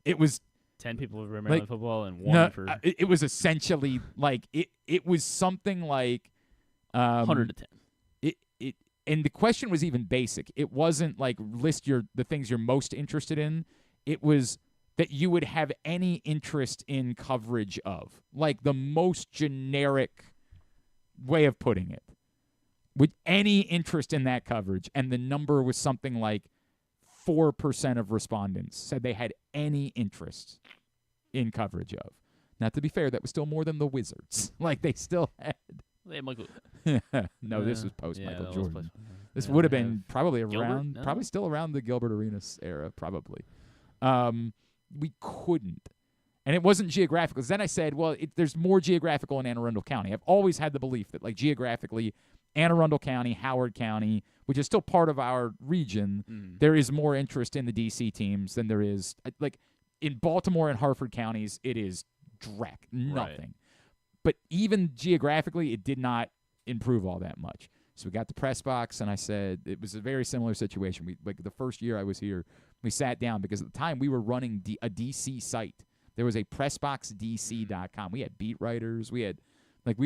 It was 10 people for Maryland football and one for... It was essentially like, it was something like... 100 to 10. And the question was even basic. It wasn't like list the things you're most interested in. It was that you would have any interest in coverage of. Like the most generic way of putting it. With any interest in that coverage. And the number was something like 4% of respondents said they had any interest in coverage of. Now, to be fair, that was still more than the Wizards. Like, they still had... They had Michael... No, this was post-Michael Jordan. This would have been probably around... Gilbert? No. Probably still around the Gilbert Arenas era, probably. We couldn't. And it wasn't geographical. Then I said, well, there's more geographical in Anne Arundel County. I've always had the belief that, like, geographically, Anne Arundel County, Howard County, which is still part of our region, there is more interest in the D.C. teams than there is, like, in Baltimore and Harford counties, it is nothing. Right. But even geographically, it did not improve all that much. So we got the press box, and I said it was a very similar situation. We, like, the first year I was here, we sat down because at the time we were running a D.C. site. There was a pressboxdc.com. We had beat writers. We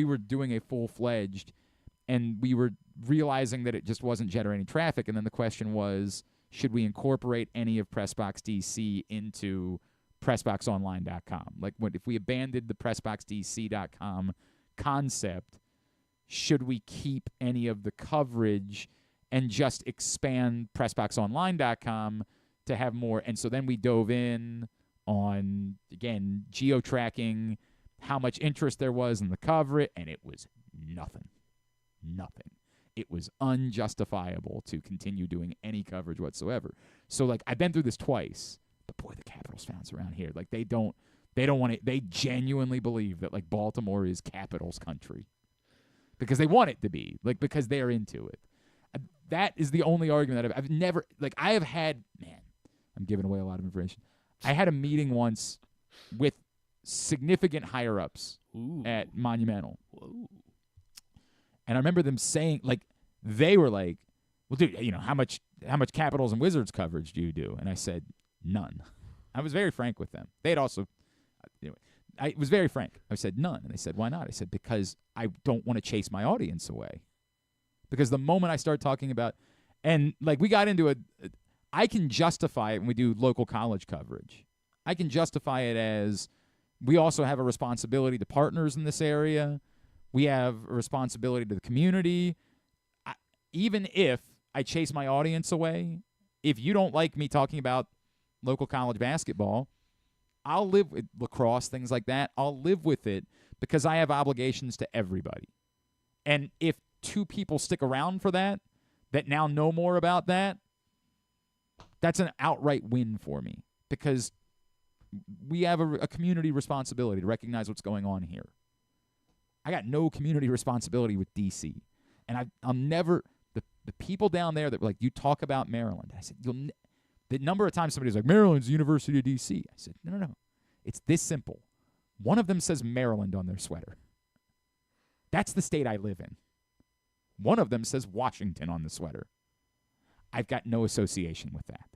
were doing a full-fledged, and we were realizing that it just wasn't generating traffic. And then the question was, should we incorporate any of Pressbox DC into PressboxOnline.com? Like, if we abandoned the PressboxDC.com concept, should we keep any of the coverage and just expand PressboxOnline.com to have more? And so then we dove in on, again, geo-tracking, how much interest there was in the coverage, and it was nothing. It was unjustifiable to continue doing any coverage whatsoever. So, like, I've been through this twice, but boy, the Capitals fans around here, like, they don't want it. They genuinely believe that, like, Baltimore is Capitals country because they want it to be, like, because they're into it. That is the only argument that I've never, like, I have had, man, I'm giving away a lot of information. I had a meeting once with significant higher-ups at Monumental. Whoa. And I remember them saying, like, they were like, well, dude, you know, how much Capitals and Wizards coverage do you do? And I said, none. I was very frank with them. They had also, I was very frank. I said, none. And they said, why not? I said, because I don't want to chase my audience away. Because the moment I start talking about, and, like, we got into I can justify it when we do local college coverage. I can justify it as we also have a responsibility to partners in this area. We have a responsibility to the community. Even if I chase my audience away, if you don't like me talking about local college basketball, I'll live with lacrosse, things like that. I'll live with it because I have obligations to everybody. And if two people stick around for that now know more about that, that's an outright win for me because we have a community responsibility to recognize what's going on here. I got no community responsibility with D.C. And I'll never, the people down there that were like, you talk about Maryland. I said, the number of times somebody's like, Maryland's the University of D.C. I said, no. It's this simple. One of them says Maryland on their sweater. That's the state I live in. One of them says Washington on the sweater. I've got no association with that.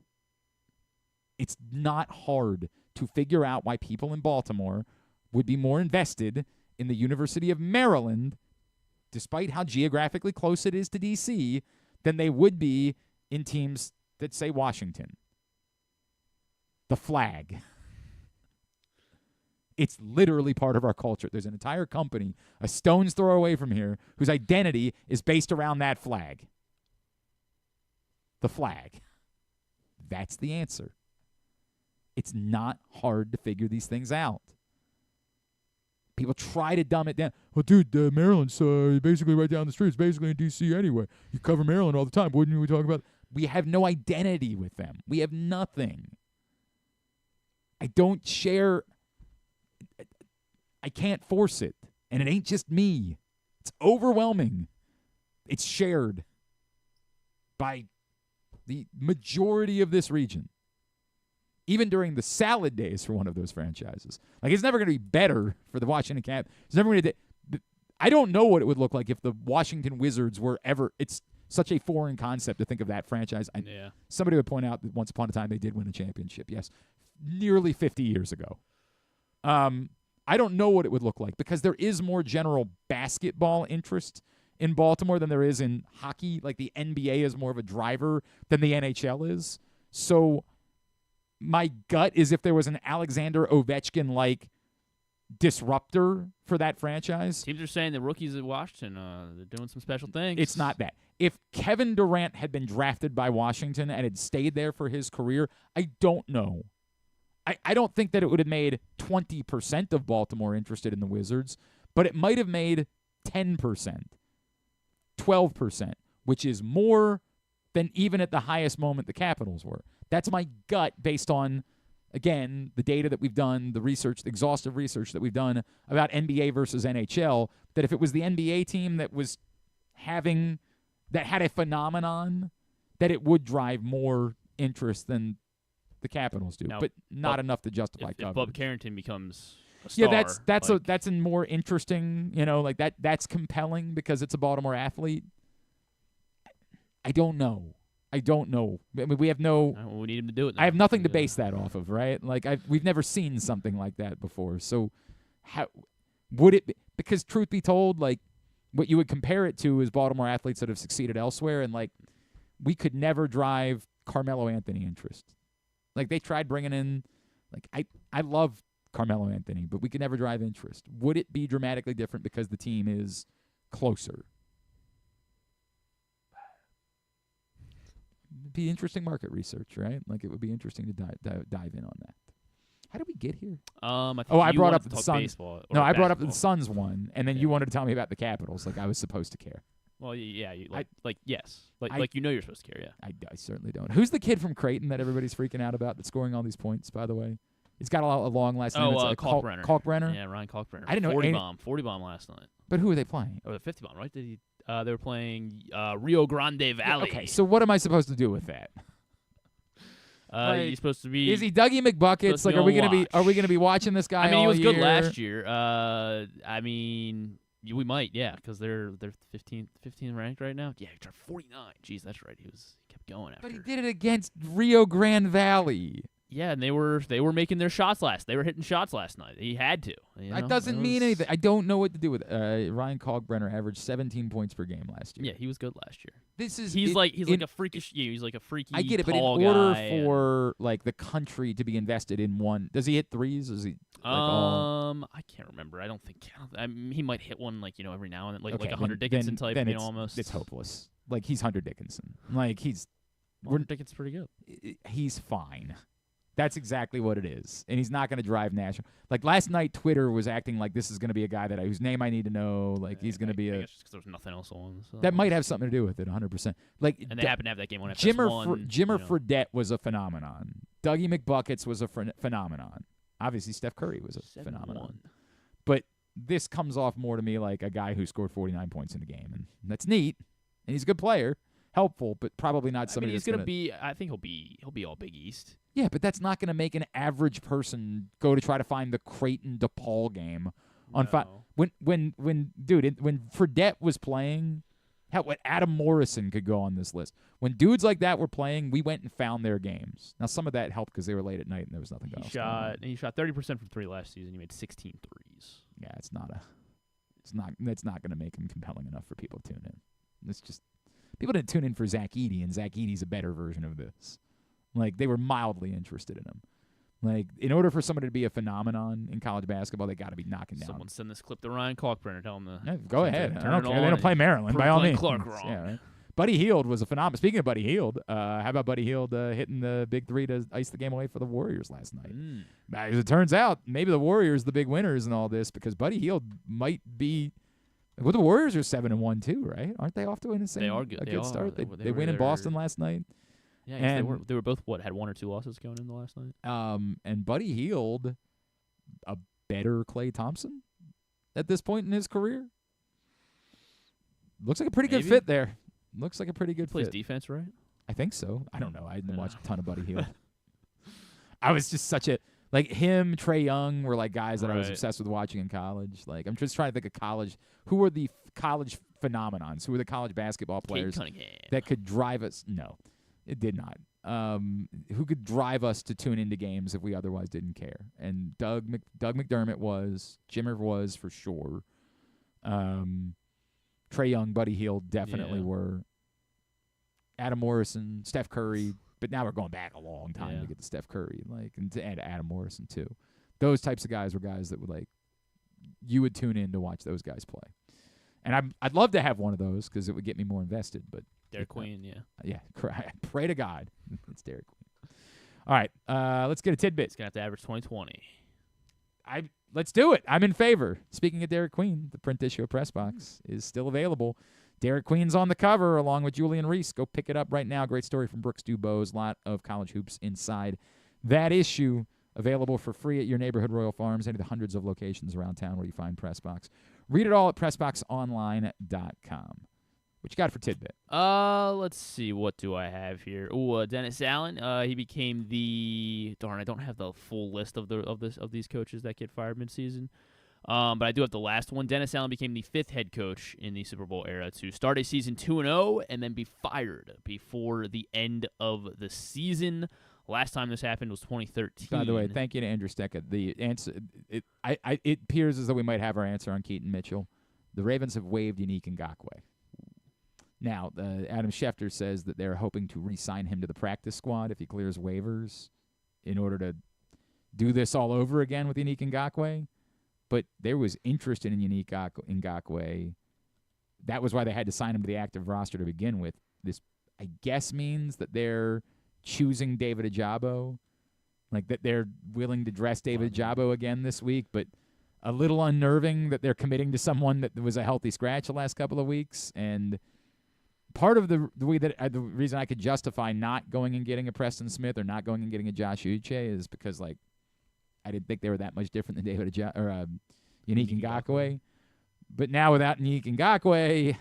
It's not hard to figure out why people in Baltimore would be more invested in the University of Maryland, despite how geographically close it is to D.C., than they would be in teams that say Washington. The flag. It's literally part of our culture. There's an entire company, a stone's throw away from here, whose identity is based around that flag. The flag. That's the answer. It's not hard to figure these things out. People try to dumb it down. Well, dude, Maryland's basically right down the street. It's basically in D.C. anyway. You cover Maryland all the time. Wouldn't we talk about it? We have no identity with them. We have nothing. I don't share. I can't force it. And it ain't just me. It's overwhelming. It's shared by the majority of this region. Even during the salad days for one of those franchises. Like, it's never going to be better for the Washington Cap. It's never going to. I don't know what it would look like if the Washington Wizards were ever. It's such a foreign concept to think of that franchise. Somebody would point out that once upon a time they did win a championship. Yes, nearly 50 years ago. I don't know what it would look like because there is more general basketball interest in Baltimore than there is in hockey. Like, the NBA is more of a driver than the NHL is. So my gut is if there was an Alexander Ovechkin-like disruptor for that franchise. Teams are saying the rookies at Washington, they're doing some special things. It's not that. If Kevin Durant had been drafted by Washington and had stayed there for his career, I don't know. I don't think that it would have made 20% of Baltimore interested in the Wizards, but it might have made 10%, 12%, which is more than even at the highest moment the Capitals were. That's my gut based on, again, the data that we've done, the research, the exhaustive research that we've done about NBA versus NHL, that if it was the NBA team that had a phenomenon, that it would drive more interest than the Capitals do, but not enough to justify coverage. If Bub Carrington becomes a star, that's a more interesting, like that's compelling because it's a Baltimore athlete. I don't know. I mean, we have no. We need him to do it now. I have nothing to base that off of, right? Like we've never seen something like that before. So, how would it be? Because truth be told, like what you would compare it to is Baltimore athletes that have succeeded elsewhere, and like we could never drive Carmelo Anthony interest. Like they tried bringing in, like I love Carmelo Anthony, but we could never drive interest. Would it be dramatically different because the team is closer? It'd be interesting market research, right? Like it would be interesting to dive in on that. How did we get here? I brought up the Suns. Baseball I brought up the Suns one, and then you wanted to tell me about the Capitals. Like I was supposed to care. Well, yeah, yes, you're supposed to care, yeah. I certainly don't. Who's the kid from Creighton that everybody's freaking out about that's scoring all these points? By the way, he's got a long last name. Kalkbrenner. Kalkbrenner. Yeah, Ryan Kalkbrenner. I didn't know 40 bomb last night. But who are they playing? Oh, the 50 bomb, right? They were playing Rio Grande Valley. Okay, so what am I supposed to do with that? You're supposed to be. Is he Dougie McBuckets? Like, are we gonna be watching this guy? I mean, he was good last year. I mean. We might, yeah, because they're 15 ranked right now. Yeah, he 49. Jeez, that's right. He kept going after. But he did it against Rio Grande Valley. Yeah, and they were making their shots They were hitting shots last night. He had to. That doesn't mean anything. I don't know what to do with it. Ryan Kalkbrenner averaged 17 points per game last year. Yeah, he was good last year. He's like a freakish. Yeah, he's like a freaky. I get it, but in tall order guy for like the country to be invested in one, does he hit threes? Is he? I can't remember. I don't think. He might hit one every now and then, like a Hunter Dickinson type. Then almost. It's hopeless. Like he's Hunter Dickinson. Like he's. Hunter Dickinson's pretty good. He's fine. That's exactly what it is, and he's not going to drive national. Like last night, Twitter was acting like this is going to be a guy whose name I need to know. Like he's going to be I guess just because there's nothing else on. So. That might have something to do with it, 100%. Like, and they happen to have that game on FS1. Jimmer Fredette was a phenomenon. Dougie McBuckets was a phenomenon. Obviously, Steph Curry was a phenomenon. But this comes off more to me like a guy who scored 49 points in a game, and that's neat. And he's a good player, helpful, but probably not somebody. He's going to be. I think he'll be all Big East. Yeah, but that's not going to make an average person go to try to find the Creighton DePaul game on when Fredette was playing. When Adam Morrison could go on this list. When dudes like that were playing, we went and found their games. Now some of that helped because they were late at night and there was nothing else. He shot 30% from three last season. He made 16 threes. Yeah, it's not going to make him compelling enough for people to tune in. It's just people didn't tune in for Zach Edey, and Zach Edey's a better version of this. Like, they were mildly interested in him. Like, in order for somebody to be a phenomenon in college basketball, they got to be knocking down. Someone send this clip to Ryan Kalkbrenner. Tell him to go ahead. I don't care. They don't play Maryland, by all means. Clark wrong. Yeah, right? Buddy Hield was a phenomenon. Speaking of Buddy Hield, how about Buddy Hield hitting the big three to ice the game away for the Warriors last night? As it turns out, maybe the Warriors the big winners in all this because Buddy Hield might be. Well, the Warriors are 7-1 too, right? Aren't they off to a good start? They win in Boston last night. Yeah, and they were both had one or two losses going into last night. And Buddy Hield, a better Klay Thompson, at this point in his career. Looks like a pretty good Maybe. fit there. Looks like a pretty good Plays fit. defense, right? I think so. I don't know. I didn't watch a ton of Buddy Hield. I was just such a like him, Trey Young were like guys that I was Right. obsessed with watching in college. Like I'm just trying to think of college. Who were the college phenomenons? Who were the college basketball players Cunningham. that could drive us? No, it did not. Who could drive us to tune into games if we otherwise didn't care? And Doug McDermott was, Jimmer was for sure. Trey Young, Buddy Hield definitely were. Adam Morrison, Steph Curry, but now we're going back a long time to get to Steph Curry, like, and to add Adam Morrison too. Those types of guys were guys that would like you would tune in to watch those guys play. And I'd love to have one of those because it would get me more invested. But Derek Queen, yeah, pray to God it's Derek Queen. All right, let's get a tidbit. He's gonna have to average 20-20. Let's do it. I'm in favor. Speaking of Derek Queen, the print issue of Press Box is still available. Derek Queen's on the cover along with Julian Reese. Go pick it up right now. Great story from Brooks Dubose. A lot of college hoops inside that issue. Available for free at your neighborhood Royal Farms, any of the hundreds of locations around town where you find Press Box. Read it all at PressBoxOnline.com. What you got for tidbit? Let's see. What do I have here? Dennis Allen. He became the I don't have the full list of these coaches that get fired midseason. But I do have the last one. Dennis Allen became the 5th head coach in the Super Bowl era to start a season 2-0 and then be fired before the end of the season. Last time this happened was 2013. By the way, thank you to Andrew Stecca. The answer, it appears as though we might have our answer on Keaton Mitchell. The Ravens have waived Yannick Ngakoue. Now, Adam Schefter says that they're hoping to re-sign him to the practice squad if he clears waivers in order to do this all over again with Yannick Ngakoue. But there was interest in Yannick Ngakoue. That was why they had to sign him to the active roster to begin with. This, I guess, means that they're choosing David Ajabo, like that they're willing to dress David Ajabo again this week, but a little unnerving that they're committing to someone that was a healthy scratch the last couple of weeks. And part of the reason I could justify not going and getting a Preston Smith or not going and getting a Josh Uche is because like I didn't think they were that much different than David Yannick Ngakoue. But now without Yannick Ngakoue,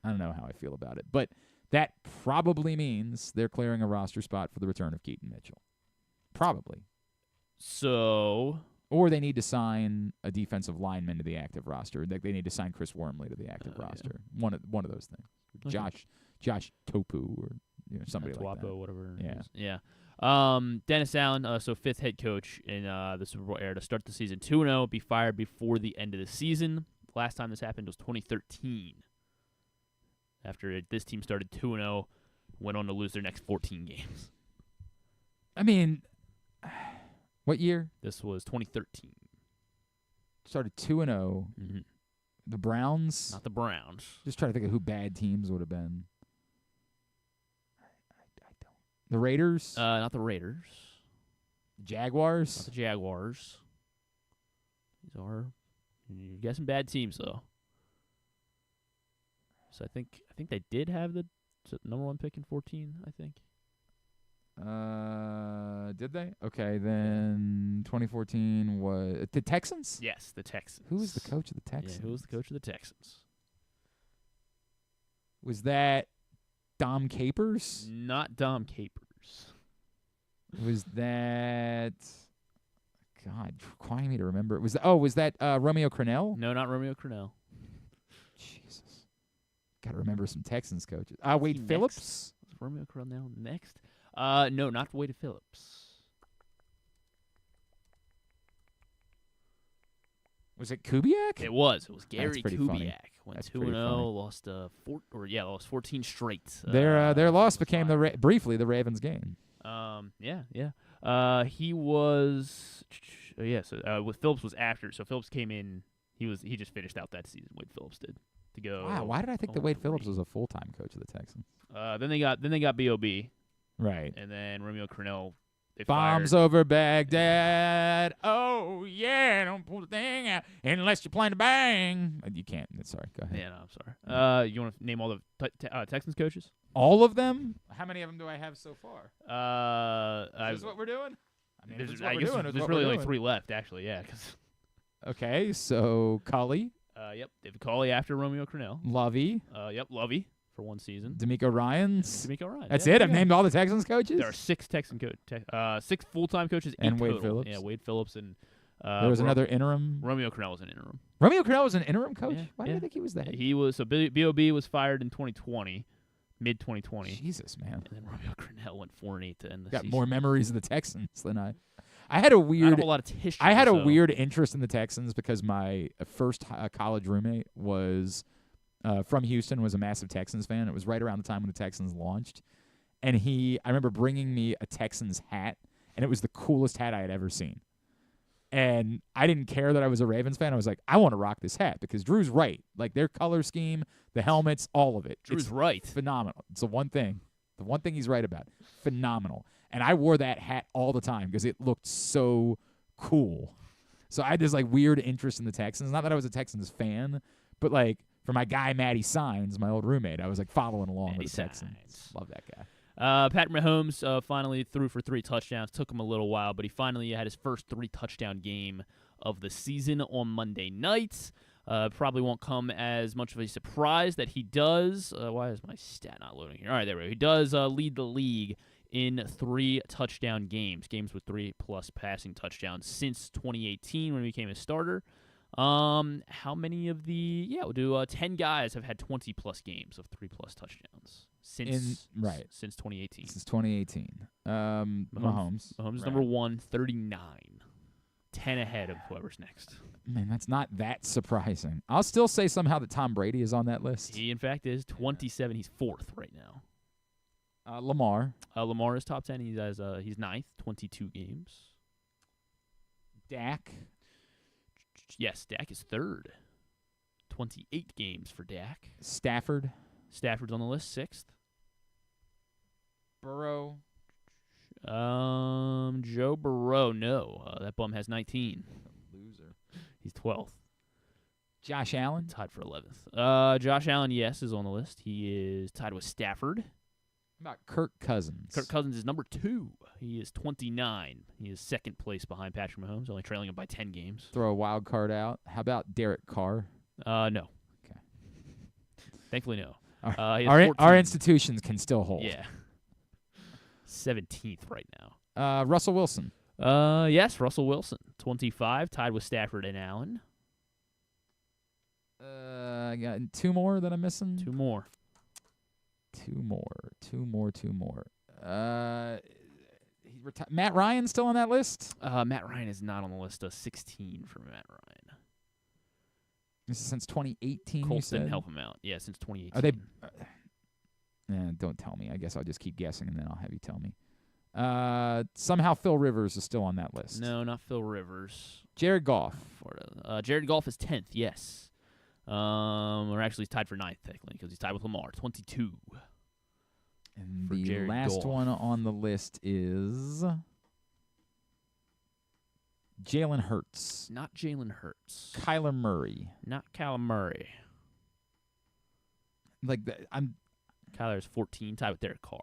I don't know how I feel about it. But that probably means they're clearing a roster spot for the return of Keaton Mitchell. Probably. So, or they need to sign a defensive lineman to the active roster. They need to sign Chris Wormley to the active roster. Yeah. One of those things. Okay. Josh Topu or somebody like that. Whatever. Yeah. Yeah. Dennis Allen, so 5th head coach in the Super Bowl era to start the season 2-0, be fired before the end of the season. Last time this happened was 2013. After this team started 2-0, went on to lose their next 14 games. I mean, what year? This was 2013. Started 2-0. Mm-hmm. The Browns? Not the Browns. Just trying to think of who bad teams would have been. I don't. The Raiders? Not the Raiders. Jaguars? Not the Jaguars. These are, you're guessing bad teams, though. So I think they did have the number 1 pick in 14, I think. Did they? Okay, then 2014 was the Texans? Yes, the Texans. Who was the coach of the Texans? Yeah, who was the coach of the Texans? Was that Dom Capers? Not Dom Capers. Was that God, requiring me to remember. Was that Romeo Crennel? No, not Romeo Crennel. Jesus. Got to remember some Texans coaches. Wade Phillips? Was Romeo Crennel next? No, not Wade Phillips. Was it Kubiak? It was. It was Gary Kubiak. Funny. Went 2-0, lost lost 14 straight. Their loss became briefly the Ravens game. He was with Phillips was after. So Phillips came in. He just finished out that season. Wade Phillips did to go. Wow, why did I think that Wade Phillips was a full-time coach of the Texans? Then they got B.O.B. Right. And then Romeo Crennel. Bombs over Baghdad. Oh, yeah, don't pull the thing out unless you're playing the bang. You can't. Sorry, go ahead. Yeah, no, I'm sorry. You want to name all the Texans coaches? All of them? How many of them do I have so far? Is this what we're doing? I mean, there's really only 3 left, actually, yeah. Okay, so Cully. Yep, David Culley after Romeo Crennel. Lovey. Yep, Lovey for one season. D'Amico Ryans. D'Amico Ryans. That's yeah, it? I've named all the Texans coaches? There are 6 Texan coaches. 6 full-time coaches. And Wade total. Phillips. Yeah, Wade Phillips and there was another interim. Romeo Crennel was an interim. Romeo Crennel was an interim coach? Yeah, Why did I think he was that? He was. So B.O.B. was fired in 2020, mid-2020. Jesus, man. And then Romeo Crennel went 4-8 to end the Got season. more memories of the Texans than I. I had a weird. Not a whole lot of history. I had a weird interest in the Texans because my first college roommate was from Houston, was a massive Texans fan. It was right around the time when the Texans launched, and I remember bringing me a Texans hat, and it was the coolest hat I had ever seen. And I didn't care that I was a Ravens fan. I was like, I want to rock this hat because Drew's right. Like their color scheme, the helmets, all of it. Drew's right. Phenomenal. It's the one thing he's right about. Phenomenal. And I wore that hat all the time because it looked so cool. So I had this like weird interest in the Texans. Not that I was a Texans fan, but like for my guy Matty Signs, my old roommate, I was like following along with the Texans. Love that guy. Patrick Mahomes finally threw for 3 touchdowns. Took him a little while, but he finally had his first 3-touchdown game of the season on Monday night. Probably won't come as much of a surprise that he does. Why is my stat not loading here? All right, there we go. He does lead the league in 3-touchdown games with 3+ passing touchdowns since 2018 when he became a starter. How many of we'll do 10 guys have had 20+ games of 3+ touchdowns since 2018. Since 2018. Mahomes. Mahomes is number 1, 39. 10 ahead of whoever's next. Man, that's not that surprising. I'll still say somehow that Tom Brady is on that list. He, in fact, is 27. He's 4th right now. Lamar. Lamar is top 10. He's 9th, 22 games. Dak. Yes, Dak is 3rd. 28 games for Dak. Stafford's on the list, 6th. Burrow. Joe Burrow, no. That bum has 19. Loser. He's 12th. Josh Allen. Tied for 11th. Josh Allen, yes, is on the list. He is tied with Stafford. How about Kirk Cousins? Kirk Cousins is number 2. He is 29. He is 2nd place behind Patrick Mahomes, only trailing him by 10 games. Throw a wild card out. How about Derek Carr? No. Okay. Thankfully, no. Our institutions can still hold. Yeah. 17th right now. Russell Wilson. Yes, Russell Wilson. 25, tied with Stafford and Allen. I got 2 more that I'm missing. 2 more. 2 more. Matt Ryan still on that list? Matt Ryan is not on the list. 16 for Matt Ryan. This is since 2018. Colts didn't help him out. Yeah, since 2018. Are they? Don't tell me. I guess I'll just keep guessing and then I'll have you tell me. Somehow Phil Rivers is still on that list. No, not Phil Rivers. Jared Goff. Jared Goff is 10th. Yes. Or actually, he's tied for 9th technically because he's tied with Lamar, 22. And the last one on the list is Jalen Hurts. Not Jalen Hurts. Kyler Murray. Not Kyler Murray. Kyler's 14, tied with Derek Carr.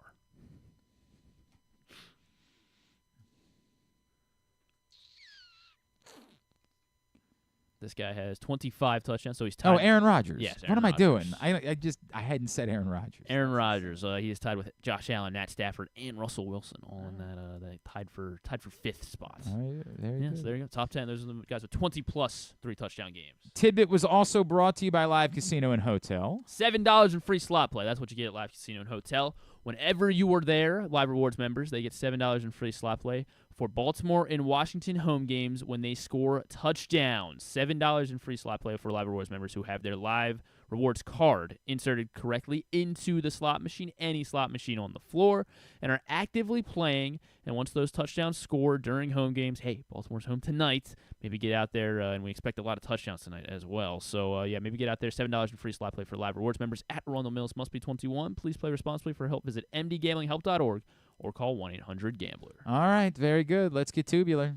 This guy has 25 touchdowns, so he's tied. Oh, Aaron Rodgers. Yes, What am I doing? I hadn't said Aaron Rodgers. Aaron Rodgers. He is tied with Josh Allen, Matt Stafford, and Russell Wilson, all in that tied for 5th spot. There you go. So there you go. Top 10. Those are the guys with 20+ 3-touchdown games. Tidbit was also brought to you by Live Casino and Hotel. $7 in free slot play. That's what you get at Live Casino and Hotel. Whenever you are there, Live Rewards members, they get $7 in free slot play for Baltimore and Washington home games when they score touchdowns. $7 in free slot play for Live Rewards members who have their Live Rewards card inserted correctly into the slot machine, any slot machine on the floor, and are actively playing. And once those touchdowns score during home games, hey, Baltimore's home tonight. Maybe get out there, and we expect a lot of touchdowns tonight as well. So, maybe get out there. $7 in free slot play for Live Rewards members at Arundel Mills. Must be 21. Please play responsibly. For help, visit mdgamblinghelp.org or call 1-800-GAMBLER. All right, very good. Let's get tubular.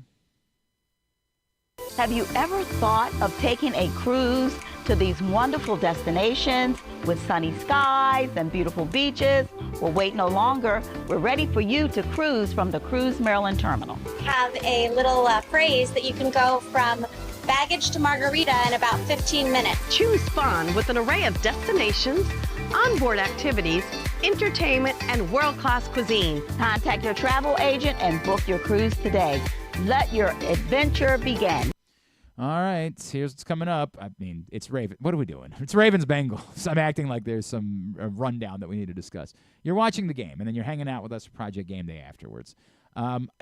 Have you ever thought of taking a cruise to these wonderful destinations with sunny skies and beautiful beaches? Well, wait no longer. We're ready for you to cruise from the Cruise Maryland Terminal. Have a little phrase that you can go from Baggage to Margarita in about 15 minutes. Choose fun with an array of destinations, onboard activities, entertainment, and world-class cuisine. Contact your travel agent and book your cruise today. Let your adventure begin. All right, here's what's coming up. I mean, it's Raven. What are we doing? It's Ravens Bengals. I'm acting like there's some rundown that we need to discuss. You're watching the game, and then you're hanging out with us for Project Game Day afterwards.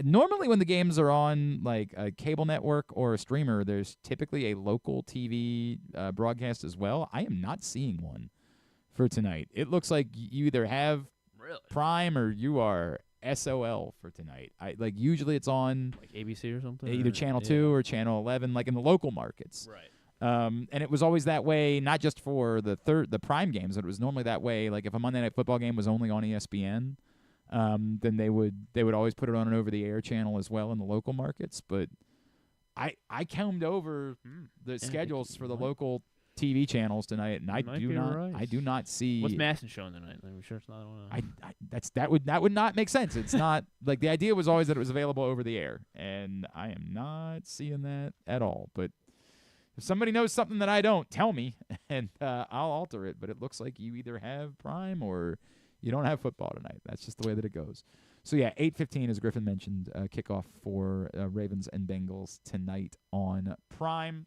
Normally when the games are on like a cable network or a streamer, there's typically a local TV broadcast as well. I am not seeing one for tonight. It looks like you either have Prime or you are SOL for tonight. Usually it's on like ABC or something, either Channel 2 or Channel 11, like in the local markets. Right. And it was always that way, not just for the Prime games, but it was normally that way. Like if a Monday Night Football game was only on ESPN, then they would always put it on an over-the-air channel as well in the local markets. But I combed over the schedules for the local TV channels tonight, and I do not see. What's Masson showing tonight? Are we sure it's not on? That would not make sense. It's not like the idea was always that it was available over the air, and I am not seeing that at all. But if somebody knows something that I don't, tell me, and I'll alter it. But it looks like you either have Prime or you don't have football tonight. That's just the way that it goes. So yeah, 8:15, as Griffin mentioned, kickoff for Ravens and Bengals tonight on Prime.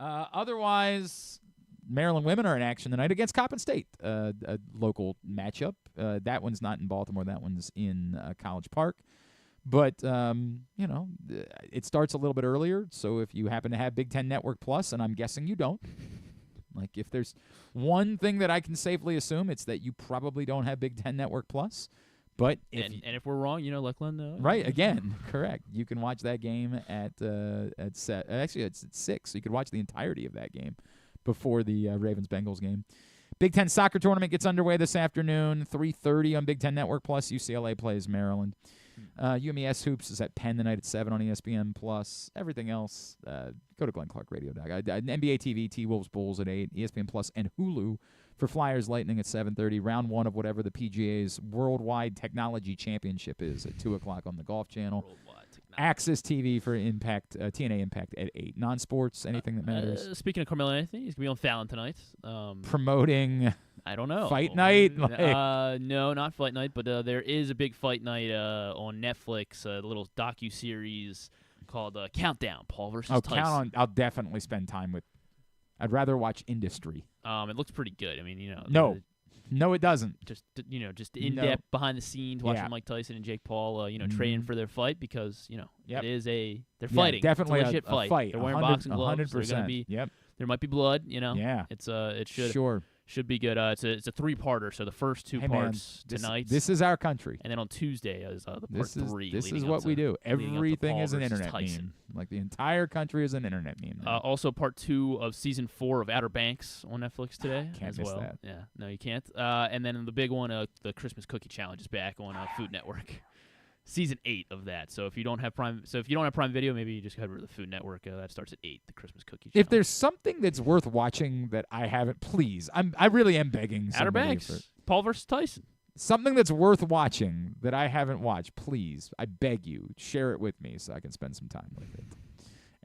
Otherwise, Maryland women are in action tonight against Coppin State, a local matchup. That one's not in Baltimore. That one's in College Park. But, it starts a little bit earlier. So if you happen to have Big Ten Network Plus, and I'm guessing you don't, like if there's one thing that I can safely assume, it's that you probably don't have Big Ten Network Plus. But if we're wrong, let Glenn know. Right, again, correct. You can watch that game at actually it's at 6. So you could watch the entirety of that game before the Ravens-Bengals game. Big Ten soccer tournament gets underway this afternoon, 3:30 on Big Ten Network Plus. UCLA plays Maryland. UMES Hoops is at Penn tonight at 7 on ESPN Plus. Everything else, go to GlennClarkRadio.com. NBA TV, T-Wolves Bulls at 8, ESPN Plus, and Hulu for Flyers Lightning at 7:30. Round 1 of whatever the PGA's Worldwide Technology Championship is at 2 o'clock on the Golf Channel. Access TV for Impact, TNA Impact at 8. Non-sports, anything that matters. Speaking of Carmelo Anthony, he's going to be on Fallon tonight. Promoting I don't know. Fight night? No, not Fight Night, but there is a big fight night on Netflix, a little docu-series called Countdown, Paul versus Tyson. I'll definitely spend time with. I'd rather watch Industry. It looks pretty good. I mean, No, it doesn't. Just in-depth behind the scenes, watching Mike Tyson and Jake Paul, training for their fight because, it is they're fighting. Definitely it's a legit fight. They're wearing boxing gloves. 100%. There might be blood, Yeah. It should be good. It's a 3-parter, so the first 2 parts tonight. This is our country. And then on Tuesday is the part 3. This is what we do. Everything is an internet meme. Like the entire country is an internet meme. Also, part 2 of season 4 of Outer Banks on Netflix today. Can't miss that. Yeah, no, you can't. And then the big one, the Christmas Cookie Challenge is back on Food Network. Season 8 of that. So if you don't have Prime, Video, maybe you just head over to the Food Network. That starts at 8. The Christmas Cookie Challenge. If there's something that's worth watching that I haven't, please, I really am begging. Outer Banks, Paul versus Tyson. Something that's worth watching that I haven't watched, please, I beg you, share it with me so I can spend some time with it.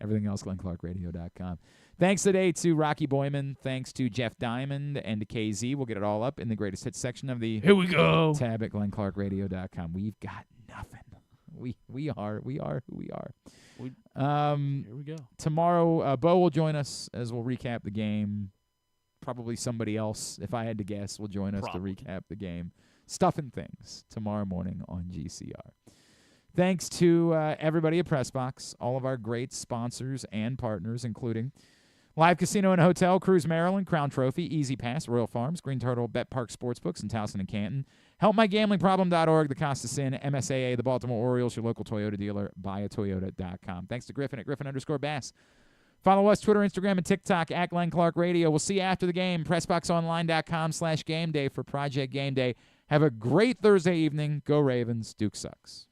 Everything else, GlennClarkRadio.com. Thanks today to Rocky Boiman. Thanks to Jeff Diamond and to KZ. We'll get it all up in the greatest hits section of the Here we go tab at GlennClarkRadio.com. We've got nothing. We are who we are. Here we go. Tomorrow, Bo will join us as we'll recap the game. Probably somebody else, if I had to guess, will join us to recap the game. Stuff and Things tomorrow morning on GCR. Thanks to everybody at PressBox, all of our great sponsors and partners, including Live Casino and Hotel, Cruise Maryland, Crown Trophy, Easy Pass, Royal Farms, Green Turtle, Bet Park Sportsbooks in Towson and Canton, HelpMyGamblingProblem.org, the Costa Sin, MSAA, the Baltimore Orioles, your local Toyota dealer, buyatoyota.com. Thanks to Griffin at Griffin_Bass. Follow us, Twitter, Instagram, and TikTok at Glenn Clark Radio. We'll see you after the game, PressBoxOnline.com/gameday for Project Game Day. Have a great Thursday evening. Go Ravens. Duke sucks.